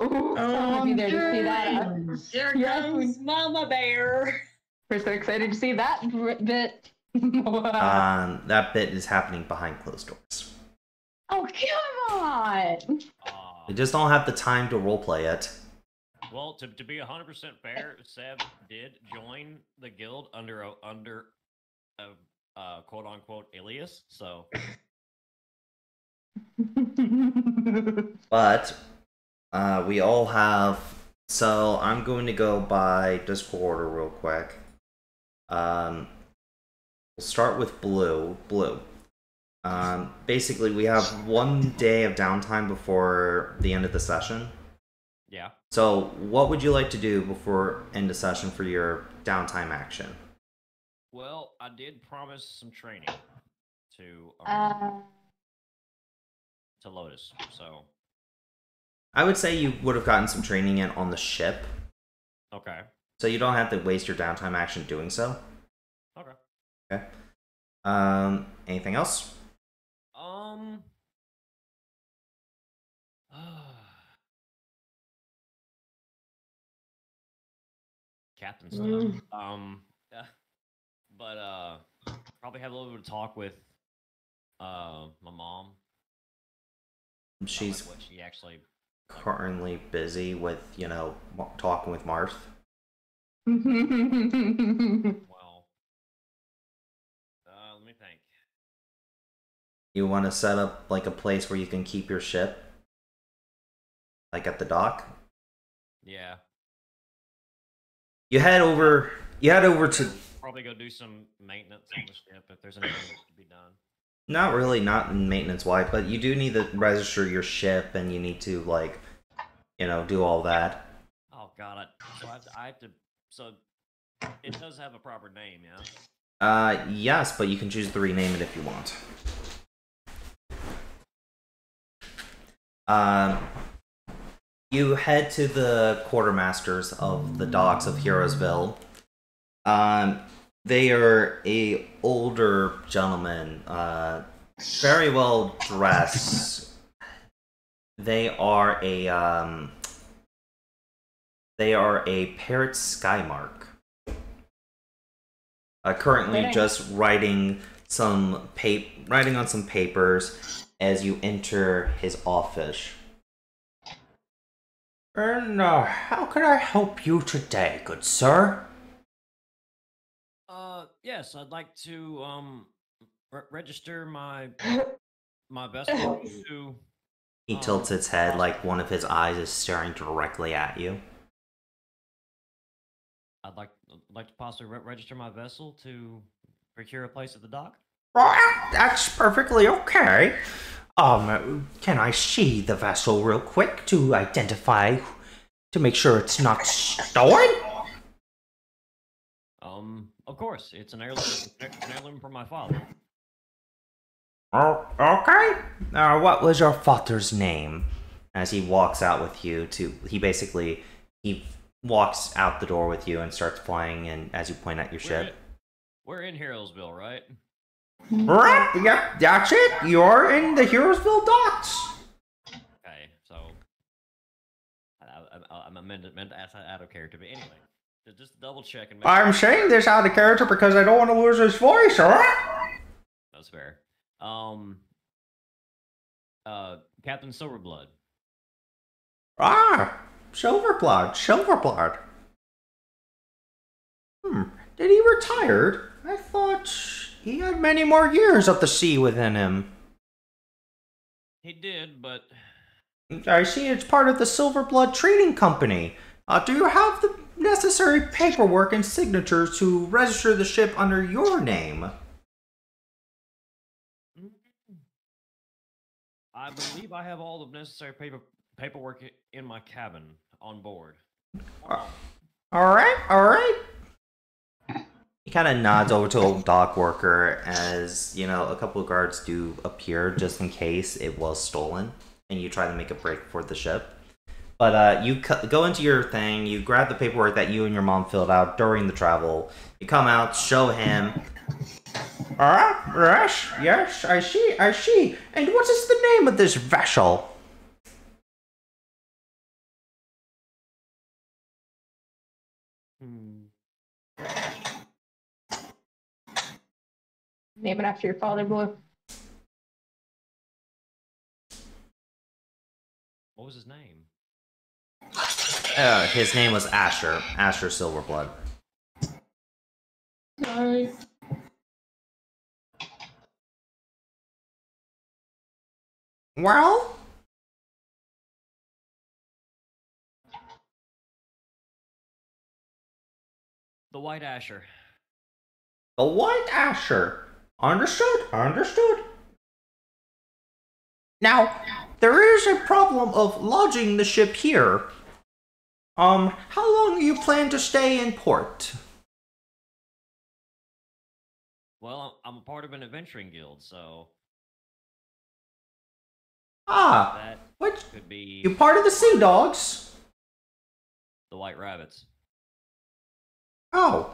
Speaker 6: Ooh, I'll be there to see that.
Speaker 4: There comes Mama Bear.
Speaker 6: We're so excited to see that bit.
Speaker 1: That bit is happening behind closed doors.
Speaker 6: Oh, come on!
Speaker 1: We just don't have the time to roleplay it.
Speaker 3: Well, to be 100% fair, Seb did join the guild under a quote unquote alias, so.
Speaker 1: But we all have. So I'm going to go by Discord order real quick. We'll start with Blue. Basically, we have 1 day of downtime before the end of the session.
Speaker 3: Yeah.
Speaker 1: So, what would you like to do before end of session for your downtime action?
Speaker 3: Well, I did promise some training to Lotus, so.
Speaker 1: I would say you would have gotten some training in on the ship.
Speaker 3: Okay.
Speaker 1: So you don't have to waste your downtime action doing so.
Speaker 3: Okay.
Speaker 1: Okay. Anything else?
Speaker 3: Captain stuff. But probably have a little bit of talk with my mom.
Speaker 1: She's
Speaker 3: what she actually
Speaker 1: currently busy with, talking with Marth.
Speaker 3: Well, let me think.
Speaker 1: You want to set up like a place where you can keep your ship? Like at the dock?
Speaker 3: Yeah.
Speaker 1: You head over to...
Speaker 3: Probably go do some maintenance on the ship if there's anything that to be done.
Speaker 1: Not really, not maintenance-wise, but you do need to register your ship and you need to, do all that.
Speaker 3: Oh, God. So I have to... So, it does have a proper name, yeah?
Speaker 1: Yes, but you can choose to rename it if you want. You head to the quartermasters of the docks of Heroesville. They are a older gentleman, very well dressed. They are a Parrot Skymark. Currently just writing on some papers as you enter his office. And how can I help you today, good sir?
Speaker 3: Yes, I'd like to register my vessel to.
Speaker 1: He tilts its head like one of his eyes is staring directly at you.
Speaker 3: I'd like to possibly register my vessel to procure a place at the dock.
Speaker 1: Well, that's perfectly okay. Can I see the vessel real quick to identify, to make sure it's not stolen?
Speaker 3: Of course, it's an heirloom from my father.
Speaker 1: Oh, okay. What was your father's name? As he walks out with you he walks out the door with you and starts flying, and as you point at your ship.
Speaker 3: We're in Heroesville, right?
Speaker 1: Right, yep, that's it. You're in the Heroesville docks.
Speaker 3: Okay, so I meant to ask that out of character, but anyway, just double check and make
Speaker 1: I'm saying this out of character because I don't want to lose his voice, alright?
Speaker 3: That's fair. Captain Silverblood.
Speaker 1: Ah, Silverblood. Did he retire? I thought he had many more years of the sea within him.
Speaker 3: He did, but
Speaker 1: I see it's part of the Silverblood Trading Company. Do you have the necessary paperwork and signatures to register the ship under your name?
Speaker 3: I believe I have all the necessary paperwork in my cabin on board.
Speaker 1: Alright. He kind of nods over to a dock worker as, a couple of guards do appear just in case it was stolen and you try to make a break for the ship. But you go into your thing, you grab the paperwork that you and your mom filled out during the travel, you come out, show him. Alright, yes, I see. And what is the name of this vessel?
Speaker 6: Name it after your father, Blue.
Speaker 3: What was his name?
Speaker 1: His name was Asher Silverblood.
Speaker 6: Sorry.
Speaker 1: Well?
Speaker 3: The White Asher.
Speaker 1: The White Asher. Understood. Now, there is a problem of lodging the ship here. How long do you plan to stay in port?
Speaker 3: Well, I'm a part of an adventuring guild, so...
Speaker 1: What?
Speaker 3: Could be...
Speaker 1: You part of the Sea Dogs?
Speaker 3: The White Rabbits.
Speaker 1: Oh.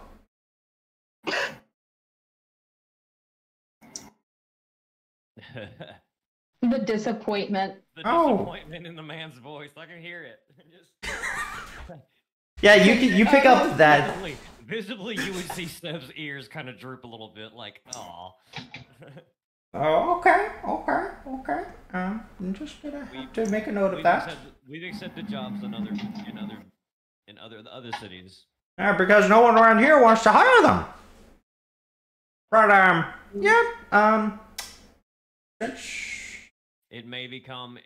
Speaker 6: The disappointment.
Speaker 3: The disappointment in the man's voice. I can hear it.
Speaker 1: Yeah, you pick up that.
Speaker 3: Visibly, you would see Seb's ears kind of droop a little bit, like, aw.
Speaker 1: Oh, okay. I'm just gonna have to make a note of that.
Speaker 3: We've accepted jobs in other cities.
Speaker 1: Yeah, because no one around here wants to hire them. But
Speaker 3: It may become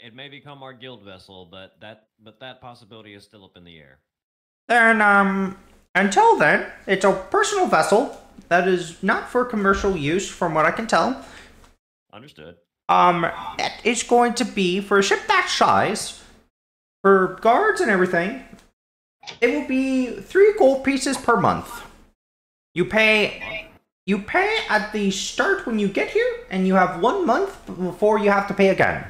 Speaker 3: our guild vessel, but that possibility is still up in the air.
Speaker 1: Then until then, it's a personal vessel that is not for commercial use, from what I can tell.
Speaker 3: Understood.
Speaker 1: It is going to be for a ship that size, for guards and everything. It will be 3 gold pieces per month. You pay at the start when you get here, and you have 1 month before you have to pay again.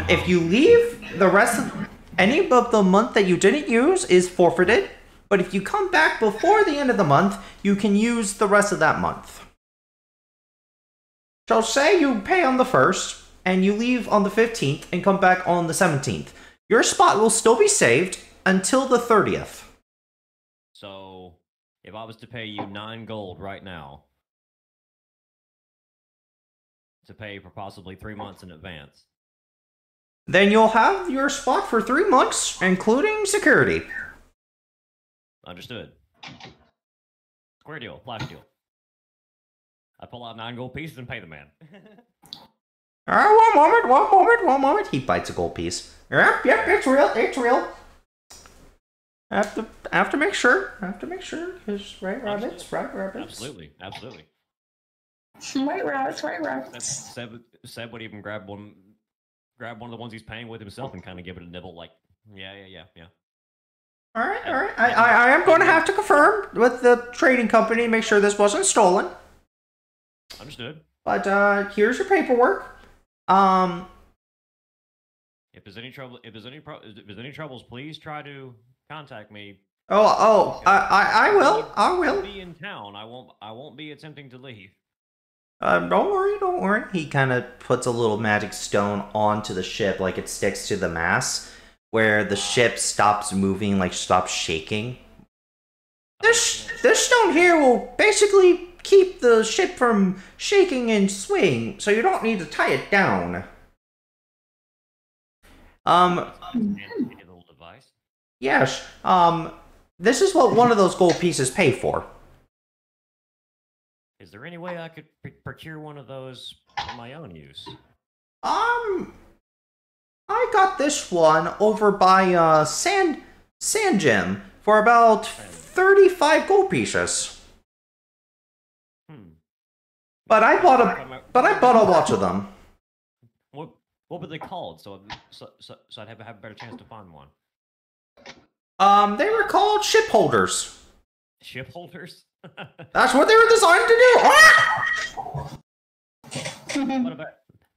Speaker 1: If you leave, the rest of any of the month that you didn't use is forfeited. But if you come back before the end of the month, you can use the rest of that month. So say you pay on the 1st, and you leave on the 15th, and come back on the 17th. Your spot will still be saved until the 30th.
Speaker 3: So, if I was to pay you 9 gold right now, to pay for possibly 3 months in advance,
Speaker 1: then you'll have your spot for 3 months, including security.
Speaker 3: Understood. Square deal, flash deal. I pull out 9 gold pieces and pay the man.
Speaker 1: Alright, one moment. He bites a gold piece. Yep, it's real. have to make sure. Have to make sure. Because right rabbits, right rabbits.
Speaker 3: Absolutely, absolutely.
Speaker 4: White rabbits, white rabbits.
Speaker 3: Seb would even grab one of the ones he's paying with himself and kind of give it a nibble, like, yeah.
Speaker 1: All right. I am going to have to confirm with the trading company, make sure this wasn't stolen.
Speaker 3: Understood.
Speaker 1: But here's your paperwork.
Speaker 3: If there's any troubles, please try to contact me.
Speaker 1: I will.
Speaker 3: I'll be in town. I won't be attempting to leave.
Speaker 1: Don't worry. He kind of puts a little magic stone onto the ship, like it sticks to the mast, where the ship stops moving, like stops shaking. This stone here will basically keep the ship from shaking and swaying, so you don't need to tie it down.
Speaker 3: Little device.
Speaker 1: Yes. This is what one of those gold pieces pay for.
Speaker 3: Is there any way I could procure one of those for my own use?
Speaker 1: I got this one over by Sand Gem for about 35 gold pieces. But I bought a watch of them.
Speaker 3: What were they called? So I'd have a better chance to find one.
Speaker 1: They were called ship holders.
Speaker 3: Ship holders?
Speaker 1: That's what they were designed to do.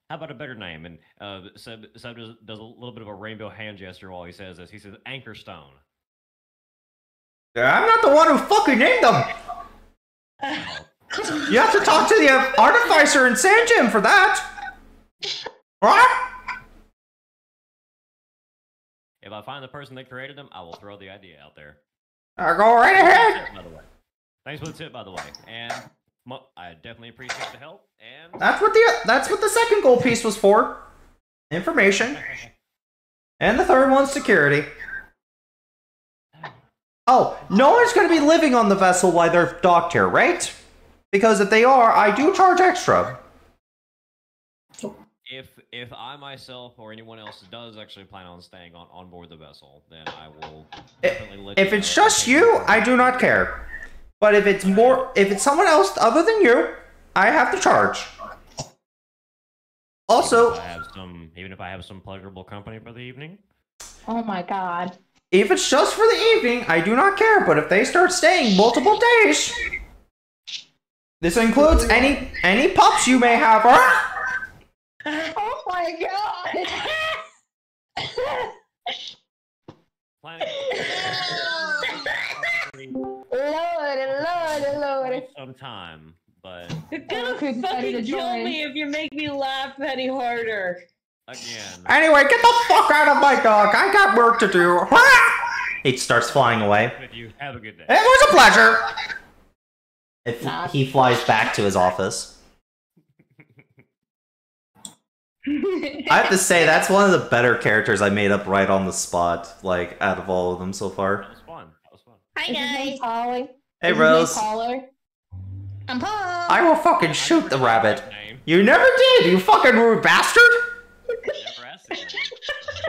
Speaker 3: How about a better name? And Seb does a little bit of a rainbow hand gesture while he says this. He says Anchor Stone.
Speaker 1: I'm not the one who fucking named them. You have to talk to the artificer in Sand Gem for that. What?
Speaker 3: If I find the person that created them, I will throw the idea out there.
Speaker 1: Go right ahead.
Speaker 3: Thanks for the tip, by the way. And I definitely appreciate the help. And
Speaker 1: that's what the second gold piece was for. Information. And the third one's security. Oh, no one's going to be living on the vessel while they're docked here, right? Because if they are, I do charge extra.
Speaker 3: If I myself or anyone else does actually plan on staying on board the vessel, then I will definitely let
Speaker 1: If it's just you, I do not care. But if it's someone else other than you, I have to charge. Also,
Speaker 3: even if I have some pleasurable company for the evening.
Speaker 6: Oh my god.
Speaker 1: If it's just for the evening, I do not care. But if they start staying multiple days, this includes any pups you may have.
Speaker 6: Oh my god! Lord.
Speaker 3: Sometime, but
Speaker 4: you're gonna fucking kill me if you make me laugh any harder.
Speaker 3: Again.
Speaker 1: Anyway, get the fuck out of my dock. I got work to do. He starts flying away.
Speaker 3: You have a good day.
Speaker 1: It was a pleasure. He flies back to his office. I have to say, that's one of the better characters I made up right on the spot, like, out of all of them so far.
Speaker 3: That was fun.
Speaker 4: Hi, guys.
Speaker 6: Polly.
Speaker 1: Hey, Rose.
Speaker 6: I'm Paul.
Speaker 1: I will fucking shoot the rabbit. You never did, you fucking rude bastard!
Speaker 3: Never asked it.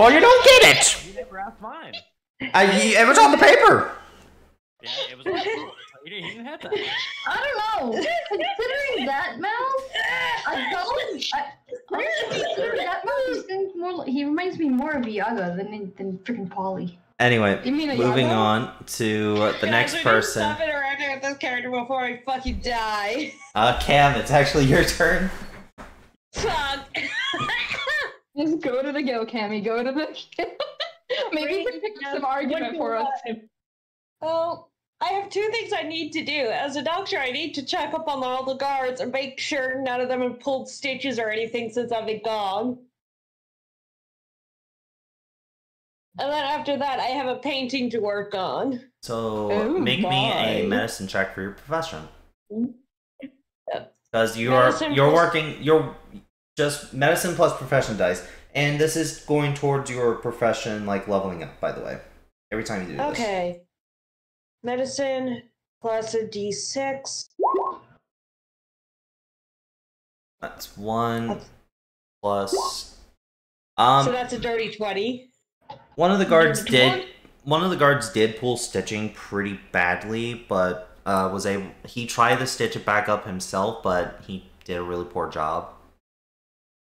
Speaker 1: Well, you don't get it!
Speaker 3: You never asked mine.
Speaker 1: It was on the paper!
Speaker 3: Yeah, it was on the paper. He didn't have that.
Speaker 5: I don't know. Considering that mouse, he reminds me more of Yaga than freaking Polly.
Speaker 1: Anyway, moving on to the next person.
Speaker 4: Stop interacting with this character before I fucking die.
Speaker 1: Cam, it's actually your turn.
Speaker 4: Fuck.
Speaker 6: Just go to the Gil, Cammy. Go to the Maybe you can pick up some argument for us.
Speaker 4: Well, I have two things I need to do. As a doctor, I need to check up on all the guards and make sure none of them have pulled stitches or anything since I've been gone. And then after that, I have a painting to work on.
Speaker 1: So, make me a medicine check for your profession. Because you're just medicine plus profession dice. And this is going towards your profession, like, leveling up, by the way. Every time you do this.
Speaker 4: Okay. Medicine plus a d6.
Speaker 1: That's 1 plus...
Speaker 4: so that's a dirty 20.
Speaker 1: One of the guards one of the guards did pull stitching pretty badly, but he tried to stitch it back up himself, but he did a really poor job.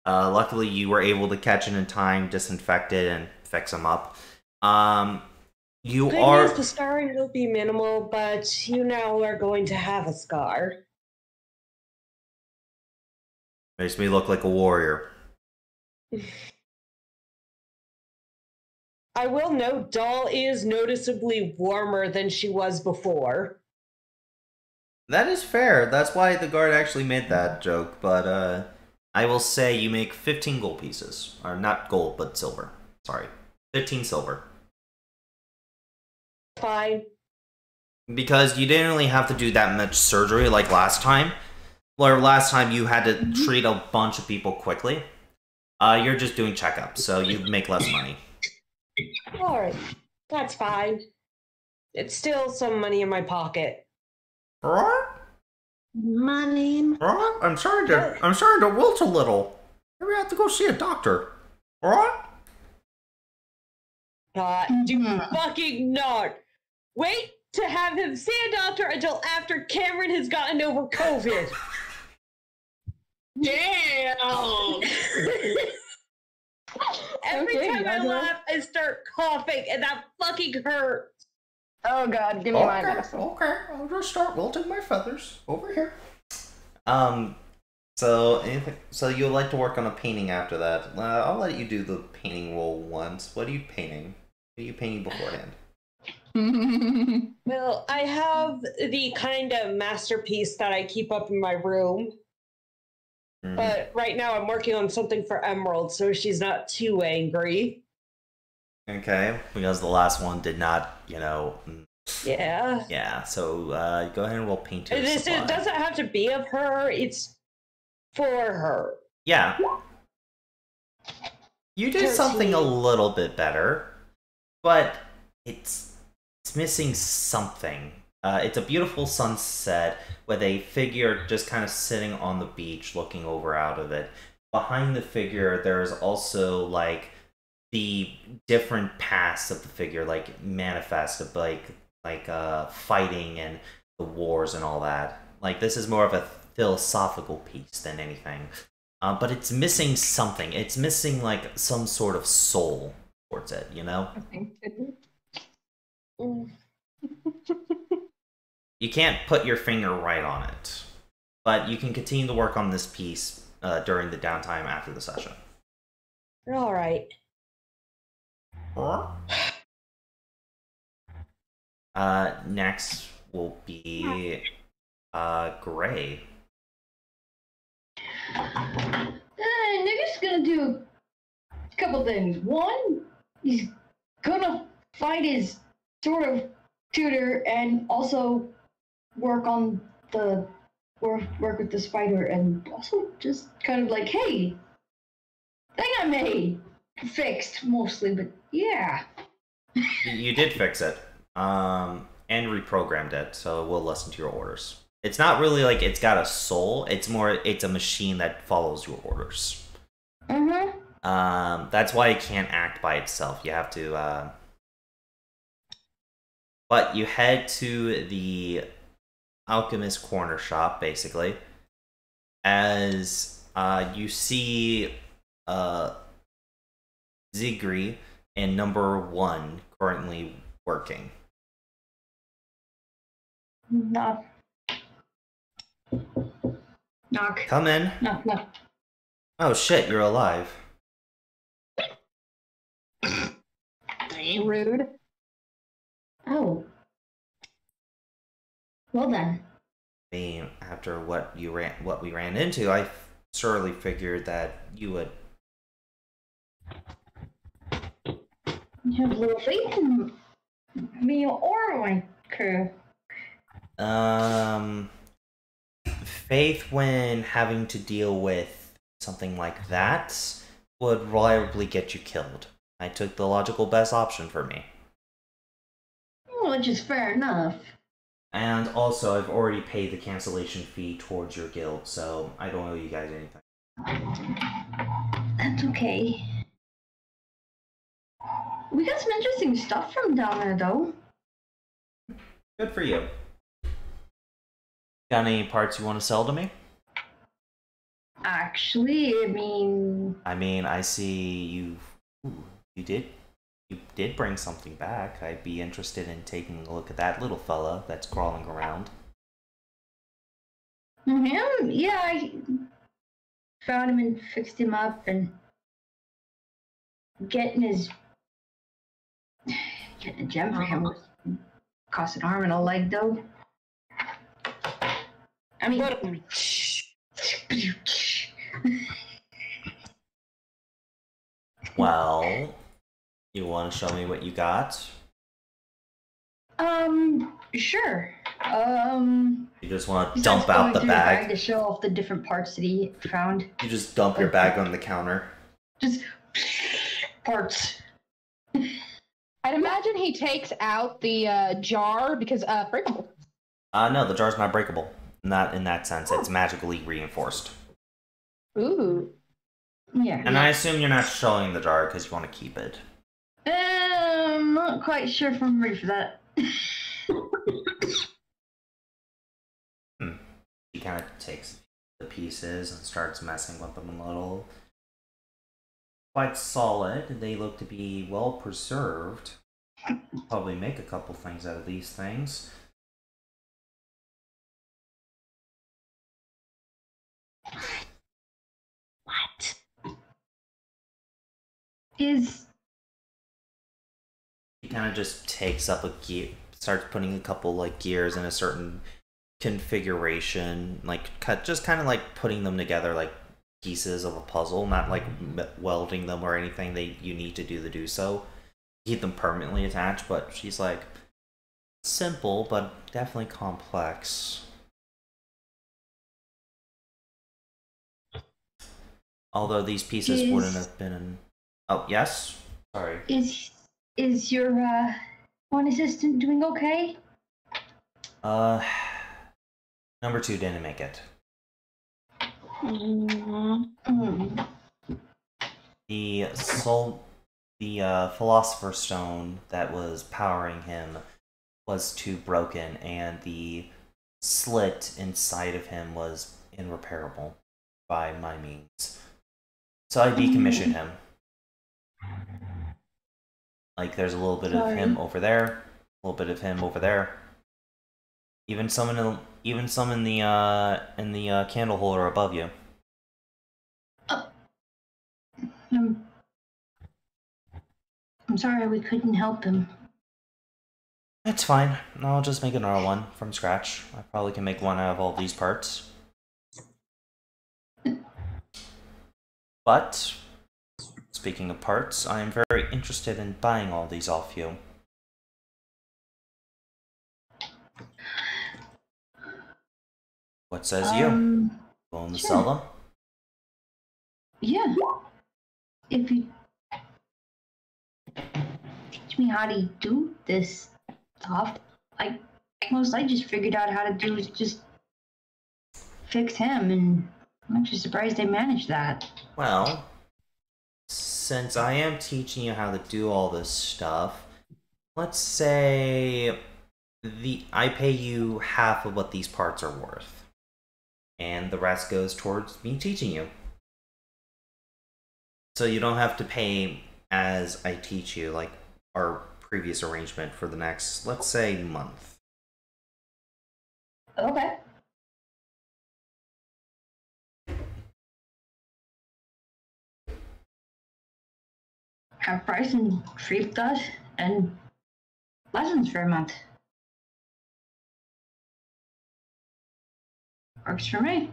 Speaker 1: Luckily, you were able to catch it in time, disinfect it, and fix him up.
Speaker 4: The scarring will be minimal, but you now are going to have a scar.
Speaker 1: Makes me look like a warrior.
Speaker 4: I will note, Doll is noticeably warmer than she was before.
Speaker 1: That is fair. That's why the guard actually made that joke, but I will say you make 15 gold pieces. Or not gold, but silver. Sorry. 15 silver.
Speaker 4: Fine.
Speaker 1: Because you didn't really have to do that much surgery like last time. Or last time you had to treat a bunch of people quickly. You're just doing checkups, so you make less money.
Speaker 4: Alright. That's fine. It's still some money in my pocket.
Speaker 1: Alright?
Speaker 4: Money.
Speaker 1: Alright? I'm starting to wilt a little. Maybe I have to go see a doctor. Alright?
Speaker 4: Do fucking not. Wait to have him see a doctor until after Cameron has gotten over COVID. Damn! Every time I laugh, I start coughing, and that fucking hurts.
Speaker 6: Oh god, give me my medicine.
Speaker 1: Okay, I'll just start wilting my feathers over here. So you'll like to work on a painting after that. I'll let you do the painting roll once. What are you painting? What are you painting beforehand?
Speaker 4: Well, I have the kind of masterpiece that I keep up in my room. But right now I'm working on something for Emerald, so she's not too angry.
Speaker 1: Okay, because the last one did not,
Speaker 4: Yeah.
Speaker 1: Yeah, so go ahead and roll painter
Speaker 4: It
Speaker 1: supply.
Speaker 4: doesn't have to be of her, it's for her.
Speaker 1: Yeah. You did something a little bit better, but it's missing something. It's a beautiful sunset with a figure just kind of sitting on the beach looking over out of it. Behind the figure, there's also, like, the different paths of the figure, like, manifest of, like fighting and the wars and all that. Like, this is more of a philosophical piece than anything. But it's missing something. It's missing, like, some sort of soul towards it, you know? You can't put your finger right on it. But you can continue to work on this piece during the downtime after the session.
Speaker 4: Alright.
Speaker 1: Next will be Gray.
Speaker 5: Nigga's gonna do a couple things. One, he's gonna find his sort of tutor and also work on the work with the spider, and also just kind of like, hey, thing I made fixed mostly, but yeah.
Speaker 1: You did fix it, and reprogrammed it, so it will listen to your orders. It's not really like it's got a soul. It's a machine that follows your orders. That's why it can't act by itself. You have to. But you head to the Alchemist Corner Shop, basically, as you see Zigri and number 1 currently working.
Speaker 5: Knock. Knock.
Speaker 1: Come in.
Speaker 5: Knock, knock.
Speaker 1: Oh shit, you're alive.
Speaker 5: Rude. Oh. Well then.
Speaker 1: I mean, after what we ran into, I surely figured that you would.
Speaker 5: You have a little faith in me or my crew.
Speaker 1: Faith when having to deal with something like that would reliably get you killed. I took the logical best option for me.
Speaker 5: Well, which is fair enough.
Speaker 1: And also, I've already paid the cancellation fee towards your guild, so I don't owe you guys anything.
Speaker 5: That's okay. We got some interesting stuff from down there, though.
Speaker 1: Good for you. Got any parts you want to sell to me?
Speaker 5: Actually,
Speaker 1: I mean, I see you. Ooh, you did bring something back. I'd be interested in taking a look at that little fella that's crawling around.
Speaker 5: him? Yeah, I found him and fixed him up, and getting a gem for him cost an arm and a leg, though. I mean,
Speaker 1: Well, you want to show me what you got?
Speaker 5: sure.
Speaker 1: You just want to
Speaker 5: He
Speaker 1: dump
Speaker 5: starts
Speaker 1: out
Speaker 5: going
Speaker 1: the
Speaker 5: through
Speaker 1: bag.
Speaker 5: to show off the different parts that he found.
Speaker 1: You just dump your bag on the counter.
Speaker 5: Just parts.
Speaker 6: I'd imagine he takes out the jar because breakable.
Speaker 1: No, the jar's not breakable. Not in that sense. It's magically reinforced.
Speaker 6: Ooh.
Speaker 5: Yeah.
Speaker 1: And I assume you're not showing the jar because you want to keep it.
Speaker 5: I'm not quite sure if I'm ready for that.
Speaker 1: He kind of takes the pieces and starts messing with them a little. Quite solid. They look to be well preserved. Probably make a couple things out of these things.
Speaker 5: What? Is
Speaker 1: He kind of just takes up a gear, starts putting a couple like gears in a certain configuration, like just kind of like putting them together like pieces of a puzzle, not like welding them or anything you need to do so. Keep them permanently attached, but she's like, simple, but definitely complex. Although these pieces wouldn't have been in... Oh, yes? Sorry.
Speaker 5: Is your one assistant doing okay?
Speaker 1: Number 2 didn't make it. The Philosopher's Stone that was powering him was too broken, and the slit inside of him was irreparable by my means. So I decommissioned him. Like, there's a little bit of him over there, a little bit of him over there. Even some in the candle holder above you.
Speaker 5: I'm sorry we couldn't help him.
Speaker 1: It's fine. I'll just make another one from scratch. I probably can make one out of all these parts. But, speaking of parts, I am very interested in buying all these off you. What says you? Willing to sell them?
Speaker 5: Yeah. If you teach me how to do this stuff, I just figured out how to do is just fix him, and I'm actually surprised they managed that.
Speaker 1: Well, since I am teaching you how to do all this stuff, let's say I pay you half of what these parts are worth, and the rest goes towards me teaching you. So you don't have to pay as I teach you, like our previous arrangement for the next, let's say, month.
Speaker 5: Okay. Half price and free with us, and lessons for a month. Works for me.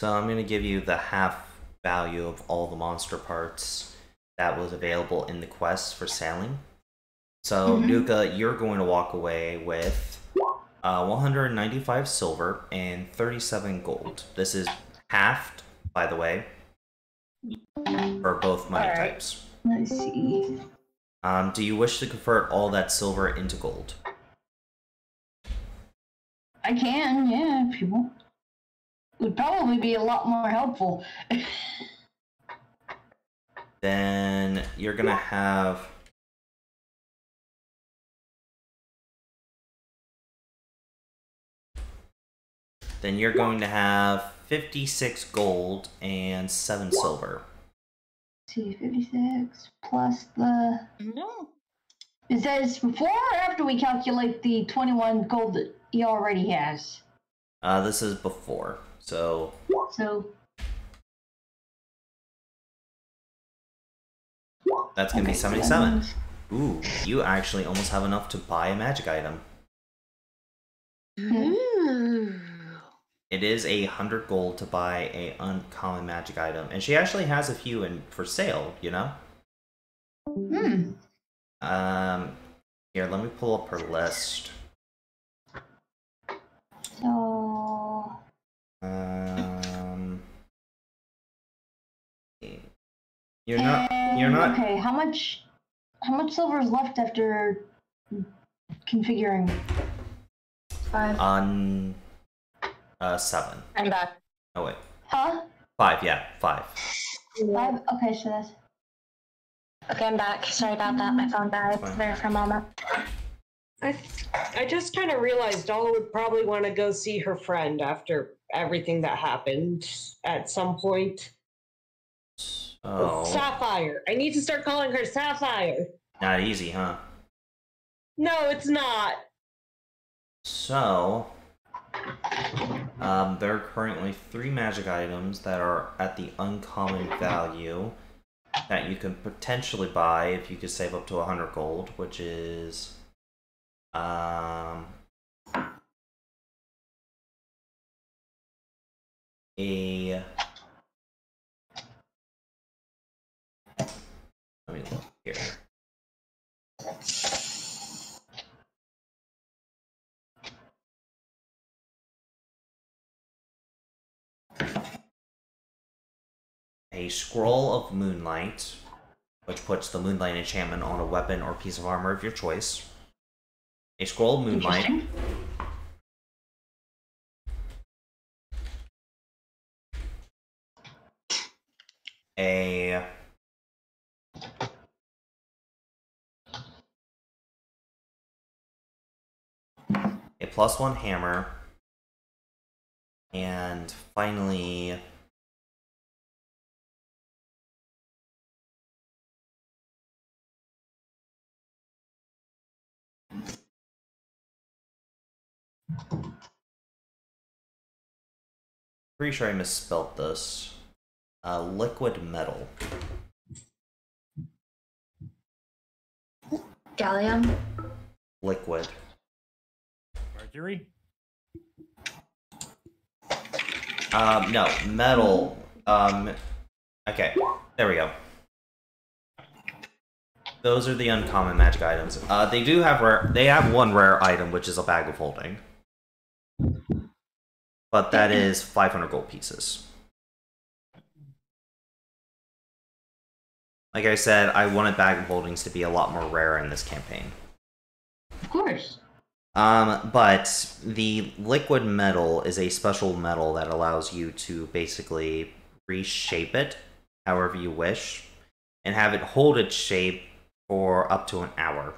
Speaker 1: So I'm going to give you the half value of all the monster parts that was available in the quest for selling. So Nuka, you're going to walk away with 195 silver and 37 gold. This is halved, by the way, for both money types.
Speaker 5: Let's see.
Speaker 1: Do you wish to convert all that silver into gold?
Speaker 5: I can, yeah, if you want. Would probably be a lot more helpful.
Speaker 1: Then you're gonna have... Then you're going to have 56 gold and 7 silver.
Speaker 5: See, 56 plus the...
Speaker 7: No.
Speaker 5: Is that before or after we calculate the 21 gold that he already has?
Speaker 1: This is before, so...
Speaker 5: So...
Speaker 1: That's gonna be 77. Ooh, you actually almost have enough to buy a magic item.
Speaker 7: Ooh.
Speaker 1: It is 100 gold to buy a uncommon magic item, and she actually has a few in for sale, you know?
Speaker 5: Hmm.
Speaker 1: Here, let me pull up her list.
Speaker 5: So...
Speaker 1: You're not...
Speaker 5: Okay, how much silver is left after configuring?
Speaker 7: 5.
Speaker 1: On... 7.
Speaker 7: I'm back.
Speaker 1: Oh, wait.
Speaker 5: Huh?
Speaker 1: 5, yeah, 5.
Speaker 5: 5? Okay, so that's...
Speaker 7: Okay, I'm back. Sorry about that. My phone died there for a moment.
Speaker 4: I just kind of realized Dala would probably want to go see her friend after everything that happened at some point.
Speaker 1: Oh.
Speaker 4: Sapphire. I need to start calling her Sapphire.
Speaker 1: Not easy, huh?
Speaker 4: No, it's not.
Speaker 1: So... there are currently 3 magic items that are at the uncommon value that you can potentially buy if you could save up to 100 gold, which is a let me look here. A Scroll of Moonlight, which puts the Moonlight enchantment on a weapon or piece of armor of your choice. A Scroll of Moonlight. A +1 hammer. And finally... Pretty sure I misspelt this. Liquid metal.
Speaker 7: Gallium?
Speaker 1: Liquid.
Speaker 3: Mercury?
Speaker 1: No, metal. Okay, there we go. Those are the uncommon magic items. They do have rare. They have one rare item, which is a bag of holding. But that is 500 gold pieces. Like I said, I wanted bag of holdings to be a lot more rare in this campaign.
Speaker 5: Of course.
Speaker 1: But the liquid metal is a special metal that allows you to basically reshape it however you wish and have it hold its shape for up to an hour.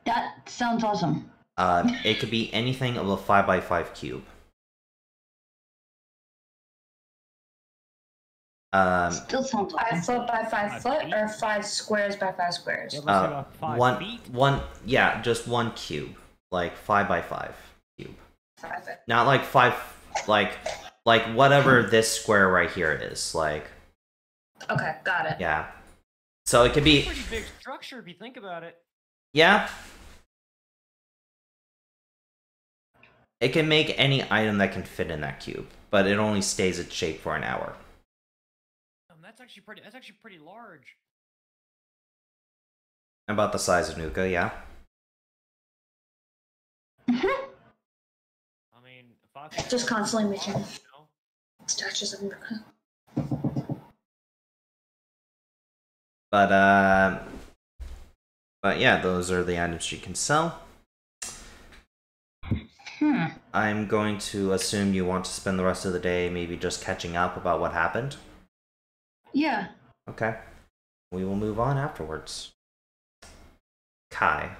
Speaker 5: That sounds awesome.
Speaker 1: It could be anything of a 5x5 cube.
Speaker 5: Still sounds awesome.
Speaker 7: 5 foot by 5 foot, or 5 squares by 5 squares?
Speaker 1: Yeah, just one cube, like 5x5 cube.
Speaker 7: 5 foot.
Speaker 1: Not like 5, like whatever this square right here is, like.
Speaker 7: Okay, got it.
Speaker 1: Yeah. So it could be.
Speaker 3: Pretty big structure if you think about it.
Speaker 1: Yeah. It can make any item that can fit in that cube, but it only stays its shape for an hour.
Speaker 3: That's actually pretty large.
Speaker 1: About the size of Nuka, yeah.
Speaker 3: I mean,
Speaker 7: just constantly making statues of Nuka.
Speaker 1: But yeah, those are the items she can sell. I'm going to assume you want to spend the rest of the day maybe just catching up about what happened.
Speaker 5: Yeah.
Speaker 1: Okay. We will move on afterwards. Kai.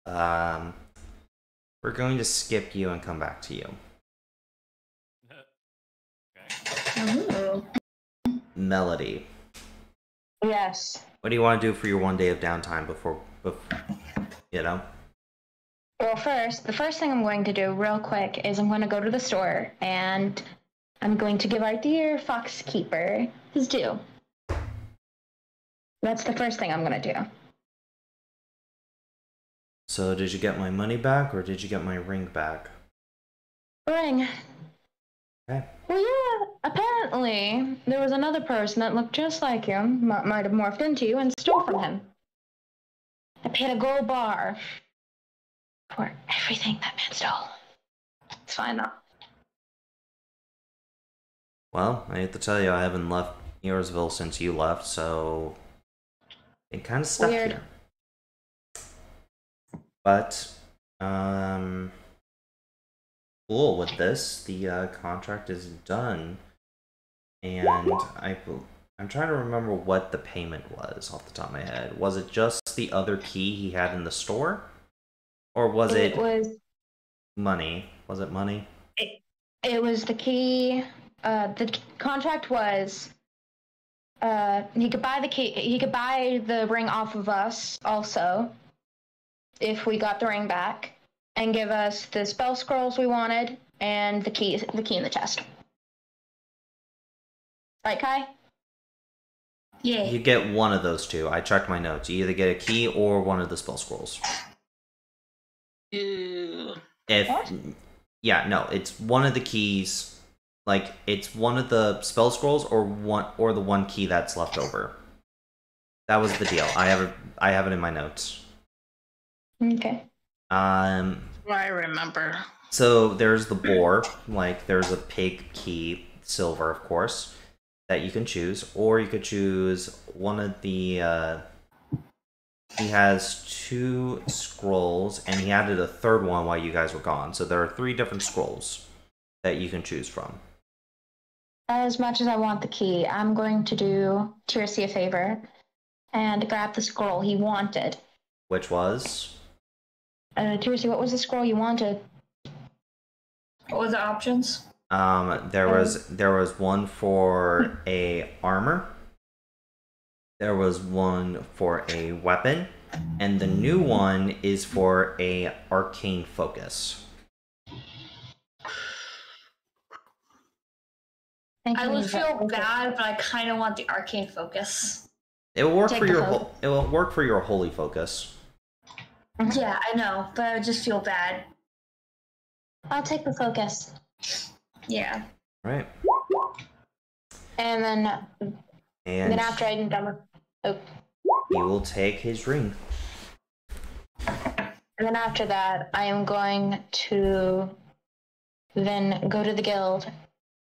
Speaker 1: We're going to skip you and come back to you.
Speaker 7: Ooh.
Speaker 1: Melody.
Speaker 2: Yes.
Speaker 1: What do you want to do for your 1 day of downtime before you know?
Speaker 2: Well, the first thing I'm going to do real quick is I'm going to go to the store and I'm going to give our dear Foxkeeper his due. That's the first thing I'm going to do.
Speaker 1: So did you get my money back or did you get my ring back?
Speaker 2: Ring.
Speaker 1: Okay.
Speaker 2: Well, yeah, apparently there was another person that looked just like you, might have morphed into you, and stole from him. I paid a gold bar for everything that man stole. It's fine though.
Speaker 1: Well, I hate to tell you, I haven't left Earsville since you left, so it kind of stuck
Speaker 2: Weird.
Speaker 1: here. But, cool with this. The contract is done, and I'm trying to remember what the payment was off the top of my head. Was it just the other key he had in the store, or was it money? Was it money?
Speaker 2: It was the key. The contract was he could buy the key. He could buy the ring off of us also, if we got the ring back, and give us the spell scrolls we wanted and the key in the chest. Right, Kai?
Speaker 7: Yeah.
Speaker 1: You get one of those two. I checked my notes. You either get a key or one of the spell scrolls. Yeah, no, it's one of the keys. Like, it's one of the spell scrolls or the one key that's left over. That was the deal. I have it in my notes.
Speaker 2: Okay.
Speaker 11: I remember.
Speaker 1: So there's the boar, like there's a pig key, silver of course, that you can choose, or you could choose one of the he has 2 scrolls and he added a third one while you guys were gone. So there are 3 different scrolls that you can choose from.
Speaker 2: As much as I want the key, I'm going to do Tirsi a favor and grab the scroll he wanted.
Speaker 1: Which was?
Speaker 2: Tirsi, what was the scroll you wanted?
Speaker 7: What were the options?
Speaker 1: There was one for a armor. There was one for a weapon, and the new one is for a arcane focus.
Speaker 7: I would feel bad, but I kind of want the arcane focus.
Speaker 1: It will work it will work for your holy focus.
Speaker 7: Yeah, I know, but I would just feel bad.
Speaker 2: I'll take the focus.
Speaker 7: Yeah.
Speaker 1: Right.
Speaker 2: And then after I'm done with...
Speaker 1: he will take his ring.
Speaker 2: And then after that, I am going to then go to the guild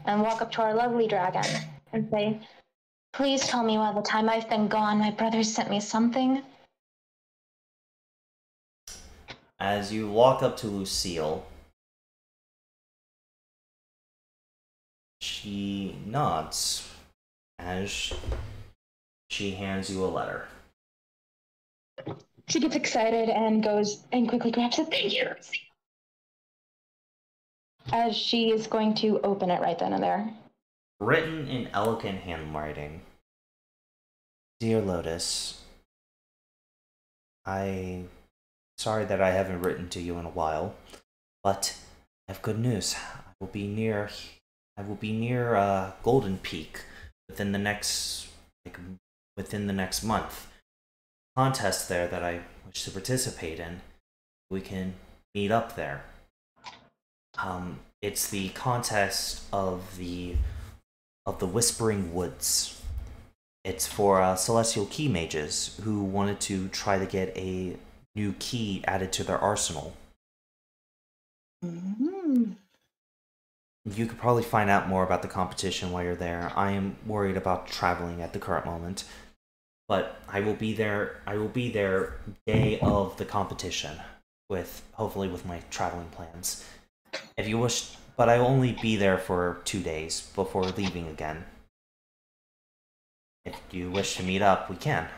Speaker 2: and walk up to our lovely dragon and say, please tell me why the time I've been gone, my brothers sent me something.
Speaker 1: As you walk up to Lucille, she nods as she hands you a letter.
Speaker 2: She gets excited and goes and quickly grabs it. Thank you. As she is going to open it right then and there.
Speaker 1: Written in elegant handwriting. Dear Lotus, sorry that I haven't written to you in a while, but I have good news. I will be near Golden Peak within the next month. Contest there that I wish to participate in. We can meet up there. It's the contest of the Whispering Woods. It's for celestial key mages who wanted to try to get a new key added to their arsenal.
Speaker 11: Mm-hmm.
Speaker 1: You could probably find out more about the competition while you're there. I am worried about traveling at the current moment, but I will be there. I will be there day of the competition, hopefully with my traveling plans. If you wish, but I will only be there for 2 days before leaving again. If you wish to meet up, we can.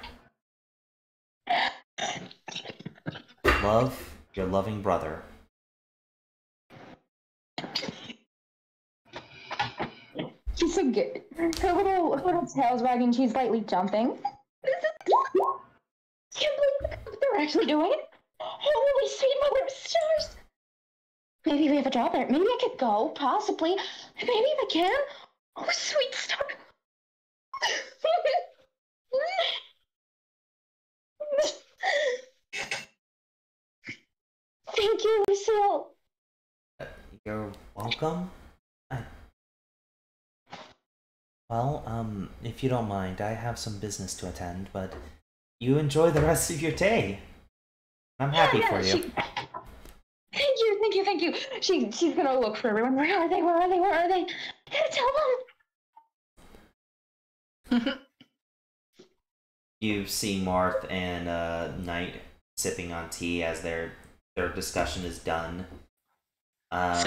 Speaker 1: Love, your loving brother.
Speaker 6: She's so good. Her little tail's wagging. She's lightly jumping. Can't believe what they're actually doing. Holy sweet mother of stars! Maybe we have a job there. Maybe I could go, possibly. Maybe if I can. Oh, sweet star. Thank you, Lucille.
Speaker 1: You're welcome. Well, if you don't mind, I have some business to attend, but you enjoy the rest of your day. I'm happy for you.
Speaker 6: Thank you. She's gonna look for everyone. Where are they? I gotta tell them.
Speaker 1: You see Marth and Knight sipping on tea as their discussion is done.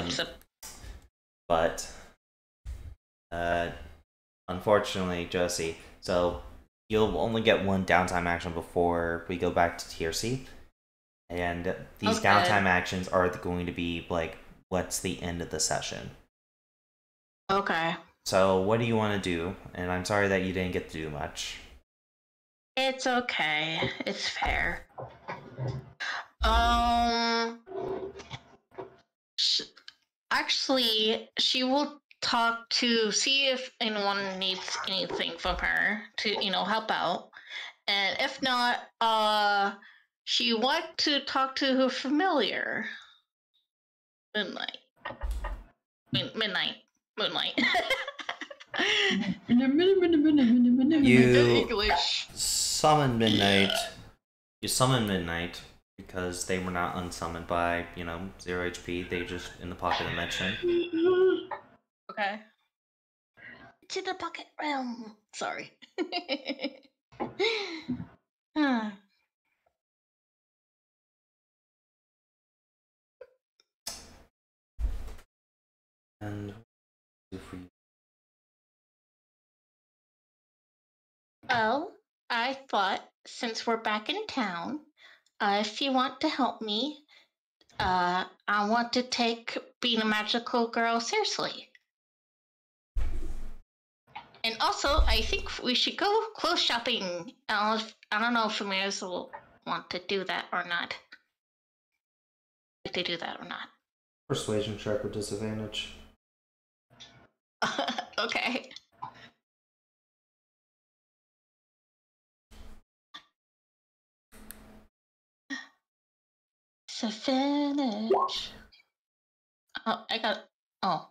Speaker 11: Sip.
Speaker 1: But unfortunately, Josie, so you'll only get one downtime action before we go back to Tier C. And these downtime actions are going to be like, what's the end of the session?
Speaker 11: Okay.
Speaker 1: So what do you want to do? And I'm sorry that you didn't get to do much.
Speaker 11: It's okay. It's fair. Actually, she will talk to see if anyone needs anything from her to, help out. And if not, she want to talk to her familiar. Moonlight.
Speaker 1: You summon Midnight. You summon Midnight because they were not unsummoned by, 0 HP. They just in the pocket dimension.
Speaker 11: Okay. To the pocket realm. Sorry.
Speaker 1: And do for you.
Speaker 11: Well, I thought since we're back in town, if you want to help me, I want to take being a magical girl seriously. And also, I think we should go clothes shopping. I don't know if familiars will want to do that or not. If they do that or not.
Speaker 1: Persuasion check with disadvantage.
Speaker 11: Okay. Disadvantage. Oh, I got. Oh.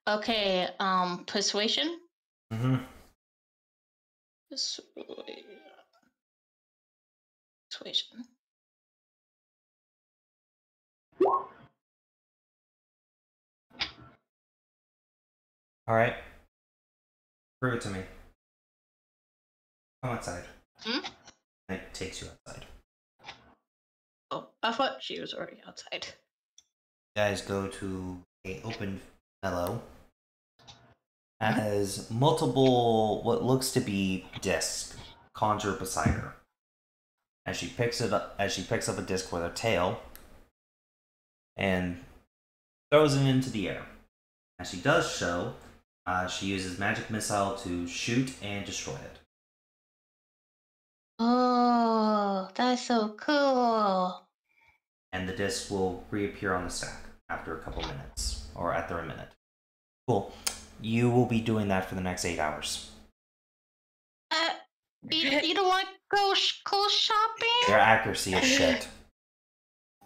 Speaker 11: Okay. Persuasion.
Speaker 1: Mm-hmm.
Speaker 11: Persuasion.
Speaker 1: All right. Prove it to me. Come outside. It takes you outside.
Speaker 11: Oh, I thought she was already outside.
Speaker 1: You guys go to a open fellow. Has multiple what looks to be discs conjured beside her. As she picks up a disc with her tail and throws it into the air. As she does so, she uses magic missile to shoot and destroy it.
Speaker 11: Oh, that's so cool.
Speaker 1: And the disc will reappear on the stack after a couple minutes, or after a minute. Cool. You will be doing that for the next 8 hours.
Speaker 11: You don't want to go clothes shopping?
Speaker 1: Your accuracy is shit.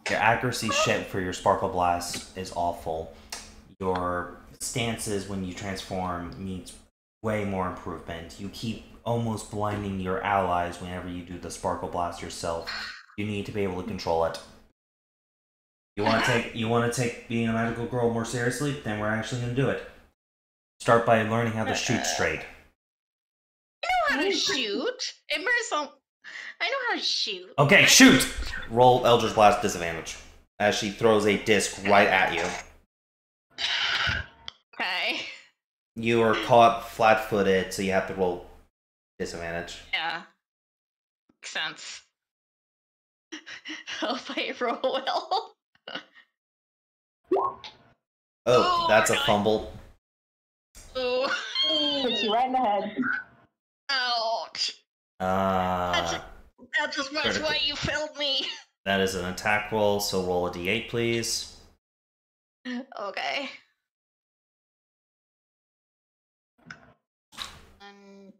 Speaker 1: Your accuracy shit for your Sparkle Blast is awful. Your stances when you transform needs way more improvement. You keep almost blinding your allies whenever you do the Sparkle Blast yourself. You need to be able to control it. You want to take being a magical girl more seriously? Then we're actually going to do it. Start by learning how to shoot straight.
Speaker 11: I know how to shoot. I know how to shoot.
Speaker 1: Okay, shoot! Roll Eldritch Blast disadvantage as she throws a disc right at you.
Speaker 11: Okay.
Speaker 1: You are caught flat-footed, so you have to roll disadvantage.
Speaker 11: Yeah. Makes sense. Hope I roll well.
Speaker 1: Oh, that's a fumble.
Speaker 11: Ooh.
Speaker 6: Hits you right in the head.
Speaker 11: Ouch. That's just much
Speaker 1: critical.
Speaker 11: why you failed me.
Speaker 1: That is an attack roll, so roll a d8, please.
Speaker 11: Okay.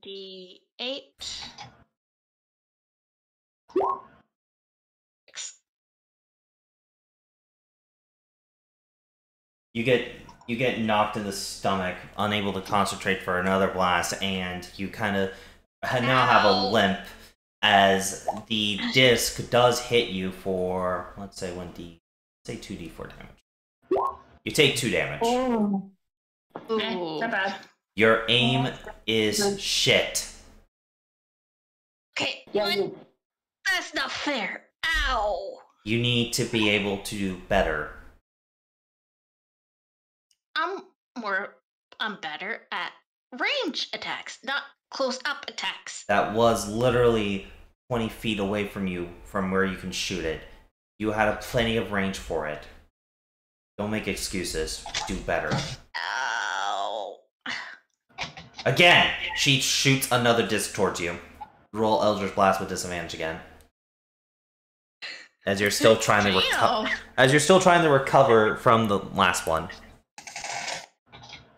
Speaker 11: 1d8. 6.
Speaker 1: You get knocked in the stomach, unable to concentrate for another blast, and you kind of now have a limp as the disc does hit you for, let's say 2d4 damage. You take 2 damage.
Speaker 6: Oh.
Speaker 11: Ooh.
Speaker 7: Not bad.
Speaker 1: Your aim is shit.
Speaker 11: Okay,
Speaker 6: Yeah,
Speaker 11: one. That's not fair. Ow.
Speaker 1: You need to be able to do better.
Speaker 11: I'm better at range attacks, not close up attacks.
Speaker 1: That was literally 20 feet away from you from where you can shoot it. You had plenty of range for it. Don't make excuses. Do better.
Speaker 11: Ow.
Speaker 1: Again, she shoots another disc towards you. Roll Eldritch Blast with disadvantage again. As you're still trying to recover from the last one.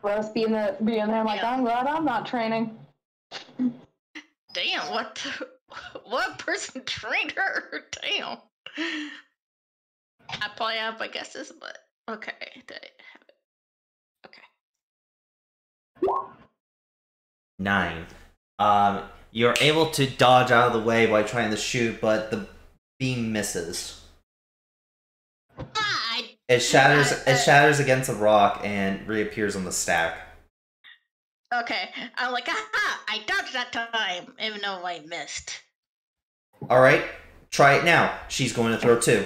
Speaker 6: Rose being there like, I'm glad I'm not training.
Speaker 11: Damn, what person trained her? Damn. I probably have my guesses, but okay. Okay.
Speaker 1: 9. You're able to dodge out of the way by trying to shoot, but the beam misses. It shatters against a rock and reappears on the stack.
Speaker 11: Okay, I'm like, aha! I dodged that time, even though I missed.
Speaker 1: Alright, try it now. She's going to throw 2.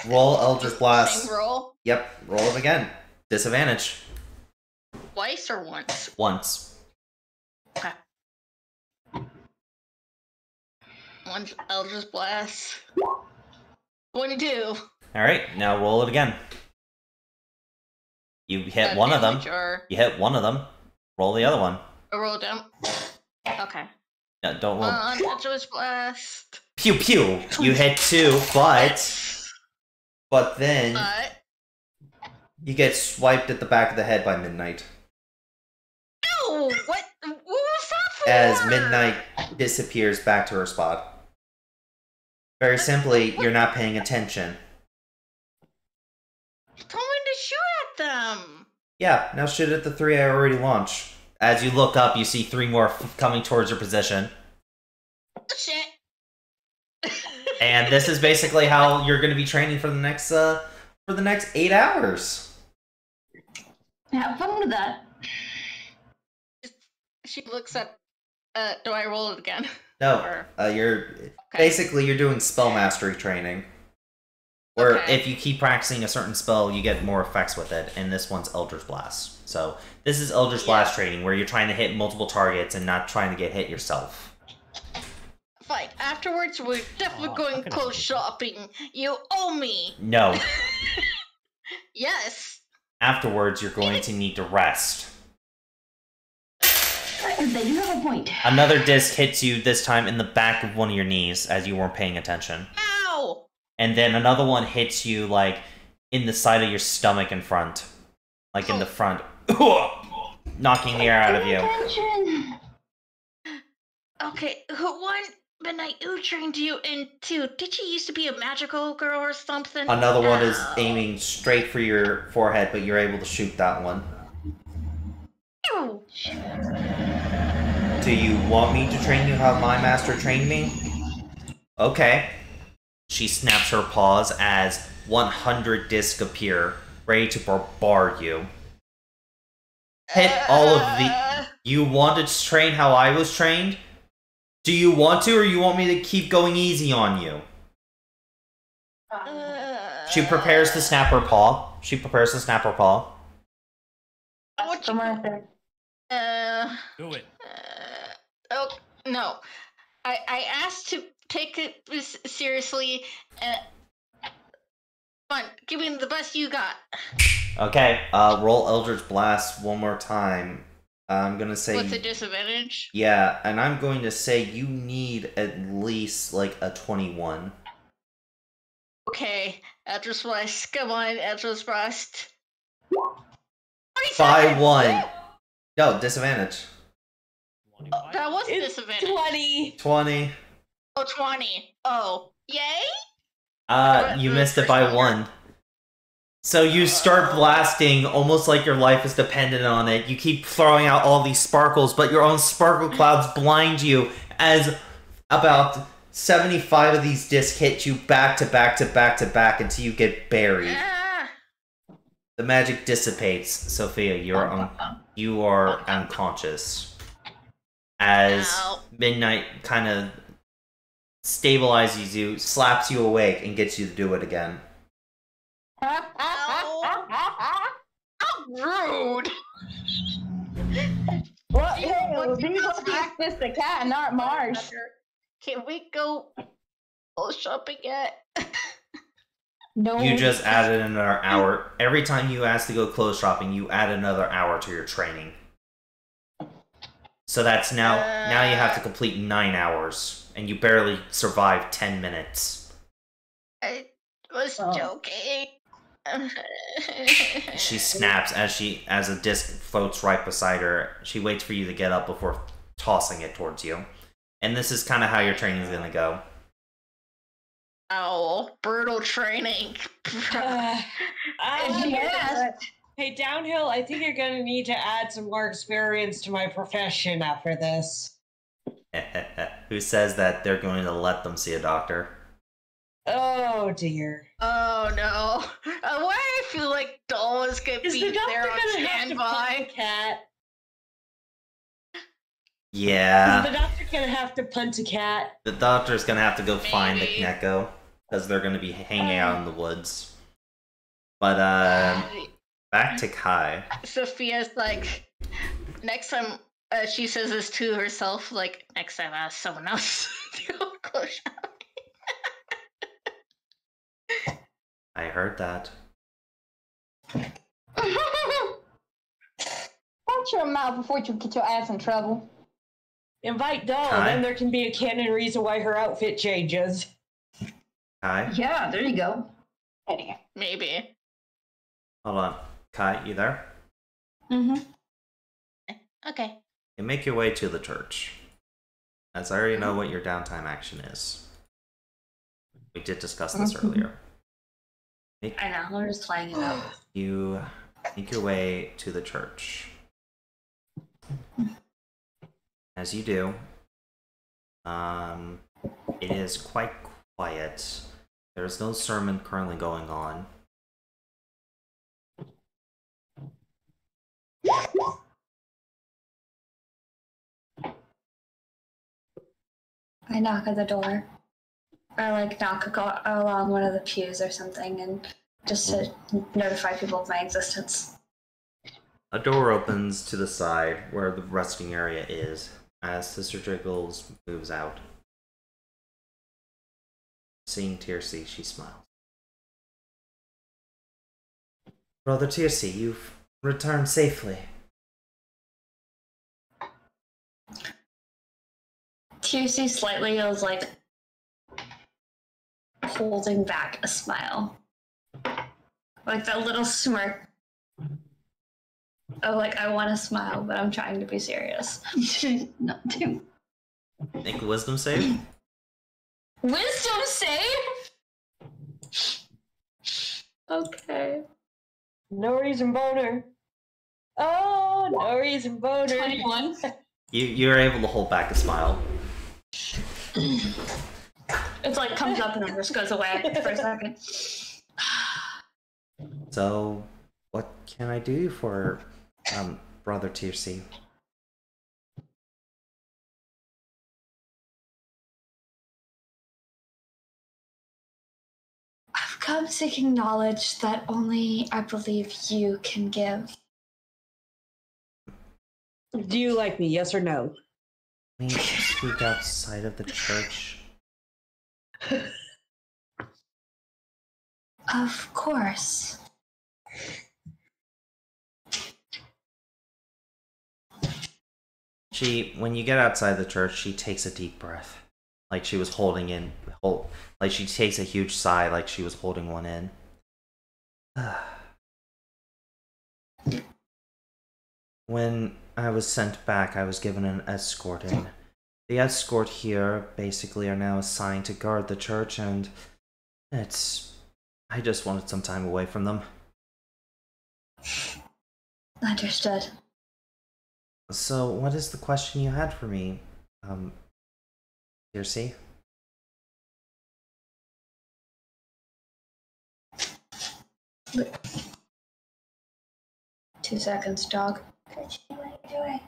Speaker 1: Roll Eldritch Blast.
Speaker 11: Same roll?
Speaker 1: Yep, roll it again. Disadvantage.
Speaker 11: Twice or once?
Speaker 1: Once.
Speaker 11: Okay. One's Eldritch Blast. 22.
Speaker 1: Alright, now roll it again. You hit one of them. You hit one of them. Roll the other one.
Speaker 11: I rolled down. Okay.
Speaker 1: No, don't roll.
Speaker 11: Eldritch Blast.
Speaker 1: Pew pew! You hit 2, but then you get swiped at the back of the head by Midnight.
Speaker 11: Ew! What was that for?
Speaker 1: As Midnight disappears back to her spot. Very simply, you're not paying attention.
Speaker 11: You told me to shoot at them.
Speaker 1: Yeah, now shoot at the 3 I already launched. As you look up, you see 3 more coming towards your position.
Speaker 11: Shit.
Speaker 1: And this is basically how you're going to be training for the next 8 hours.
Speaker 5: Have fun with that.
Speaker 11: She looks at. Do I roll it again?
Speaker 1: No, basically you're doing spell mastery training. Where if you keep practicing a certain spell, you get more effects with it, and this one's Eldritch Blast. So this is Eldritch Blast training, where you're trying to hit multiple targets and not trying to get hit yourself.
Speaker 11: Fine. Afterwards, we're definitely going clothes shopping. You owe me.
Speaker 1: No.
Speaker 11: Yes.
Speaker 1: Afterwards, you're going to need to rest.
Speaker 5: They do have a point.
Speaker 1: Another disc hits you, this time in the back of one of your knees, as you weren't paying attention.
Speaker 11: Ow!
Speaker 1: And then another one hits you, like, in the side of your stomach in front. Like, in the front. Knocking the air out of you.
Speaker 11: Okay, one Midnight, who trained you into? Did she used to be a magical girl or something?
Speaker 1: Another one is aiming straight for your forehead, but you're able to shoot that one.
Speaker 11: Ew.
Speaker 1: Do you want me to train you how my master trained me? Okay. She snaps her paws as 100 discs appear, ready to bombard you. Hit all of the... You wanted to train how I was trained? Do you want to, or you want me to keep going easy on you? She prepares the snapper paw. She prepares the snapper paw.
Speaker 11: What you
Speaker 3: Do it.
Speaker 11: Oh no! I asked to take it seriously. Come on, give me the best you got.
Speaker 1: Okay, roll Eldritch Blast one more time. I'm gonna say...
Speaker 11: With a disadvantage?
Speaker 1: Yeah, and I'm going to say you need at least, like, a 21.
Speaker 11: Okay, Eldritch Blast. Come on, Eldritch Blast.
Speaker 1: By 1. No, disadvantage.
Speaker 11: That was a disadvantage.
Speaker 1: 20.
Speaker 11: Oh, 20. Oh, yay?
Speaker 1: You missed it by 1. So you start blasting almost like your life is dependent on it. You keep throwing out all these sparkles, but your own sparkle clouds blind you as about 75 of these discs hit you back to back to back to back until you get buried. The magic dissipates, Sophia. You are unconscious. As Midnight kind of stabilizes you, slaps you awake, and gets you to do it again.
Speaker 11: How rude!
Speaker 6: Well, these are access to Cat and not Marsh.
Speaker 11: Can we go shopping yet?
Speaker 6: No.
Speaker 1: You just added another hour. Every time you ask to go clothes shopping, you add another hour to your training. So that's now you have to complete 9 hours, and you barely survive 10 minutes.
Speaker 11: I was joking.
Speaker 1: She snaps as a disc floats right beside her. She waits for you to get up before tossing it towards you. And this is kind of how your training is going to go.
Speaker 11: Oh, brutal training.
Speaker 4: Hey, Downhill, I think you're going to need to add some more experience to my profession after this.
Speaker 1: Who says that they're going to let them see a doctor?
Speaker 4: Oh, dear.
Speaker 11: Oh, no. Why I feel like Doll is going to be there on standby.
Speaker 4: Cat?
Speaker 1: Yeah.
Speaker 4: Is the doctor going to have to punt a cat?
Speaker 1: The doctor's going to have to go find the Knecko, because they're going to be hanging out in the woods. But, back to Kai.
Speaker 11: Sophia's like, next time, she says this to herself, like, next time I ask someone else to go close shopping.
Speaker 1: I heard that.
Speaker 6: Watch your mouth before you get your ass in trouble.
Speaker 4: Invite Doll, and then there can be a canon reason why her outfit changes.
Speaker 1: Kai?
Speaker 5: Yeah, there you go.
Speaker 11: Maybe.
Speaker 1: Hold on. Kai, you there?
Speaker 11: Mm-hmm. Okay.
Speaker 1: You make your way to the church. As I already know what your downtime action is. We did discuss this earlier.
Speaker 7: I know, we're just playing it out.
Speaker 1: You make your way to the church. As you do, it is quite quiet. There's no sermon currently going on.
Speaker 7: I knock at the door. Or like knock along one of the pews or something, and just to notify people of my existence.
Speaker 1: A door opens to the side where the resting area is as Sister Jiggles moves out. Seeing Tiercy, she smiles. Brother Tiercy, you've returned safely.
Speaker 7: Tiercy slightly is like holding back a smile. Like that little smirk of like, I want to smile, but I'm trying to be serious. Not to.
Speaker 1: Make a wisdom save.
Speaker 7: Wisdom save? Okay.
Speaker 4: No reason boner. Oh, no reason boner.
Speaker 7: 21.
Speaker 1: You're able to hold back a smile.
Speaker 7: It's like comes up and then just goes away for a second.
Speaker 1: So, what can I do for Brother Tiercy?
Speaker 7: I've come seeking knowledge that only I believe you can give.
Speaker 4: Do you like me, yes or no?
Speaker 1: Can we speak outside of the church?
Speaker 7: Of course.
Speaker 1: When you get outside the church, she takes a deep breath. Like she was holding in, like she takes a huge sigh like she was holding one in. When I was sent back, I was given an escort, and the escort here basically are now assigned to guard the church, and I just wanted some time away from them.
Speaker 7: Understood.
Speaker 1: So, what is the question you had for me, Circe?
Speaker 7: 2 seconds, dog. What are you doing?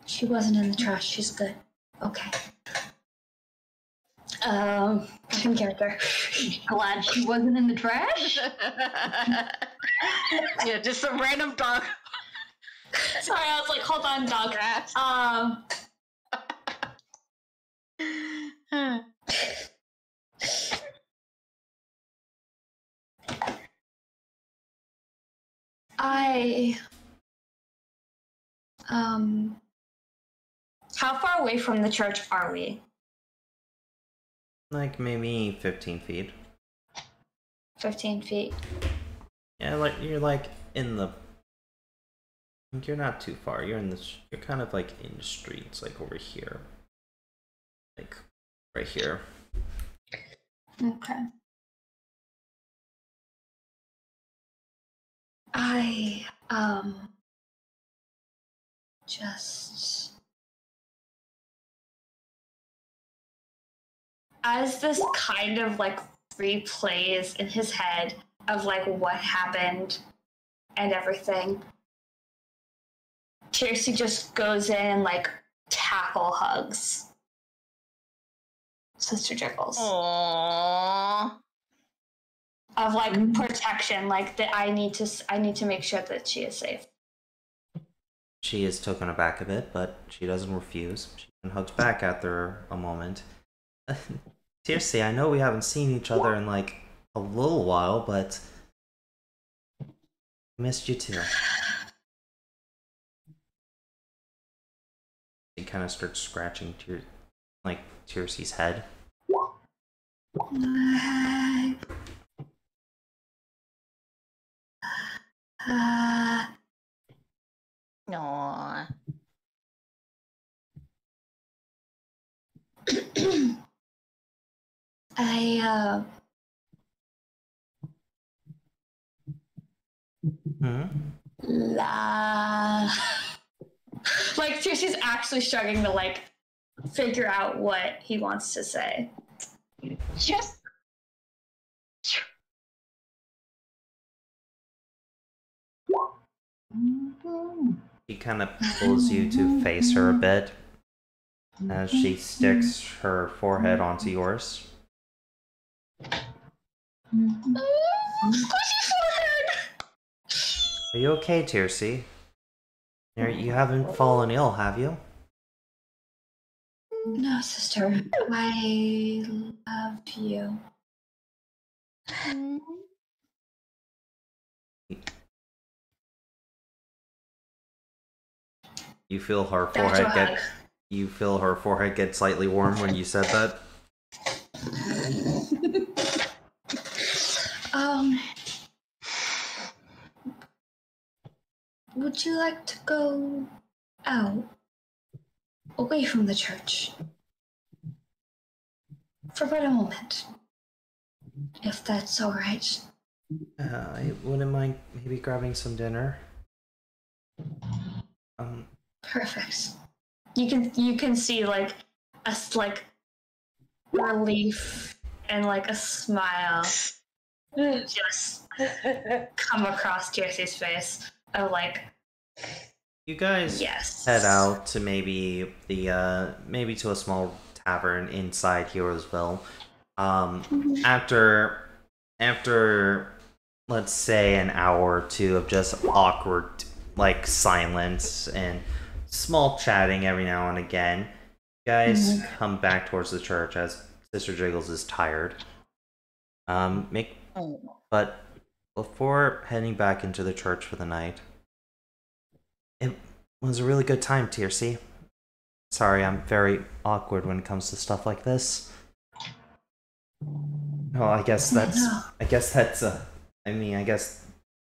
Speaker 7: She wasn't in the trash. She's good. Okay. In character.
Speaker 5: Glad she wasn't in the trash.
Speaker 11: Yeah, just some random dog.
Speaker 7: Sorry, I was like, hold on, dog. How far away from the church are we?
Speaker 1: Like maybe 15 feet.
Speaker 7: 15 feet.
Speaker 1: Yeah, like you're like in the. You're not too far. You're in this. You're kind of like in the streets, like over here, like right here.
Speaker 7: Okay. I just as this kind of like replays in his head of like what happened and everything, Circe just goes in and like tackle hugs Sister Jiggles.
Speaker 11: Aww.
Speaker 7: Of like protection, like that I need to make sure that she is safe.
Speaker 1: She is taken aback a bit, but she doesn't refuse. She hugs back after a moment. Seriously, I know we haven't seen each other in like a little while, but I missed you too. She kind of starts scratching Circe's head.
Speaker 11: Aww.
Speaker 7: Like Circe's actually struggling to like figure out what he wants to say.
Speaker 6: Just
Speaker 1: She kind of pulls you to face her a bit as she sticks her forehead onto yours. Are you okay, Circe? You haven't fallen ill, have you?
Speaker 7: No, sister. I love you.
Speaker 1: You feel her forehead get slightly warm when you said that?
Speaker 7: Would you like to go out, away from the church, for but a moment, if that's all right?
Speaker 1: I wouldn't mind maybe grabbing some dinner.
Speaker 7: Perfect. You can see like a relief and like a smile just come across Circe's face of like.
Speaker 1: You guys
Speaker 7: yes.
Speaker 1: head out to maybe to a small tavern inside Heroesville. After let's say an hour or two of just awkward like silence and small chatting every now and again, you guys come back towards the church as Sister Jiggles is tired. But before heading back into the church for the night, it was a really good time, TRC. Sorry, I'm very awkward when it comes to stuff like this. Oh, I guess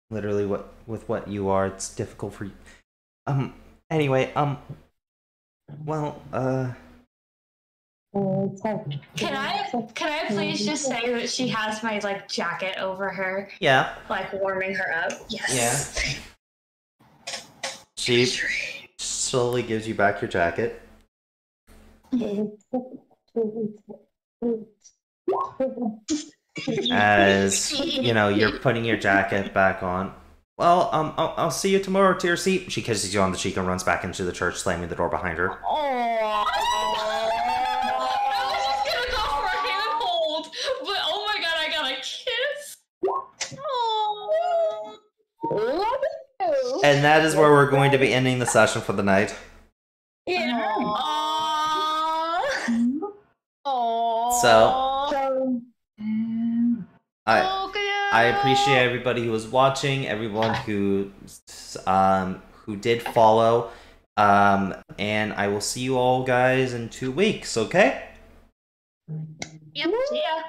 Speaker 1: literally what you are, it's difficult for you. Anyway, well,
Speaker 7: Can I please just say that she has my like jacket over her?
Speaker 1: Yeah.
Speaker 7: Like warming her up. Yes.
Speaker 1: Yeah. She slowly gives you back your jacket. As you know, you're putting your jacket back on. Well, I'll see you tomorrow, TRC. She kisses you on the cheek and runs back into the church, slamming the door behind her.
Speaker 7: I was just gonna go for a handhold, but oh my god, I got a kiss.
Speaker 1: And that is where we're going to be ending the session for the night.
Speaker 7: Yeah.
Speaker 1: So I appreciate everybody who was watching, everyone who did follow, and I will see you all guys in 2 weeks. Okay?
Speaker 11: Yep.
Speaker 7: Yeah.